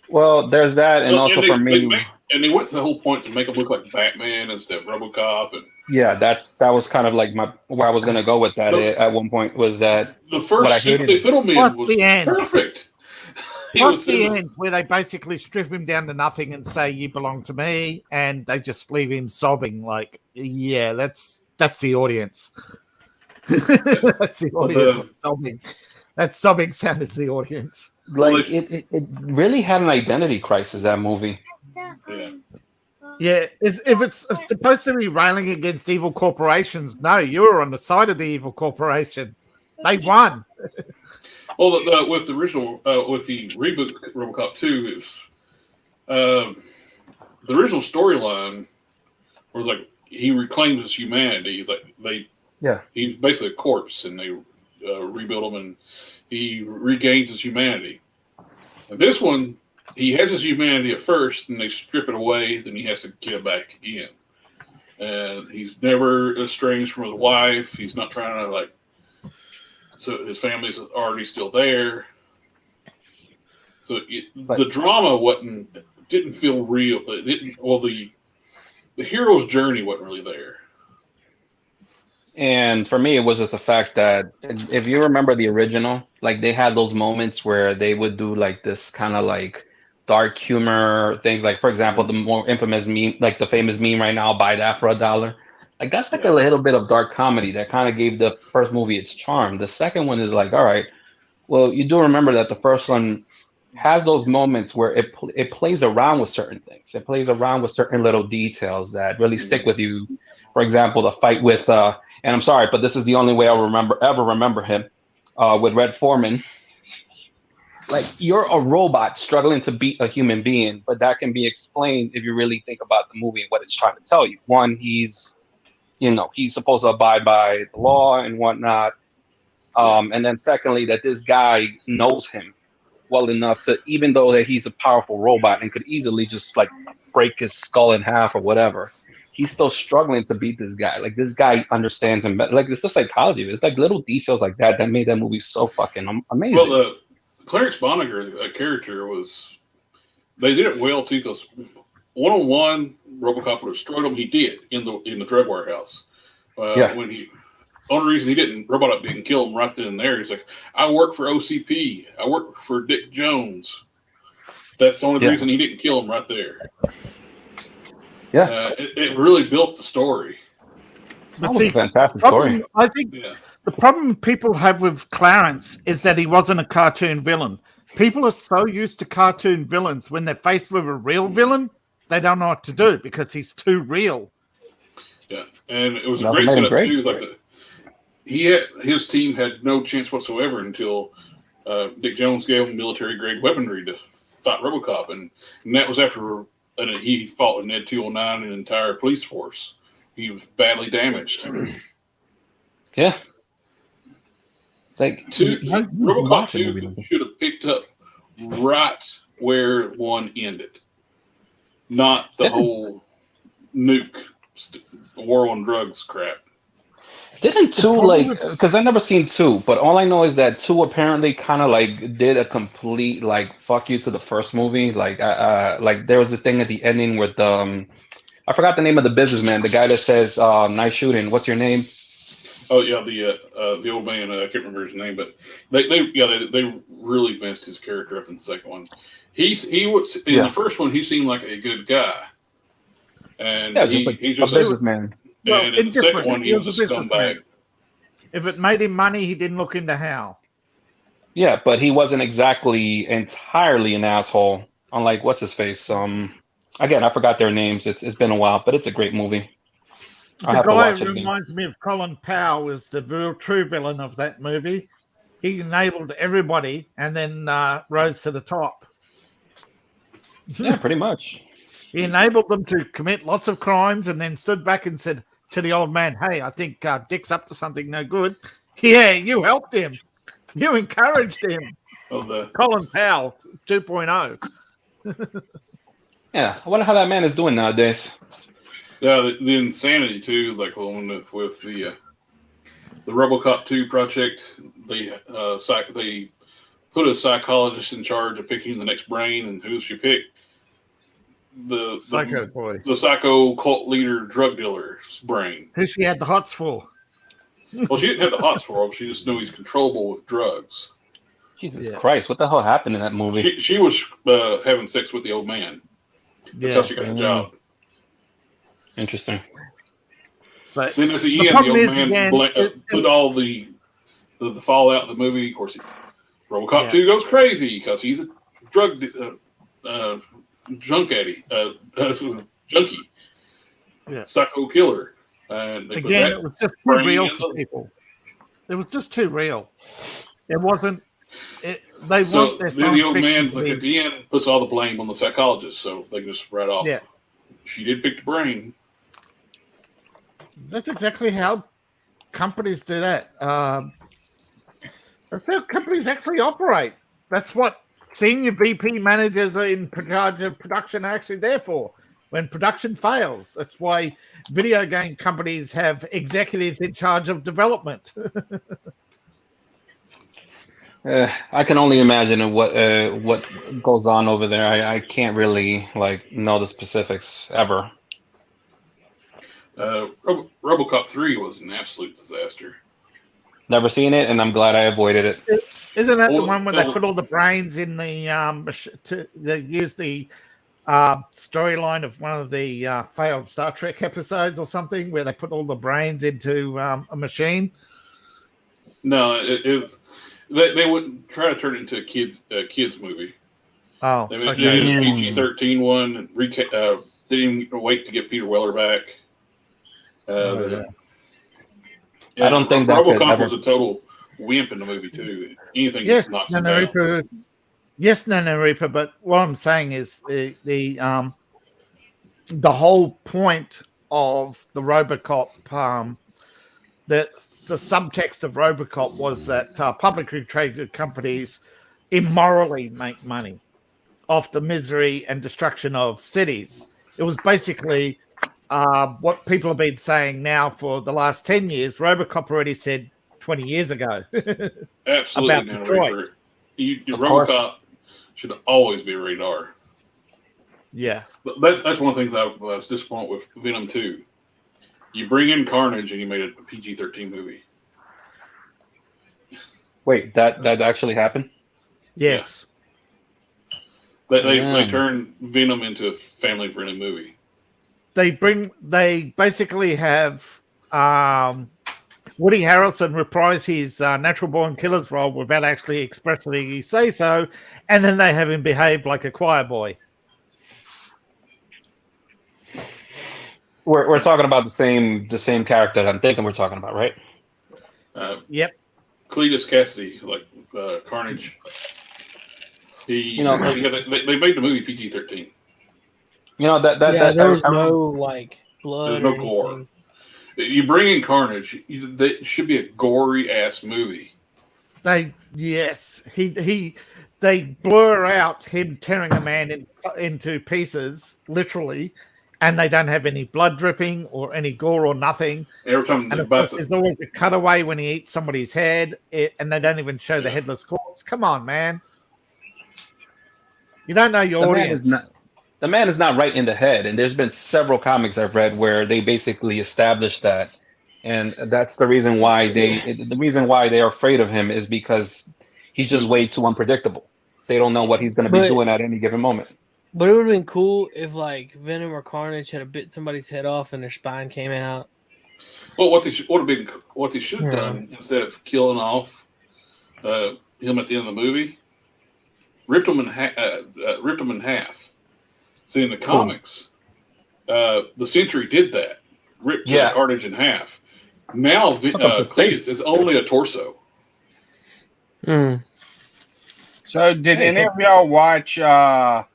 Well, there's that, and also for me. And they went to the whole point to make him look like Batman instead of RoboCop. And yeah, that was kind of like where I was going to go with that. At one point was that the first suit they put him in was perfect. Plus the end, where they basically strip him down to nothing and say, "You belong to me," and they just leave him sobbing. Like, yeah, that's the audience. That's the audience sobbing. That sobbing sound is the audience. Like it really had an identity crisis. That movie. Yeah, if it's supposed to be railing against evil corporations, no, you're on the side of the evil corporation. They won. Well, with the original, with the reboot RoboCop 2, is the original storyline was like he reclaims his humanity. Like he's basically a corpse, and they rebuild him, and he regains his humanity. And this one, he has his humanity at first, and they strip it away. Then he has to get it back again. And he's never estranged from his wife. He's not trying to so his family's already still there. So the drama didn't feel real. It didn't. Well, the hero's journey wasn't really there. And for me, it was just the fact that if you remember the original, like they had those moments where they would do like this kind of like dark humor things. Like for example, the more infamous meme, like the famous meme right now, "Buy that for $1." Like that's like a little bit of dark comedy that kind of gave the first movie its charm. The second one is like, all right, well, you do remember that the first one has those moments where it plays around with certain things. It plays around with certain little details that really stick with you. For example, the fight with and I'm sorry, but this is the only way I'll ever remember him with Red Foreman. Like you're a robot struggling to beat a human being, but that can be explained if you really think about the movie and what it's trying to tell you. One, he's supposed to abide by the law and whatnot. And then secondly, that this guy knows him well enough to, even though that he's a powerful robot and could easily just like break his skull in half or whatever, he's still struggling to beat this guy. Like this guy understands him. Like it's the psychology. It's like little details like that that made that movie so fucking amazing. Well, the Clarence Bonniger character they did it well too, because one-on-one, RoboCop would have destroyed him. He did in the drug warehouse. When only reason RoboCop didn't kill him right then and there. He's like, I work for OCP. I work for Dick Jones. That's the only reason he didn't kill him right there. Yeah, it really built the story. But see, a fantastic story. I think the problem people have with Clarence is that he wasn't a cartoon villain. People are so used to cartoon villains, when they're faced with a real villain, they don't know what to do because he's too real. Yeah, and it was a great setup too. Like his team had no chance whatsoever until Dick Jones gave him military-grade weaponry to fight RoboCop, and that was after he fought with Ned 209 and an entire police force. He was badly damaged. Yeah. Like RoboCop 2 should have picked up right where one ended, not the whole nuke war on drugs crap. Didn't 2 because I've never seen 2, but all I know is that 2 apparently kind of like did a complete like fuck you to the first movie. Like there was a thing at the ending with I forgot the name of the businessman, the guy that says nice shooting, what's your name? Oh yeah, the old man, I can't remember his name, but they really messed his character up in the second one. He was in the first one, he seemed like a good guy, and he's just a businessman. And in the second one, he was a scumbag. If it made him money, he didn't look into how. Yeah, but he wasn't exactly entirely an asshole. Unlike what's his face. Again, I forgot their names. It's been a while, but it's a great movie. The guy who reminds me of Colin Powell is the real true villain of that movie. He enabled everybody and then rose to the top. Yeah, pretty much. He enabled them to commit lots of crimes and then stood back and said to the old man, hey, I think Dick's up to something no good. Yeah, you helped him. You encouraged him. Colin Powell 2.0. Yeah, I wonder how that man is doing nowadays. Yeah, the insanity too, like with the RoboCop 2 project, they put a psychologist in charge of picking the next brain, and who she picked? The psycho cult leader, drug dealer's brain. Who she had the hots for? Well, she didn't have the hots for him. She just knew he's controllable with drugs. Jesus Christ, what the hell happened in that movie? She was having sex with the old man. That's how she got the job. Interesting. But then at the end, the old man put all the fallout in the movie. Of course, RoboCop 2 goes crazy because he's a drug junkie, psycho killer. And again, it was just too real for people. It was just too real. It wasn't. They want their then the old man, like at the end, puts all the blame on the psychologist, so they can just write off. Yeah, she did pick the brain. That's exactly how companies do that. That's how companies actually operate. That's what senior VP managers are in charge of production are actually there for. When production fails, that's why video game companies have executives in charge of development. I can only imagine what goes on over there. I can't really know the specifics ever. RoboCop 3 was an absolute disaster. Never seen it, and I'm glad I avoided it. Isn't that the one where they put all the brains in the they use the storyline of one of the failed Star Trek episodes or something, where they put all the brains into a machine? No, it was. They wouldn't try to turn it into a kids movie. Oh, they okay. did a PG-13 one. And didn't even wait to get Peter Weller back. I don't think that RoboCop was a total wimp in the movie too. Anything Yes, knocks him Nana down. Reaper. Yes, Nana Reaper. But what I'm saying is the whole point of the RoboCop, the subtext of RoboCop was that publicly traded companies immorally make money off the misery and destruction of cities. It was basically what people have been saying now for the last 10 years. RoboCop already said 20 years ago. Absolutely, about Nana Detroit. Reaper. RoboCop should always be rated R. Yeah. But that's one thing that I was disappointed with Venom 2. You bring in Carnage and you made a PG-13 movie. Wait, that actually happened? Yes. Yeah. They turned Venom into a family-friendly movie. They basically have Woody Harrelson reprise his Natural Born Killers role without actually expressly say so, and then they have him behave like a choir boy. We're talking about the same character that I'm thinking we're talking about, right? Yep. Cletus Cassidy, like Carnage. They made the movie PG-13. There was no like blood. There's no gore. You bring in Carnage, that should be a gory ass movie. They blur out him tearing a man into pieces, literally, and they don't have any blood dripping or any gore or nothing. Every time there's always a cutaway when he eats somebody's head, and they don't even show the headless corpse. Come on, man. You don't know your audience. The man is not right in the head, and there's been several comics I've read where they basically established that, and that's the reason why they are afraid of him is because he's just way too unpredictable. They don't know what he's going to be doing at any given moment. But it would have been cool if like Venom or Carnage had bit somebody's head off and their spine came out. Well, what they should have done instead of killing off him at the end of the movie, ripped him in half. See, in the comics, the Sentry did that. Ripped Carnage in half. Now, Cletus is only a torso. So, did any of y'all watch the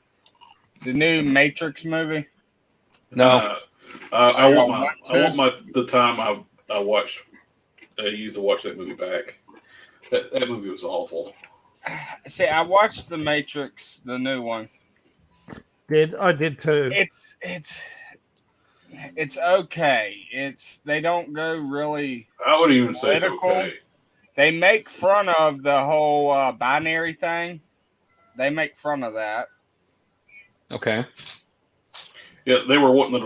new Matrix movie? No. I want the time I watched. I used to watch that movie back. That movie was awful. See, I watched the Matrix, the new one. I did too. It's okay. They don't go really. I wouldn't even say it's okay. They make fun of the whole binary thing. They make fun of that. Okay. Yeah, they were wanting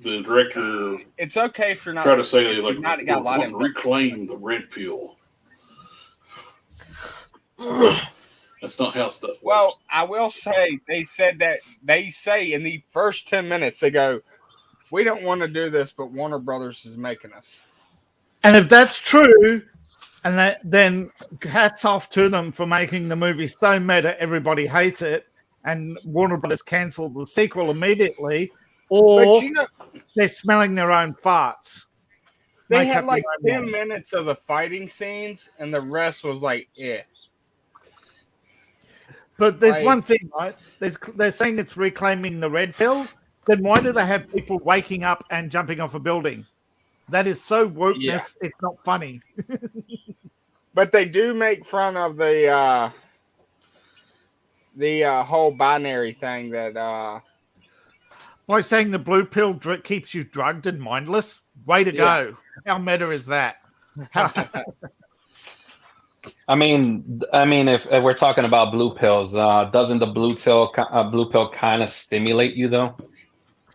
the director. It's okay if you're not. Try to say they like not got a lot of reclaim the red pill. That's not how stuff works. Well, I will say they said that they say in the first 10 minutes they go, "We don't want to do this, but Warner Brothers is making us." And if that's true, then hats off to them for making the movie so meta everybody hates it, and Warner Brothers cancelled the sequel immediately, or they're smelling their own farts. They had like 10 minutes of the fighting scenes, and the rest was like, yeah. But there's one thing, right? They're saying it's reclaiming the red pill. Then why do they have people waking up and jumping off a building? That is so wokeness. Yeah. It's not funny. But they do make fun of the whole binary thing that. By saying the blue pill keeps you drugged and mindless. Way to go! How meta is that? I mean, if we're talking about blue pills, doesn't the blue pill kind of stimulate you though?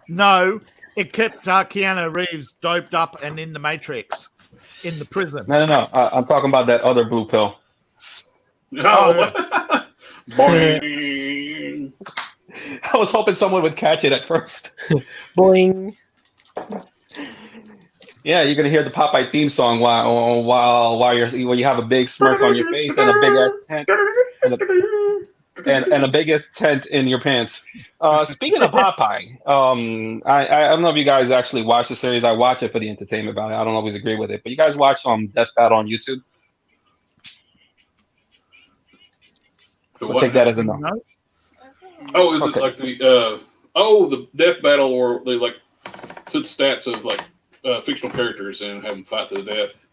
No, it kept Keanu Reeves doped up and in the Matrix, in the prison. No. I'm talking about that other blue pill. Oh, boing. I was hoping someone would catch it at first. Boing. Yeah, you're gonna hear the Popeye theme song while you have a big smirk on your face and a big ass tent and a big ass tent in your pants. Speaking of Popeye, I don't know if you guys actually watch the series. I watch it for the entertainment value. I don't always agree with it, but you guys watch Death Battle on YouTube? We'll take that as a no. Oh, is it like the Death Battle, or they like took stats of like fictional characters and have them fight to the death?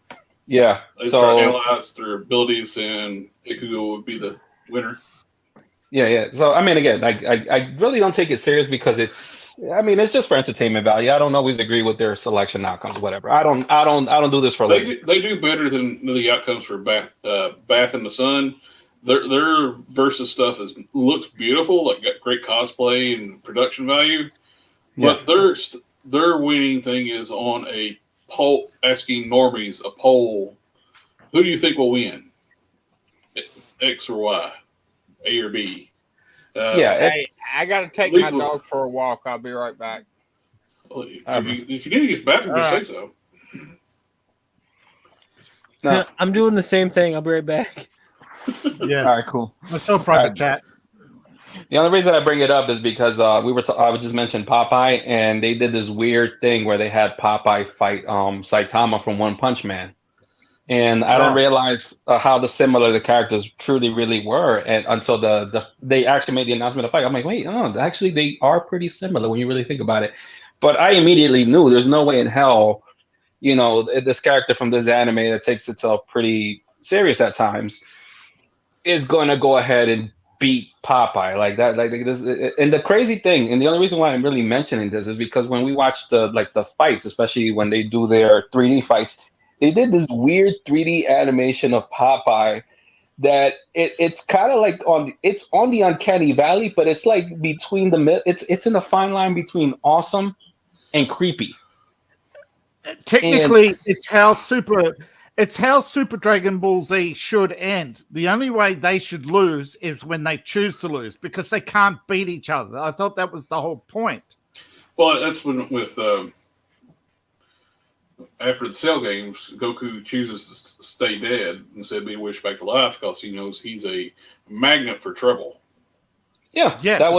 Yeah. They try to analyze their abilities, and Ikugo would be the winner. Yeah. So I mean, again, I really don't take it serious because it's just for entertainment value. I don't always agree with their selection outcomes, whatever. I don't do this for They do better than the outcomes for Bath in the Sun. Their versus stuff looks beautiful, like got great cosplay and production value. But their winning thing is on a poll, asking normies a poll. Who do you think will win? X or Y? A or B? Hey, I got to take my dog for a walk. I'll be right back. Well, if you need to use the bathroom, just say so. No. I'm doing the same thing. I'll be right back. Yeah. All right, cool. We're still private chat. The only reason I bring it up is because I was just mentioned Popeye, and they did this weird thing where they had Popeye fight Saitama from One Punch Man, and I don't realize how similar the characters truly really were, and until they actually made the announcement of fight. I'm like, wait, no, actually they are pretty similar when you really think about it. But I immediately knew there's no way in hell, this character from this anime that takes itself pretty serious at times is going to go ahead and beat Popeye like that. Like this. And the crazy thing, and the only reason why I'm really mentioning this is because when we watch the fights, especially when they do their 3D fights, they did this weird 3D animation of Popeye that it's kind of like on the uncanny valley, but it's like between it's in a fine line between awesome and creepy. Technically, it's how Super Dragon Ball Z should end. The only way they should lose is when they choose to lose, because they can't beat each other. I thought that was the whole point. Well, that's when with after the Cell games, Goku chooses to stay dead instead of being wished back to life because he knows he's a magnet for trouble. Yeah. That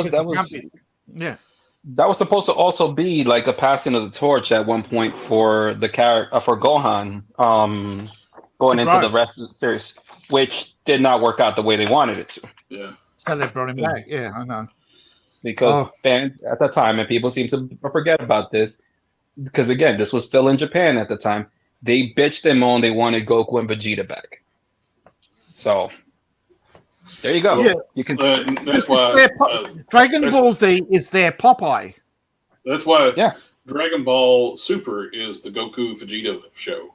was supposed to also be like a passing of the torch at one point for the character for Gohan going into the rest of the series, which did not work out the way they wanted it to. Yeah. So they brought him back. Yeah, I know. Because fans at the time, and people seem to forget about this, because again, this was still in Japan at the time, they bitched and moaned they wanted Goku and Vegeta back. So there you go. Yeah. You can. That's why Dragon Ball Z is their Popeye. That's why Dragon Ball Super is the Goku Vegeta show.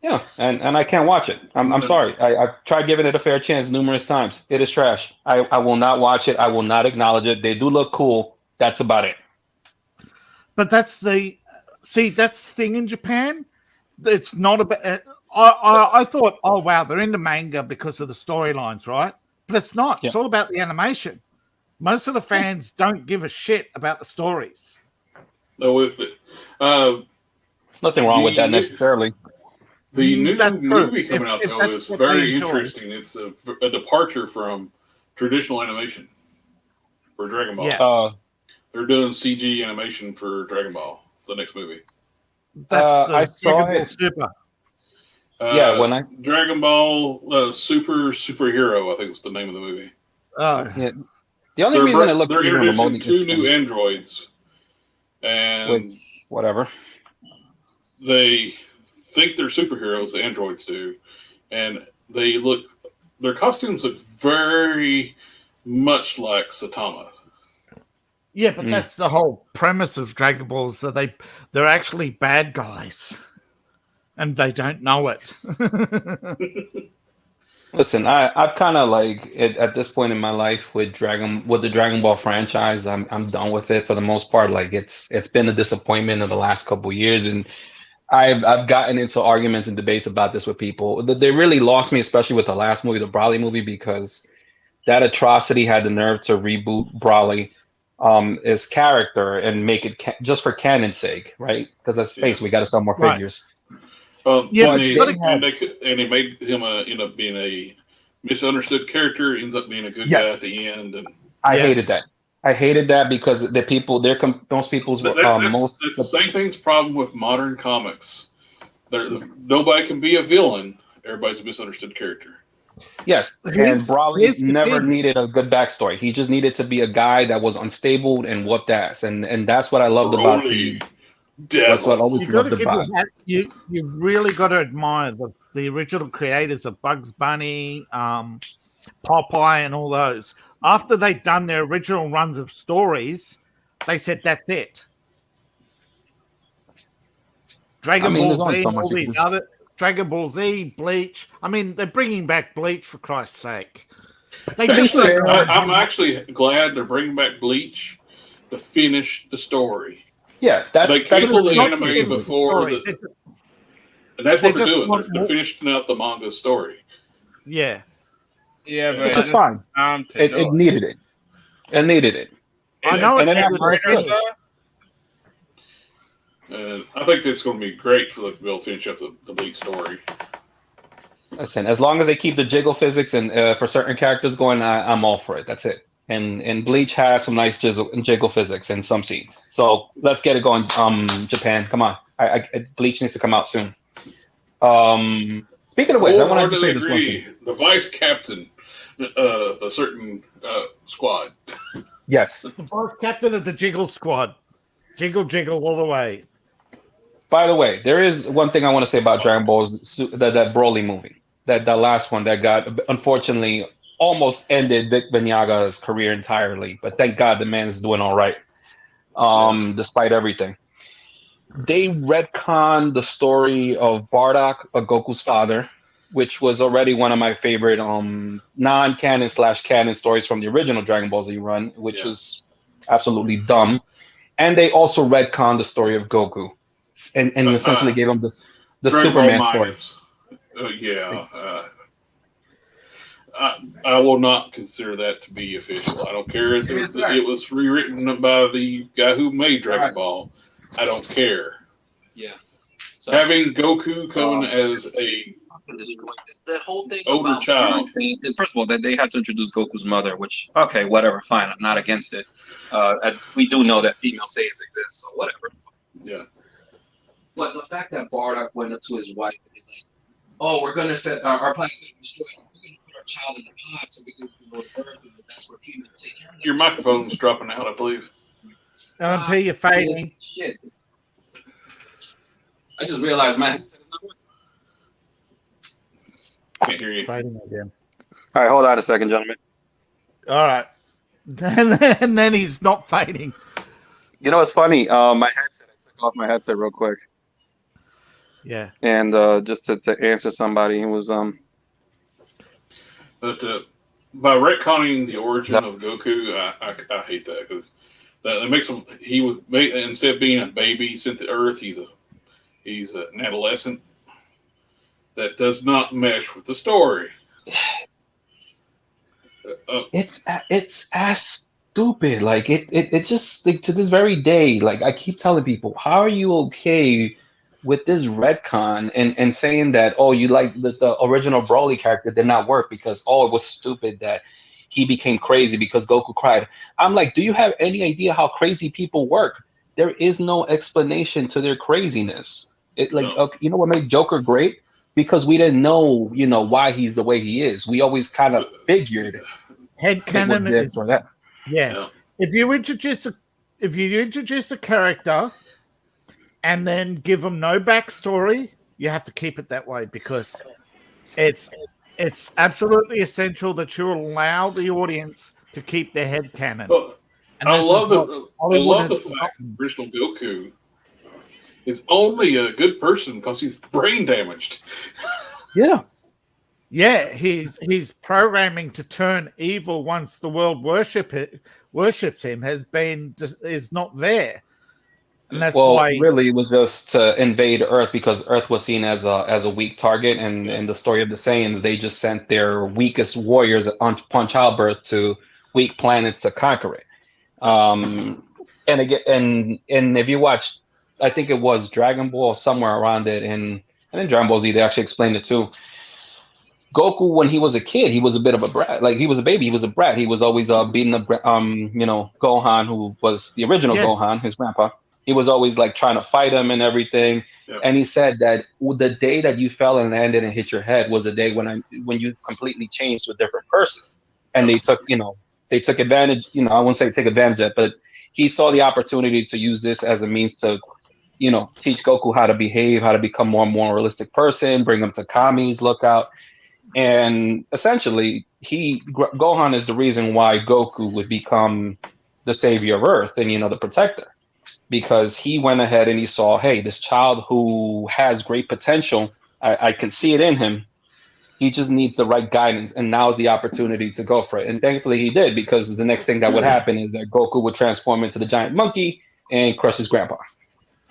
Yeah, and I can't watch it. I'm sorry. I've tried giving it a fair chance numerous times. It is trash. I will not watch it. I will not acknowledge it. They do look cool. That's about it. But that's the thing in Japan. It's not about. I thought, oh wow, they're into manga because of the storylines, right? But it's not. It's all about the animation. Most of the fans don't give a shit about the stories. No, with it. Nothing wrong with that necessarily. The new movie coming out though is very interesting. It's a departure from traditional animation for Dragon Ball. Yeah. They're doing CG animation for Dragon Ball, the next movie. That's I saw it. Super. Dragon Ball Superhero, I think is the name of the movie. The only reason it looks they're even remotely introducing two new androids, and whatever they think they're superheroes. The androids do, and their costumes look very much like Saitama. Yeah, but that's the whole premise of Dragon Balls, that they're actually bad guys, and they don't know it. Listen, I've kind of like at this point in my life with the Dragon Ball franchise. I'm done with it for the most part. Like it's been a disappointment of the last couple years, and I've gotten into arguments and debates about this with people. They really lost me, especially with the last movie, the Broly movie, because that atrocity had the nerve to reboot Broly, his character and make it just for canon's sake, right? Because let's face it, we got to sell more figures. Yeah, and they made him end up being a misunderstood character. Ends up being a good guy at the end. And I hated that. I hated that because the people, most people's that's the same thing's problem with modern comics. Nobody can be a villain. Everybody's a misunderstood character. Yes, and Broly never needed a good backstory. He just needed to be a guy that was unstable and whooped ass, and that's what I loved about the. That's what I always loved about. You really got to admire the original creators of Bugs Bunny, Popeye, and all those. After they'd done their original runs of stories, they said that's it. Dragon Ball Z, all these other Dragon Ball Z, Bleach. I mean, they're bringing back Bleach for Christ's sake. I'm actually glad they're bringing back Bleach to finish the story. Yeah, they canceled the anime before, and that's what they're doing. They're finishing out the manga story. Yeah, yeah, but which is fine. It needed it. It needed it. I know. And I think it's going to be great for them to be able to finish out the Bleach story. Listen, as long as they keep the jiggle physics and for certain characters going, I'm all for it. That's it. And Bleach has some nice jiggle physics in some scenes. So let's get it going. Japan, come on. Bleach needs to come out soon. Speaking of which, I wanted to say this one thing. The vice captain of a certain squad. Yes. The vice captain of the Jiggle Squad. Jiggle all the way. By the way, there is one thing I want to say about Dragon Ball's that Broly movie. That last one that got, unfortunately, almost ended Vic Vinyaga's career entirely. But thank God the man is doing all right, despite everything. They retconned the story of Bardock, Goku's father, which was already one of my favorite non-canon / canon stories from the original Dragon Ball Z run, which was absolutely dumb. And they also retconned the story of Goku, and essentially gave him the Superman story. I will not consider that to be official. I don't care if it was rewritten by the guy who made Dragon Ball. I don't care. Yeah. So, having Goku coming as the whole thing older about child. First of all, that they had to introduce Goku's mother, which okay, whatever, fine. I'm not against it. We do know that female Saiyans exist, so whatever. Yeah. But the fact that Bardock went up to his wife and he's like, "Oh, we're gonna set our planet's gonna be destroyed. We're gonna put our child in the pod so we can go to Earth, and that's where humans take care of them." Your microphone's dropping out, I believe. LMP, you're fading. Shit. I just realized my headset is not working. Can't hear you. Fading again. All right, hold on a second, gentlemen. All right. And then he's not fading. You know what's funny? My headset, I took off my headset real quick. Yeah. And just to answer somebody who was But by retconning the origin of Goku, I hate that because that makes him. He was instead of being a baby sent to Earth, he's an adolescent. That does not mesh with the story. It's as stupid. Like it's just like to this very day. Like I keep telling people, how are you okay with this retcon and saying that you like the original Broly character did not work because it was stupid that he became crazy because Goku cried. I'm like, do you have any idea how crazy people work? There is no explanation to their craziness. You know what made Joker great? Because we didn't know, why he's the way he is. We always kind of figured headcanon this or that. Yeah. If you introduce a character and then give them no backstory, you have to keep it that way because it's absolutely essential that you allow the audience to keep their headcanon. Well, I love the fact that original Goku is only a good person because he's brain damaged. Yeah. Yeah, he's programming to turn evil once the world worships him is not there, and that's why. Really, it was just to invade Earth because Earth was seen as a weak target, and in the story of the Saiyans, they just sent their weakest warriors upon childbirth to weak planets to conquer it. And again, and if you watch, I think it was Dragon Ball somewhere around it, and in Dragon Ball Z they actually explained it too. Goku, when he was a kid, he was a bit of a brat. Like he was a baby, he was a brat. He was always beating the Gohan, who was the original Gohan, his grandpa. He was always like trying to fight him and everything. Yep. And he said that the day that you fell and landed and hit your head was the day when you completely changed to a different person. And they took advantage. I won't say take advantage of it, but he saw the opportunity to use this as a means to, teach Goku how to behave, how to become more and more realistic person, bring him to Kami's lookout. And essentially, Gohan is the reason why Goku would become the savior of Earth and, the protector. Because he went ahead and he saw, hey, this child who has great potential, I can see it in him. He just needs the right guidance, and now's the opportunity to go for it. And thankfully he did, because the next thing that would happen is that Goku would transform into the giant monkey and crush his grandpa.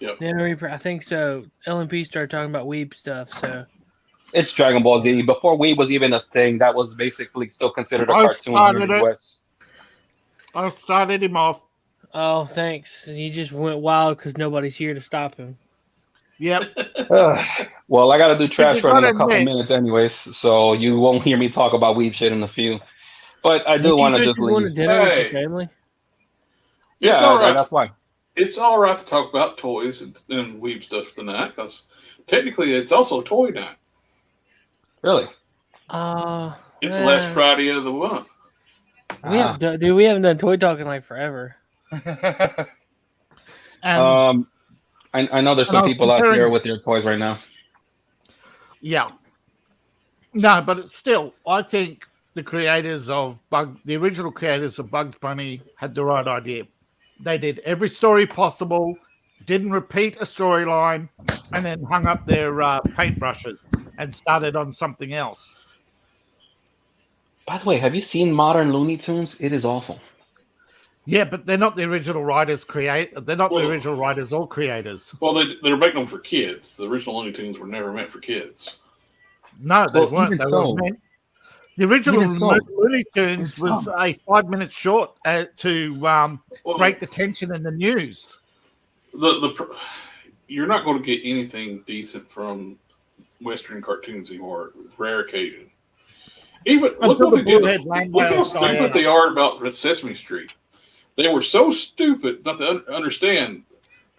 Yep. Yeah, I think so. LMP started talking about weeb stuff, so... It's Dragon Ball Z. Before weeb was even a thing, that was basically still considered a cartoon in the US. I started him off. Oh, thanks. He just went wild because nobody's here to stop him. Yep. Well, I got to do trash run in a couple minutes anyways, so you won't hear me talk about weeb shit in a few. But I do want to just leave. To dinner with your family? Yeah, it's all right. That's why. It's all right to talk about toys and weeb stuff tonight, because technically it's also toy night. Really? It's the last Friday of the month. We haven't done toy talking like forever. I know there's some people out there with their toys right now. Yeah. No, but still, I think the original creators of Bugs Bunny had the right idea. They did every story possible, didn't repeat a storyline, and then hung up their paintbrushes and started on something else. By the way, have you seen modern Looney Tunes? It is awful. Yeah, but they're not the original writers. They're not the original writers or creators. Well, they're making them for kids. The original Looney Tunes were never meant for kids. No, they weren't. The original Looney Tunes was a 5-minute short to break the tension in the news. You're not going to get anything decent from Western cartoons anymore. Rare occasion. Even look what they did. Look how stupid they are about Sesame Street. They were so stupid not to understand.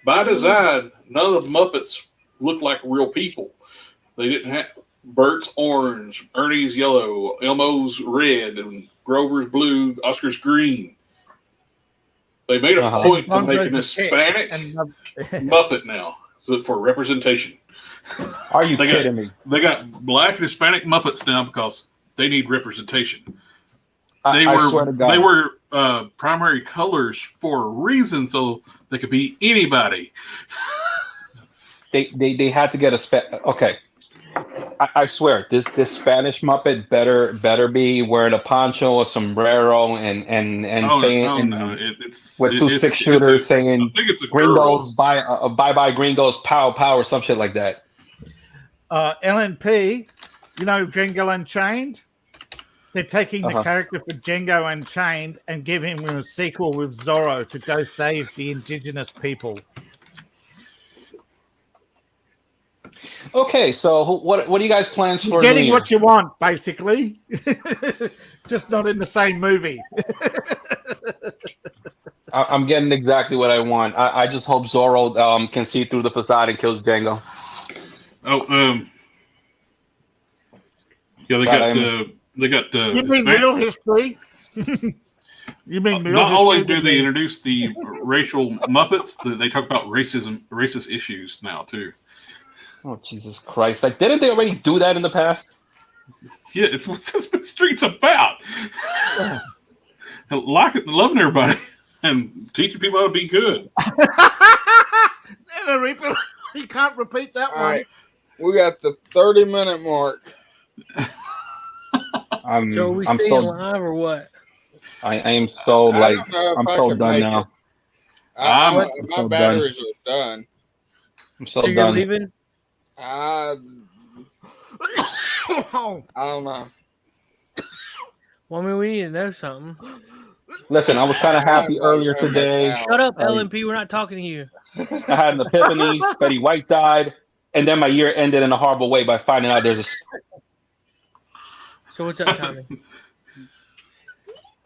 By design, none of the Muppets looked like real people. They didn't have Bert's orange, Ernie's yellow, Elmo's red, and Grover's blue, Oscar's green. They made a point to make an Hispanic Muppet now for representation. Are you kidding me? They got black and Hispanic Muppets now because they need representation. They were primary colors for a reason, so they could be anybody. They had to get okay. I swear, this Spanish Muppet better be wearing a poncho, a sombrero, and with 2 6-shooters saying "Gringos bye Gringos pow pow" or some shit like that. LNP, Django Unchained. They're taking the character for Django Unchained and giving him a sequel with Zorro to go save the indigenous people. Okay, so what are you guys' plans for? Getting what you want, basically, just not in the same movie. I'm getting exactly what I want. I just hope Zorro can see through the facade and kills Django. Yeah, they got. You mean real history? You mean real not history? only do they introduce the racial Muppets, they talk about racist issues now too. Oh, Jesus Christ. Like, didn't they already do that in the past? Yeah, it's what Sesame Street's about. Loving everybody and teaching people how to be good. You can't repeat that one. Right. We got the 30-minute mark. So are we I'm staying so live or what? I am so I don't know if I'm I so can done make now. it. My so done. batteries are done. I'm so So you're done. leaving? I don't know. Well, I mean, we need to know something. Listen, I was kind of happy earlier today. Shut up, LMP. We're not talking to you. I had an epiphany. Betty White died, and then my year ended in a horrible way by finding out there's a. So what's up, Tommy?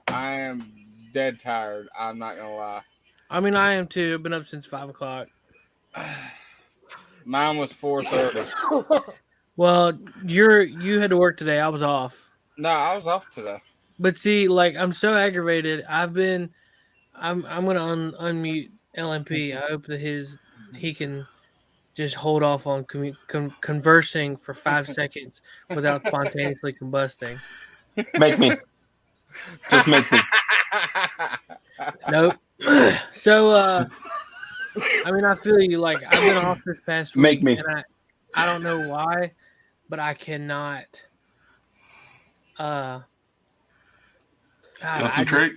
I am dead tired. I'm not gonna lie. I mean, I am too. I've been up since 5 o'clock. Mine was 4:30. Well, you had to work today. I was off. No, I was off today. But see, like, I'm so aggravated. I'm gonna unmute LMP. I hope that he can just hold off on conversing for 5 seconds without spontaneously combusting. Make me. Just make me. Nope. So, I mean, I feel you. Like, I've been off this past week. Make me. And I don't know why, but I cannot. Concentrate?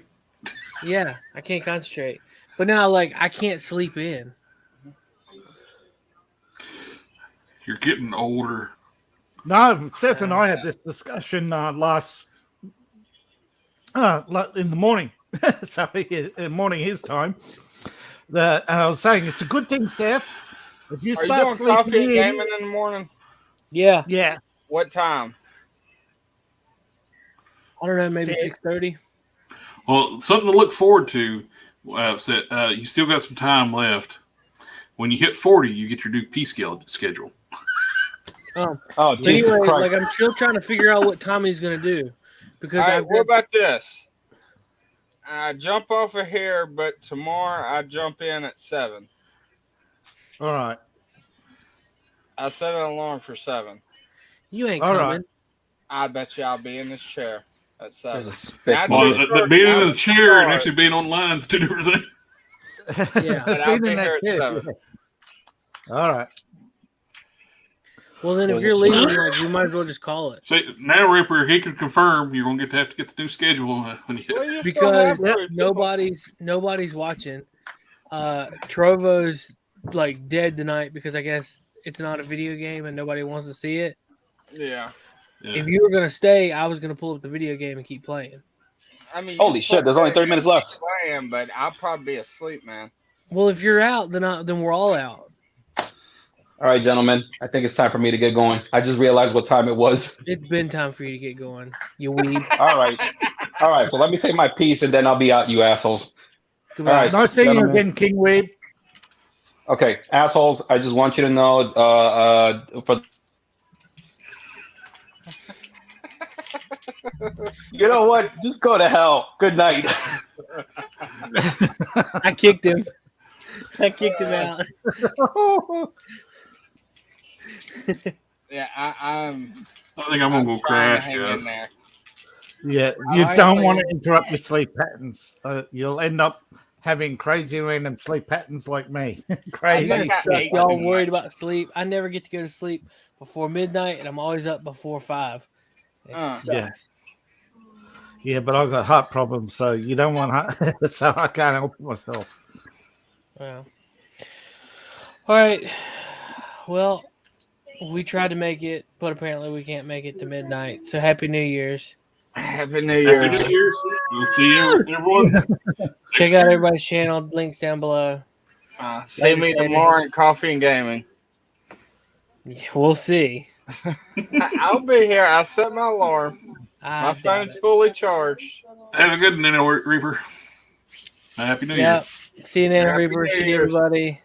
Yeah, I can't concentrate. But now, like, I can't sleep in. You're getting older. No, Seth and I had this discussion last in the morning. Sorry, in the morning his time. That I was saying it's a good thing, Steph. If you Are you start doing coffee and sleeping gaming in the morning? Yeah. Yeah. What time? I don't know, maybe 6:30. Well, something to look forward to. You still got some time left. When you hit 40, you get your new P schedule. Oh, Jesus anyway, Christ. like, I'm still trying to figure out what Tommy's gonna do because All right, what about this? I jump off of here, but tomorrow I jump in at 7. All right. I set an alarm for 7. You ain't All coming. right. I bet you I'll be in this chair at 7. There's a spit. Well, being in the chair and actually being online is two different things. Yeah. But I'll Being be in here that at chair. 7. All right. Well, then if you're leaving, like, we might as well just call it. See, now, Ripper, he can confirm you're going to have to get the new schedule when you hit. Because nobody's watching. Trovo's like dead tonight because I guess it's not a video game and nobody wants to see it. Yeah. If you were gonna stay, I was gonna pull up the video game and keep playing. I mean, Holy shit! There's only 30 minutes left. Playing, but I'll probably be asleep, man. Well, if you're out, then we're all out. All right, gentlemen. I think it's time for me to get going. I just realized what time it was. It's been time for you to get going. You weeb. All right. So let me say my piece, and then I'll be out, you assholes. Goodbye. All right, Nice seeing you gentlemen. again, King Weeb. Okay, assholes. I just want you to know, you know what? Just go to hell. Good night. I kicked him. I kicked him out. Yeah, I think I'm gonna go trying to crash, hang guys. in there. Yeah, All you right, don't man. want to interrupt your sleep patterns. You'll end up having crazy random sleep patterns like me. Crazy. I got Suck. eight Y'all tonight. worried about sleep. I never get to go to sleep before midnight, and I'm always up before 5. It sucks. Yeah. Yeah, but I've got heart problems, so you don't want heart, so I can't help myself. Well. All right. Well, we tried to make it, but apparently we can't make it to midnight. So happy New Year's. Happy New Year. Happy New Year's. We'll see you, everyone. Check out everybody's channel. Links down below. See me tomorrow in Coffee and Gaming. Yeah, we'll see. I'll be here. I set my alarm. My phone's fully charged. Have a good night, Reaper. Happy New Year. Yep. See you then, Happy Reaper. New See Year's. everybody.